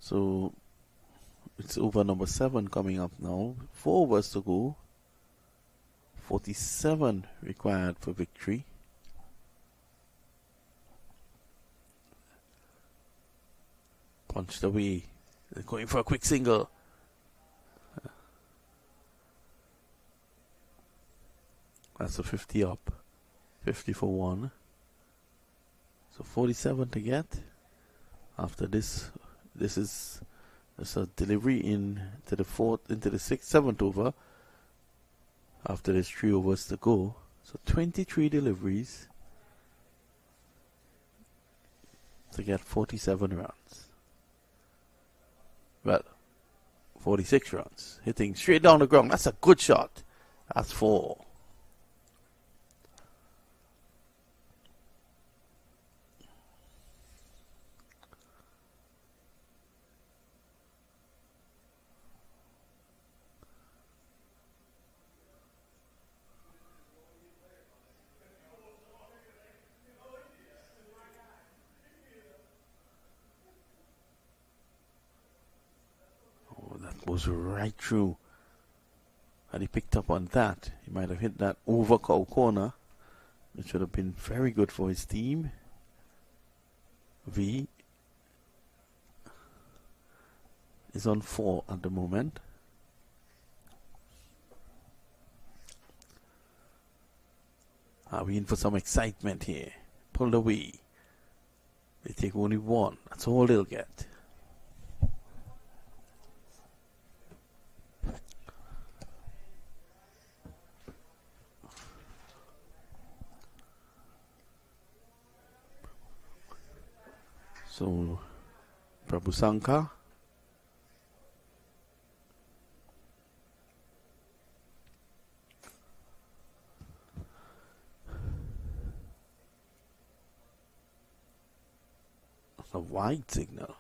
So it's over number 7 coming up now. 4 overs to go. 47 required for victory. Punched away. They're going for a quick single. That's a 50 up. 50 for 1. So 47 to get. After this, this is a delivery into the 6th, 7th over. After there's 3 overs to go. So 23 deliveries to get 47 runs. Well, 46 runs. Hitting straight down the ground. That's a good shot. That's 4. Was right through. Had he picked up on that, he might have hit that over cow corner, which would have been very good for his team. V is on 4 at the moment. Are we in for some excitement here? Pulled away. They take only 1. That's all they'll get. So, Prabhu Sankar A wide signal.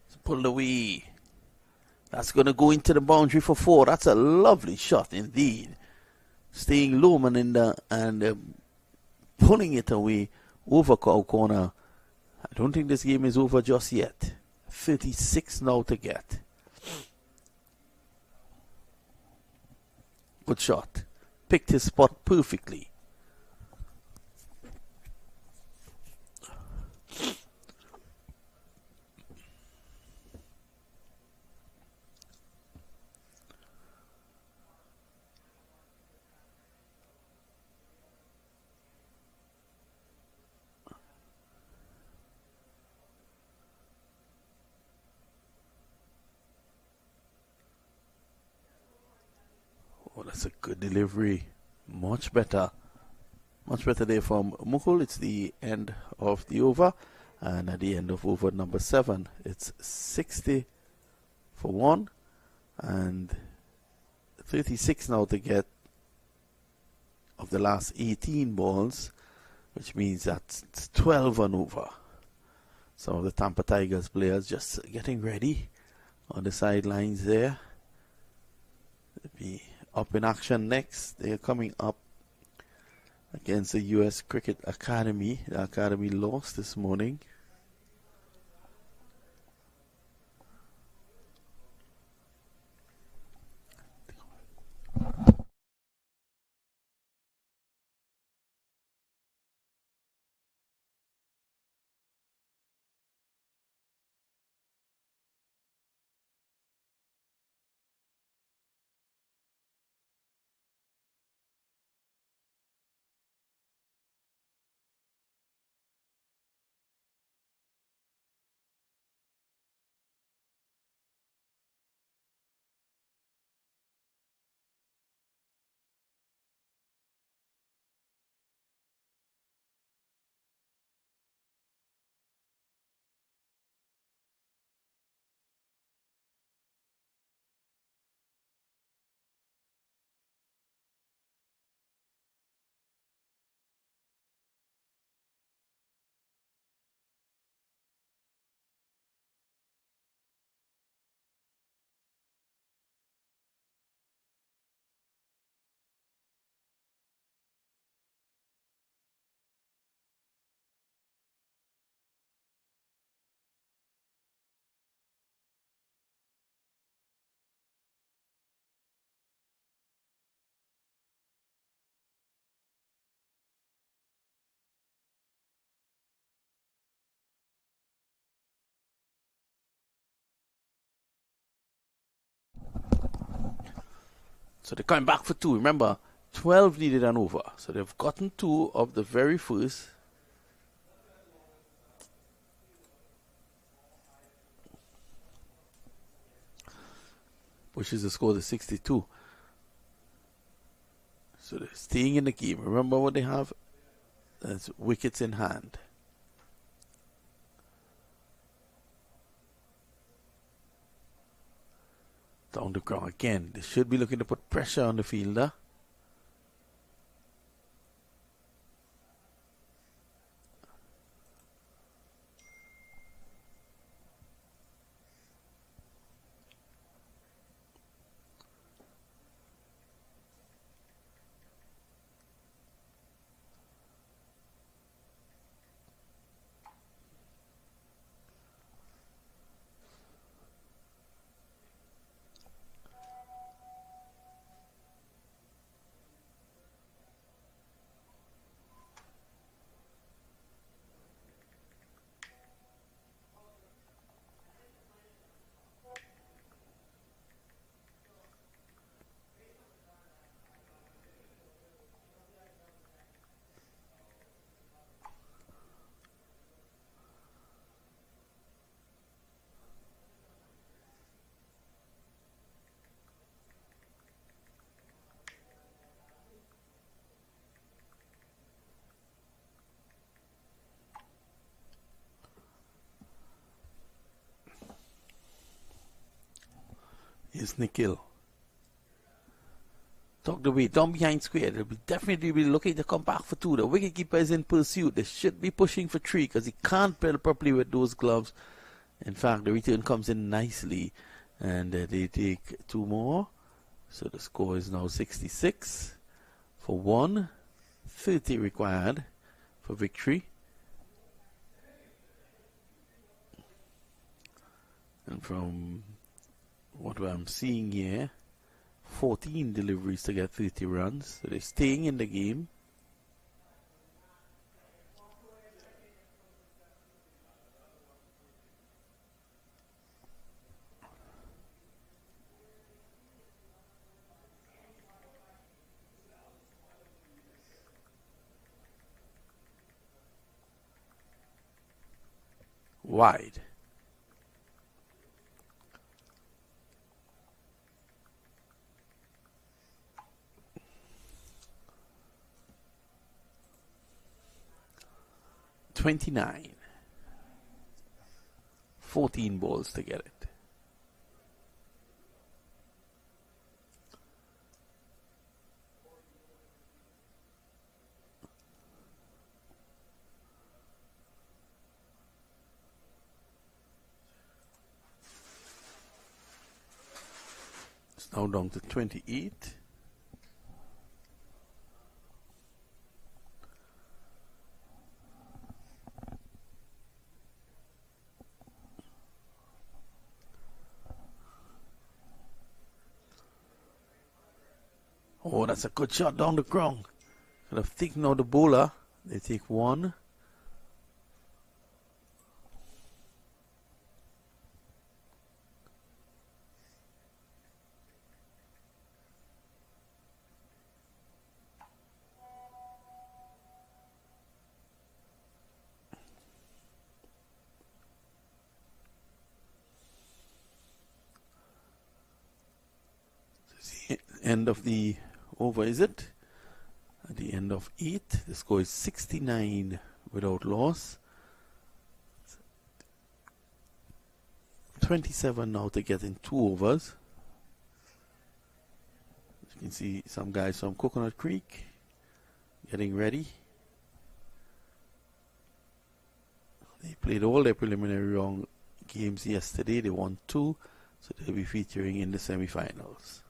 It's pulled away. That's going to go into the boundary for 4. That's a lovely shot indeed. Staying low man in the and pulling it away over cow corner. I don't think this game is over just yet. 36 now to get. Good shot. Picked his spot perfectly. Oh, that's a good delivery. Much better. Much better there from Mukul. It's the end of the over. And at the end of over number 7, it's 60 for 1. And 36 now to get of the last 18 balls. Which means that's 12 and over. Some of the Tampa Tigers players just getting ready on the sidelines there. They'll be up in action next. They're coming up against the U.S. Cricket Academy. The Academy lost this morning. So they're coming back for 2. Remember, 12 needed and over. So they've gotten 2 of the very first. Pushes the score to 62. So they're staying in the game. Remember what they have? That's wickets in hand. Down the ground again. They should be looking to put pressure on the fielder. Here's Nikhil. Tuck the weight down behind square. They'll definitely be looking to come back for 2. The wicketkeeper is in pursuit. They should be pushing for 3 because he can't pedal properly with those gloves. In fact, the return comes in nicely, and they take 2 more. So the score is now 66 for 1. 30 required for victory. And from what I'm seeing here, 14 deliveries to get 30 runs. So they're staying in the game. Wide. $29. 14 balls to get it. It's now down to 28. Oh, that's a good shot down the ground. Could have taken out the bowler. They take 1. End of the over, is it? At the end of 8, the score is 69 without loss. 27 now to get in 2 overs. You can see some guys from Coconut Creek getting ready. They played all their preliminary round games yesterday. They won 2, so they'll be featuring in the semi-finals.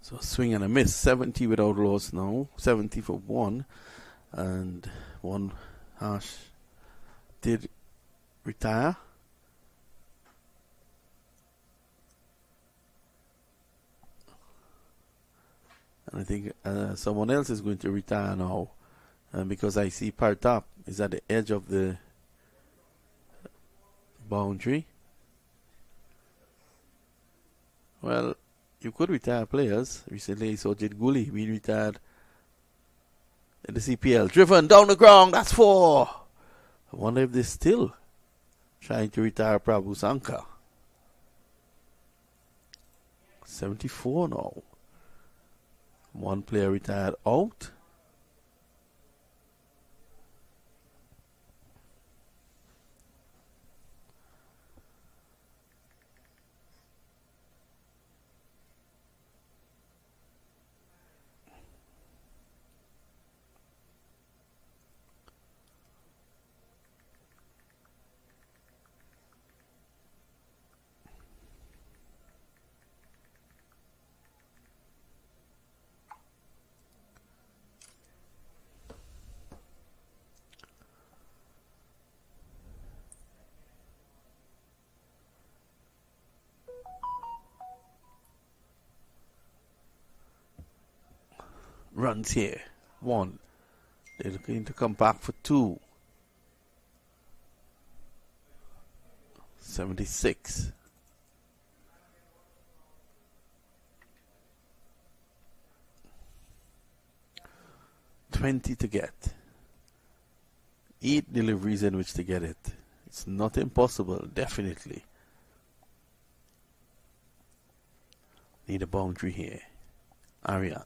So swing and a miss, 70 without loss now, 70 for 1, and 1 hash did retire. And I think someone else is going to retire now. Because I see Partap is at the edge of the boundary. Well, you could retire players. Recently I saw Jid Guli being retired in the CPL. Driven down the ground, that's 4. I wonder if they're still trying to retire Prabhu Sankar. 74 now. One player retired out. Runs here. 1. They're looking to come back for 2. 76. $20 to get. 8 deliveries in which to get it. It's not impossible, definitely. Need a boundary here. Arian.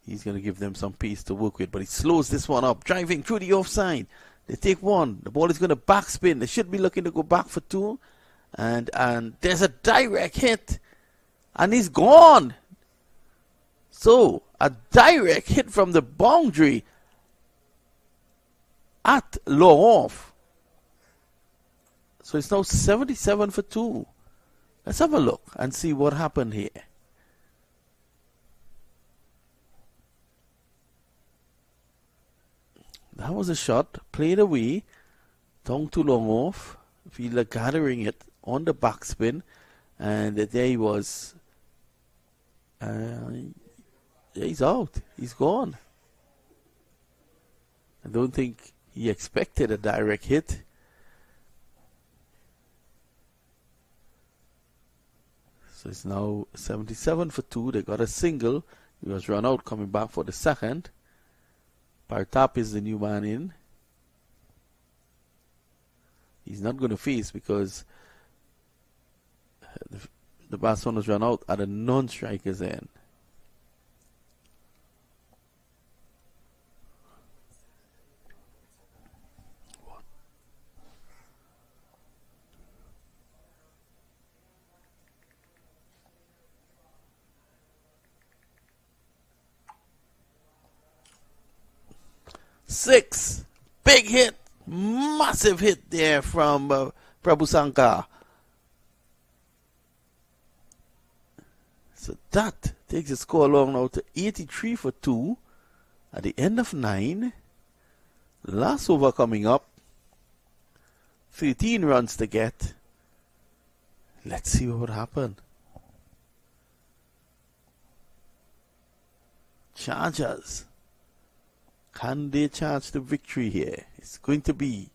He's going to give them some pace to work with, but he slows this one up, driving through the offside. They take 1. The ball is going to backspin. They should be looking to go back for 2. And there's a direct hit. And he's gone. So, a direct hit from the boundary at long off. So it's now 77 for 2. Let's have a look and see what happened here. That was a shot, played away, tongue too long off, fielder gathering it on the backspin, and there he was. He's out, he's gone. I don't think he expected a direct hit. So it's now 77 for 2. They got a single. He was run out, coming back for the second. Partap is the new man in. He's not going to face because the batsman was run out at a non-striker's end. Six. Big hit. Massive hit there from Prabhu Sankar. So that takes the score along now to 83 for 2 at the end of 9. Last over coming up. 13 runs to get. Let's see what would happen. Chargers. Can they charge the victory here? It's going to be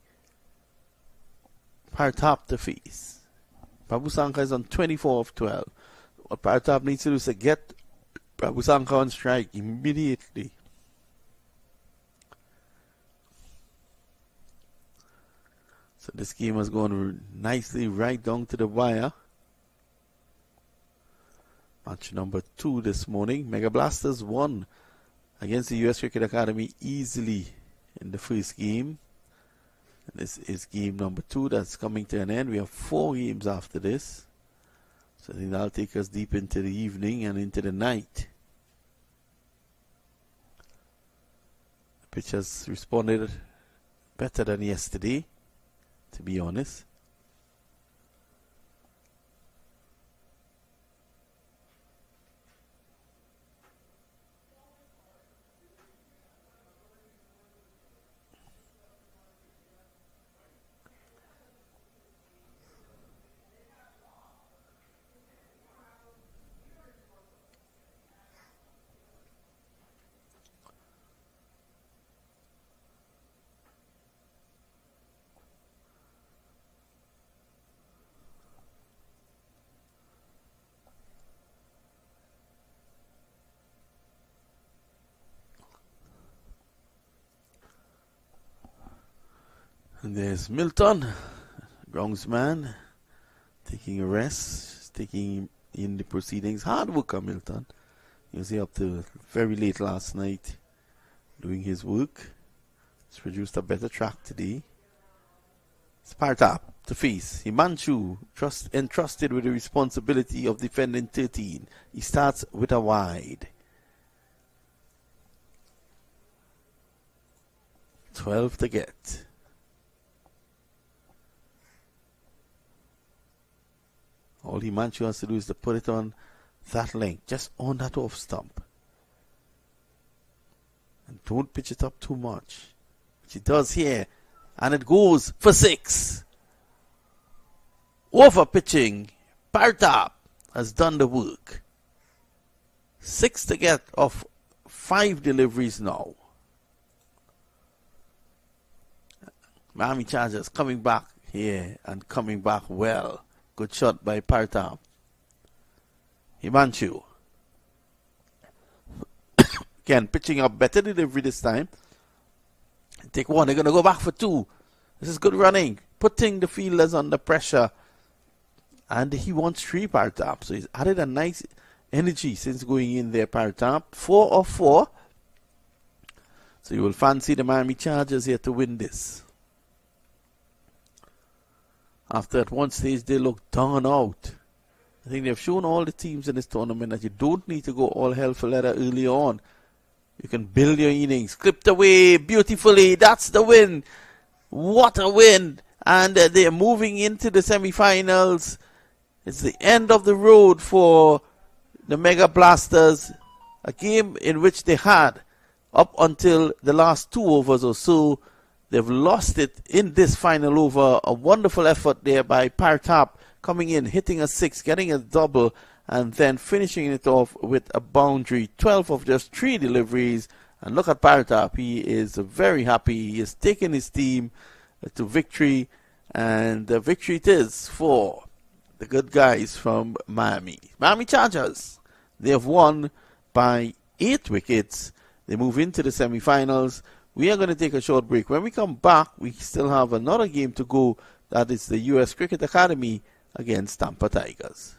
Partap to face. Prabhu Sankar is on 24 of 12. What Partap needs to do is to get Prabhu Sankar on strike immediately. So this game has gone nicely right down to the wire. Match number 2 this morning. Mega Blasters won against the US Cricket Academy easily in the first game. And this is game number 2 that's coming to an end. We have 4 games after this. So I think that'll take us deep into the evening and into the night. The pitch has responded better than yesterday, to be honest. And there's Milton, groundsman, taking a rest, taking in the proceedings. Hard worker, Milton. He was here up till very late last night doing his work. He's produced a better track today. Sparta to face Himanshu, entrusted with the responsibility of defending 13. He starts with a wide. 12 to get. All Himanshu has to do is to put it on that length, just on that off stump. And don't pitch it up too much, which he does here. And it goes for 6. Over pitching. Partap has done the work. 6 to get off 5 deliveries now. Miami Chargers coming back here and coming back well. Good shot by Partap. Himanshu. Again, pitching up better delivery this time. Take 1. They're going to go back for 2. This is good running. Putting the fielders under pressure. And he wants 3 Partap. So he's added a nice energy since going in there, Partap. 4 of 4. So you will fancy the Miami Chargers here to win this. After at one stage they looked done out. I think they've shown all the teams in this tournament that you don't need to go all hell for leather early on. You can build your innings. Clipped away beautifully. That's the win. What a win. And they're moving into the semi-finals. It's the end of the road for the Mega Blasters. A game in which they had, up until the last 2 overs or so, they've lost it in this final over. A wonderful effort there by Partap, coming in, hitting a 6, getting a double, and then finishing it off with a boundary. 12 of just 3 deliveries. And look at Partap. He is very happy. He has taken his team to victory. And victory it is for the good guys from Miami. Miami Chargers. They have won by 8 wickets. They move into the semi-finals. We are going to take a short break. When we come back, we still have another game to go. That is the U.S. Cricket Academy against Tampa Tigers.